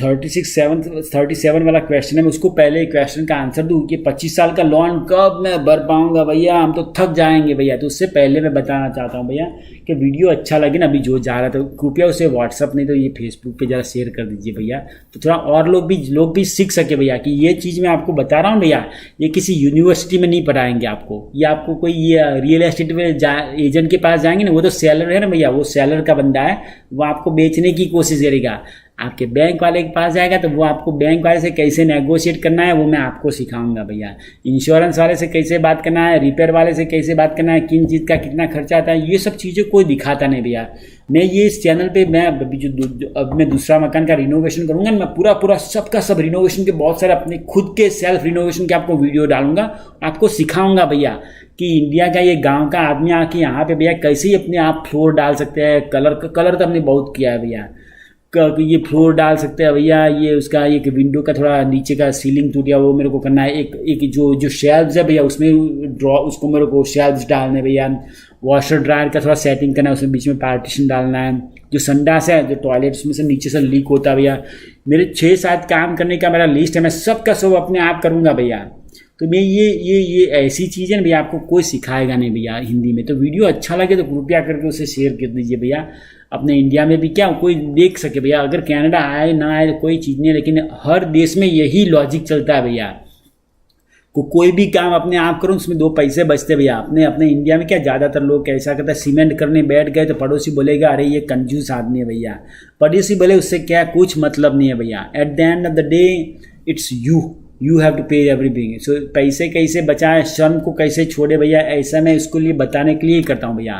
37 वाला क्वेश्चन है, मैं उसको पहले क्वेश्चन का आंसर दूँ कि 25 साल का लोन कब मैं भर पाऊंगा भैया, हम तो थक जाएंगे भैया। तो उससे पहले मैं बताना चाहता हूँ भैया कि वीडियो अच्छा लगे ना, अभी जो जा रहा था कृपया उसे व्हाट्सअप नहीं तो ये फेसबुक पे ज़रा शेयर कर दीजिए भैया, तो थोड़ा और लोग भी सीख सके भैया कि ये चीज़ मैं आपको बता रहा हूँ भैया, ये किसी यूनिवर्सिटी में नहीं पढ़ाएंगे आपको, ये आपको कोई ये रियल एस्टेट में एजेंट के पास जाएंगे ना, वो तो सेलर है ना भैया, वो सेलर का बंदा है, वो आपको बेचने की कोशिश करेगा। आपके बैंक वाले के पास जाएगा तो वो आपको बैंक वाले से कैसे नेगोशिएट करना है वो मैं आपको सिखाऊंगा भैया। इंश्योरेंस वाले से कैसे बात करना है, रिपेयर वाले से कैसे बात करना है, किन चीज़ का कितना खर्चा आता है, ये सब चीज़ें कोई दिखाता नहीं भैया। मैं ये इस चैनल पे मैं अब मैं दूसरा मकान का रिनोवेशन करूंगा, मैं पूरा सबका सब रिनोवेशन के बहुत सारे अपने खुद के सेल्फ रिनोवेशन के आपको वीडियो डालूंगा, आपको सिखाऊंगा भैया कि इंडिया का ये गाँव का आदमी आके यहाँ पे भैया कैसे ही अपने आप फ्लोर डाल सकते हैं। कलर तो हमने बहुत किया है भैया, ये फ्लोर डाल सकते हैं भैया, ये उसका एक विंडो का थोड़ा नीचे का सीलिंग टूट गया वो मेरे को करना है, एक जो शेल्व्स है भैया उसमें उसको मेरे को शेल्व्स डालने भैया, वॉशर ड्रायर का थोड़ा सेटिंग करना है, उसमें बीच में पार्टीशन डालना है, जो संडास है जो टॉयलेट उसमें से नीचे से लीक होता है भैया। मेरे 6-7 काम करने का मेरा लिस्ट है, मैं सबका सब अपने आप करूँगा भैया। तो मैं ये ऐसी चीज़ें ना भैया आपको कोई सिखाएगा नहीं भैया हिंदी में। तो वीडियो अच्छा लगे तो कृपया करके उसे शेयर कर दीजिए भैया, अपने इंडिया में भी क्या कोई देख सके भैया। अगर कनाडा आए ना आए तो कोई चीज़ नहीं, लेकिन हर देश में यही लॉजिक चलता है भैया, कोई भी काम अपने आप करो उसमें 2 पैसे बचते भैया। अपने इंडिया में क्या ज़्यादातर लोग कैसा करता है, सीमेंट करने बैठ गए तो पड़ोसी बोलेगा अरे ये कंजूस आदमी है भैया, पड़ोसी बोले उससे क्या कुछ मतलब नहीं है भैया। At the end of the day it's you have to pay everything. So पैसे कैसे बचाएं, शर्म को कैसे छोड़े भैया, ऐसा मैं इसको लिए बताने के लिए ही करता हूँ भैया।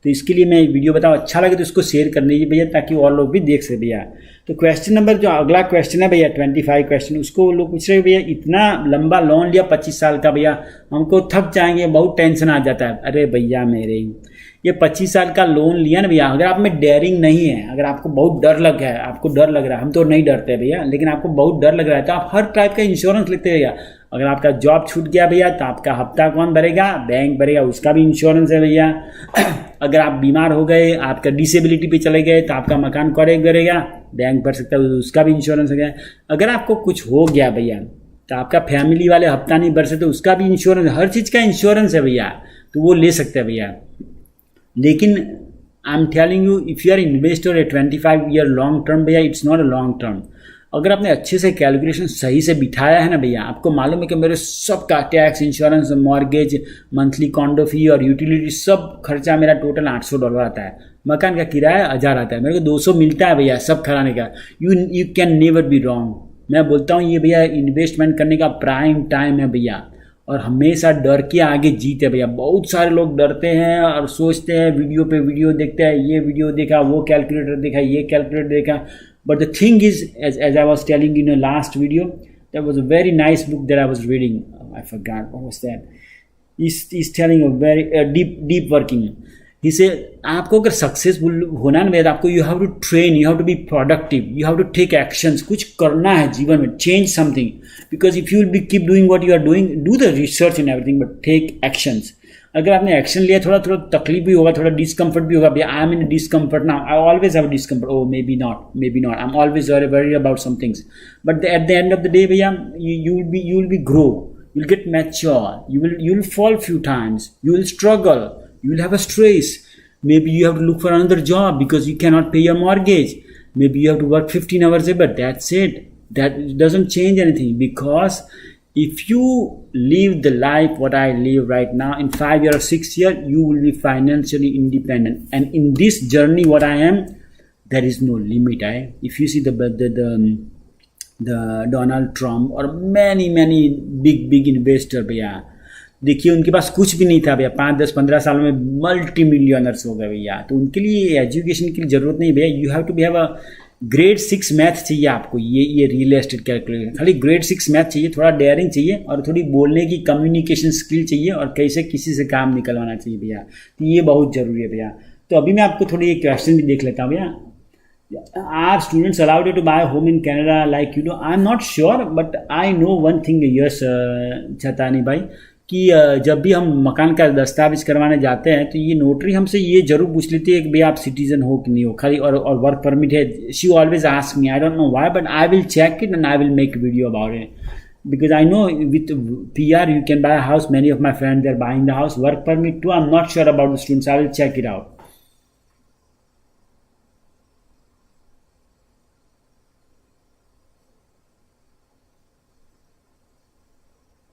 तो इसके लिए मैं वीडियो बताऊँ, अच्छा लगे तो इसको शेयर कर लीजिए भैया ताकि और लोग भी देख सके भैया। तो क्वेश्चन नंबर जो अगला क्वेश्चन है भैया 25 क्वेश्चन, उसको लोग पूछ रहे भैया इतना लंबा लोन लिया 25 साल का भैया, हमको थक जाएंगे, बहुत टेंशन आ जाता है। अरे भैया मेरे ये 25 साल का लोन लिया ना भैया, अगर आप में डेयरिंग नहीं है, अगर आपको बहुत डर लग है, आपको डर लग रहा है, हम तो नहीं डरते भैया, लेकिन आपको बहुत डर लग रहा है तो आप हर टाइप का इंश्योरेंस लेते भैया। अगर आपका जॉब छूट गया भैया तो आपका हफ्ता कौन भरेगा, बैंक भरेगा, उसका भी इंश्योरेंस है भैया। अगर आप बीमार हो गए, आपका डिसेबिलिटी पे चले गए तो आपका मकान कौन भरेगा, बैंक भर सकता है, उसका भी इंश्योरेंस है। अगर आपको कुछ हो गया भैया तो आपका फैमिली वाले हफ्ता नहीं भर सकते, उसका भी इंश्योरेंस, हर चीज़ का इंश्योरेंस है भैया, तो वो ले सकते हैं भैया। लेकिन I am telling you if you are investor a 25 year long term भैया, it's not a long term. अगर आपने अच्छे से कैलकुलेशन सही से बिठाया है ना भैया, आपको मालूम है कि मेरे सबका tax, insurance, mortgage, monthly condo fee और यूटिलिटी सब खर्चा मेरा टोटल $800 आता है। मकान का किराया 1000 आता है, मेरे को 200 मिलता है भैया सब कराने का। You can never be wrong. मैं बोलता हूँ ये भैया इन्वेस्टमेंट करने का प्राइम टाइम है भैया, और हमेशा डर के आगे जीते भैया। बहुत सारे लोग डरते हैं और सोचते हैं, वीडियो पे वीडियो देखते हैं, ये वीडियो देखा, वो कैलकुलेटर देखा, ये कैलकुलेटर देखा। But the thing is, as I was telling in the last video, there was a very nice book that I was reading. I forgot what was that. He's telling a very deep working. He said, आपको अगर successful होना है ना, आपको you have to train, you have to be productive, you have to take actions. कुछ करना है जीवन में, change something. Because if you will be keep doing what you are doing, do the research and everything, but take actions. अगर आपने action लिया, थोड़ा तकलीफ भी होगा, थोड़ा डिस्कम्फर्ट भी होगा भैया। I am in discomfort now, I always have discomfort, oh may be not, I am always worry about some things, but at the end of the day भैया you will be grow, you will get mature, you will fall few times, you will struggle, you will have a stress, maybe you have to look for another job because you cannot pay your mortgage, maybe you have to work 15 hours a day, but that's it. that doesn't change anything, because if you live the life what I live right now, in 5 years or 6 years you will be financially independent, and in this journey what I am, there is no limit. If you see the Donald Trump और many big investor भैया, देखिए उनके पास कुछ भी नहीं था भैया, 5-10-15 सालों में मल्टी मिलियनर्स हो गए भैया। तो उनके लिए एजुकेशन की ज़रूरत नहीं भैया, you have to have a grade 6 math चाहिए आपको, ये रियल एस्टेट कैलकुलेशन, खाली ग्रेड 6 मैथ चाहिए, थोड़ा डेयरिंग चाहिए और थोड़ी बोलने की कम्युनिकेशन स्किल चाहिए, और कैसे किसी से काम निकलवाना चाहिए भैया, तो ये बहुत ज़रूरी है भैया। तो अभी मैं आपको थोड़ी एक क्वेश्चन भी देख लेता हूँ भैया। Are students allowed to buy a home in Canada like you do? I'm not sure, but I know one thing, yes, छतानी भाई, कि जब भी हम मकान का दस्तावेज करवाने जाते हैं तो ये नोटरी हमसे ये जरूर पूछ लेती है कि भाई आप सिटीजन हो कि नहीं हो, खाली और वर्क परमिट है। She always ask me, I don't know why, but I will check it and I will make video about it, because I know with PR you can buy a house. Many of my friends, they're buying the house. Work permit too, I'm not sure about the students, I will check it out.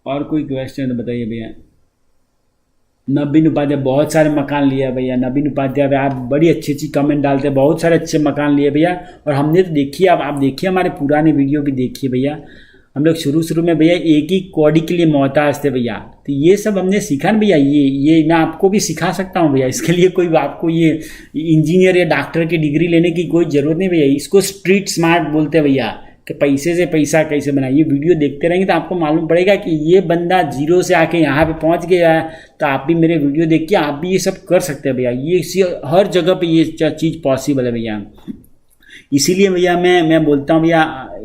और कोई question तो बताइए भैया। नवीन उपाध्याय, बहुत सारे मकान लिए भैया। नवीन उपाध्याय आप बड़ी अच्छी कमेंट डालते हैं, बहुत सारे अच्छे मकान लिए भैया। और हमने तो देखिए, आप देखिए हमारे पुराने वीडियो भी देखिए भैया। हम लोग शुरू में भैया एक ही कौड़ी के लिए मोहताज थे भैया, तो ये सब हमने सीखा ना भैया। ये मैं आपको भी सिखा सकता हूँ भैया। इसके लिए कोई आपको ये इंजीनियर या डॉक्टर की डिग्री लेने की कोई ज़रूरत नहीं भैया। इसको स्ट्रीट स्मार्ट बोलते हैं भैया, कि पैसे से पैसा कैसे बनाए। ये वीडियो देखते रहेंगे तो आपको मालूम पड़ेगा कि ये बंदा जीरो से आके यहाँ पे पहुँच गया है। तो आप भी मेरे वीडियो देख के आप भी ये सब कर सकते हैं भैया। ये हर जगह पे ये चीज़ पॉसिबल है भैया। इसीलिए भैया मैं बोलता हूँ भैया,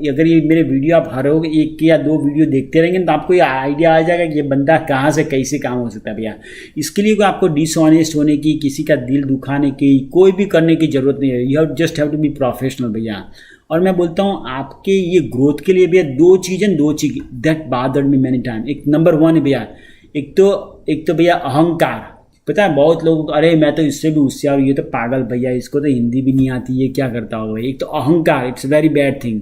अगर ये मेरे वीडियो आप हर एक या दो वीडियो देखते रहेंगे तो आपको ये आइडिया आ जाएगा कि ये बंदा कहाँ से कैसे काम हो सकता है भैया। इसके लिए कोई आपको डिसऑनेस्ट होने की, किसी का दिल दुखाने की, कोई भी करने की ज़रूरत नहीं है। You just have to be professional भैया। और मैं बोलता हूँ आपके ये ग्रोथ के लिए भैया दो चीज़ दैट बादर्ड मी मैनी टाइम। एक नंबर 1 है भैया, एक तो भैया अहंकार। पता है बहुत लोगों को, अरे मैं तो इससे भी होशियार, ये तो पागल भैया, इसको तो हिंदी भी नहीं आती, ये क्या करता होगा भैया। एक तो अहंकार, इट्स वेरी बैड थिंग।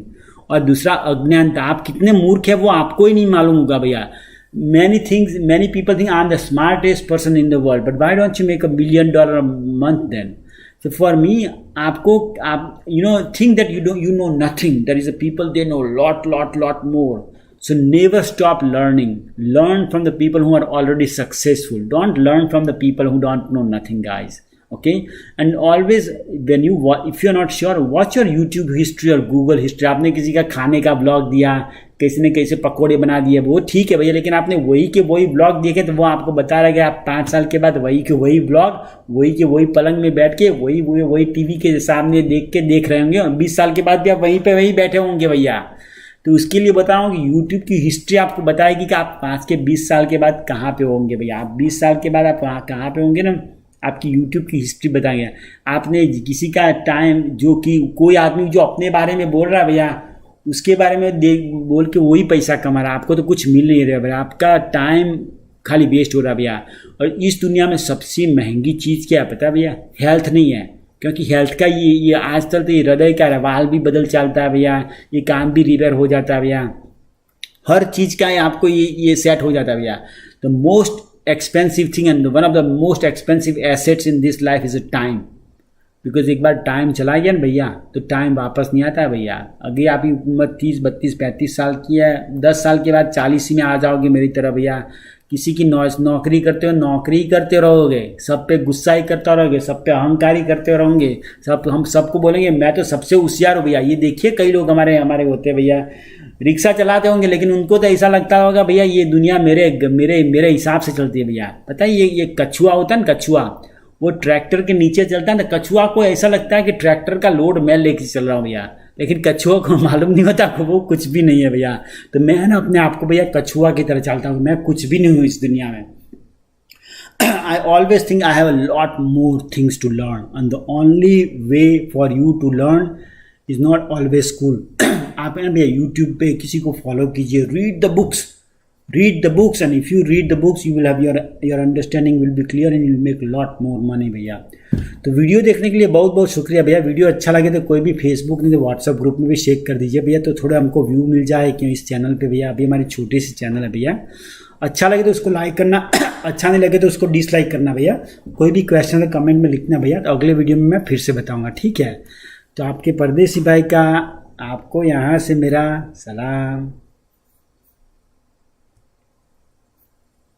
और दूसरा अज्ञानता, आप कितने मूर्ख है वो आपको ही नहीं मालूम होगा भैया। many people think I'm the smartest person in the world, but why don't you make $1 billion a month then? So for me, think that you know nothing. There is a people, they know lot more. So never stop learning. Learn from the people who are already successful. Don't learn from the people who don't know nothing, guys. Okay? And always if you're not sure, watch your YouTube history or Google history. आपने किसी का खाने का blog दिया, किसी ने कैसे पकौड़े बना दिए, वो ठीक है भैया, लेकिन आपने वही के वही ब्लॉग देखे तो वो आपको बता रहा है कि आप 5 साल के बाद वही के वही ब्लॉग, वही के वही पलंग में बैठ के वही टीवी के सामने देख रहे होंगे, और 20 साल के बाद भी आप वहीं पे वही बैठे होंगे भैया। तो उसके लिए बताऊँ कि यूट्यूब की हिस्ट्री आपको बताएगी कि आप 5 के 20 साल के बाद कहाँ पे होंगे भैया। आप 20 साल के बाद आप कहाँ पे होंगे ना, आपकी यूट्यूब की हिस्ट्री बताएंगे। आपने किसी का टाइम, जो कि कोई आदमी जो अपने बारे में बोल रहा है भैया, उसके बारे में बोल के वही पैसा कमा रहा है, आपको तो कुछ मिल नहीं रहा भैया। आपका टाइम खाली वेस्ट हो रहा है भैया। और इस दुनिया में सबसे महंगी चीज़ क्या है पता है भैया? हेल्थ नहीं है, क्योंकि हेल्थ का ये आजकल तो ये हृदय का रवाल भी बदल चलता है भैया, ये काम भी रिपेयर हो जाता है भैया, हर चीज़ का आपको ये सेट हो जाता है भैया। The most expensive thing and one of the most expensive assets in this life is a time, because एक बार टाइम चला गया ना भैया तो टाइम वापस नहीं आता है भैया। अगर आपकी उम्र 30, 32, 35 साल की है, 10 साल के बाद 40 में आ जाओगे मेरी तरह भैया। किसी की नौकरी करते रहोगे, सब पे गुस्सा ही करते रहोगे, सब पे अहंकारी करते रहोगे, हम सबको बोलेंगे मैं तो सबसे होशियार हूँ भैया। ये देखिए कई लोग हमारे होते हैं भैया, रिक्शा चलाते होंगे लेकिन उनको तो ऐसा लगता होगा भैया ये दुनिया मेरे हिसाब से चलती है भैया। पता है ये कछुआ होता है ना, कछुआ, वो ट्रैक्टर के नीचे चलता है ना, कछुआ को ऐसा लगता है कि ट्रैक्टर का लोड मैं लेके चल रहा हूँ भैया, लेकिन कछुआ को मालूम नहीं होता वो कुछ भी नहीं है भैया। तो मैं ना अपने आप को भैया कछुआ की तरह चलता हूँ, मैं कुछ भी नहीं हूँ इस दुनिया में। I always think I have a lot more things to learn, and the only way for you to learn is not always school. आप ना भैया यूट्यूब पे किसी को फॉलो कीजिए, read the books, read the books, and if you read the books you will have your understanding will be clear and you will make lot more money भैया। तो video देखने के लिए बहुत बहुत शुक्रिया भैया। वीडियो अच्छा लगे तो कोई भी फेसबुक नहीं तो व्हाट्सअप ग्रुप में भी शेयर कर दीजिए भैया, तो थोड़ा हमको व्यू मिल जाए क्यों इस चैनल पे भैया। अभी हमारी छोटी सी चैनल है भैया। अच्छा लगे तो उसको लाइक करना, अच्छा नहीं लगे तो उसको डिसलाइक करना भैया। कोई भी क्वेश्चन है कमेंट में लिखना भैया, तो अगले वीडियो में मैं फिर से बताऊँगा, ठीक है। तो आपके परदेसी भाई का आपको यहाँ से मेरा सलाम।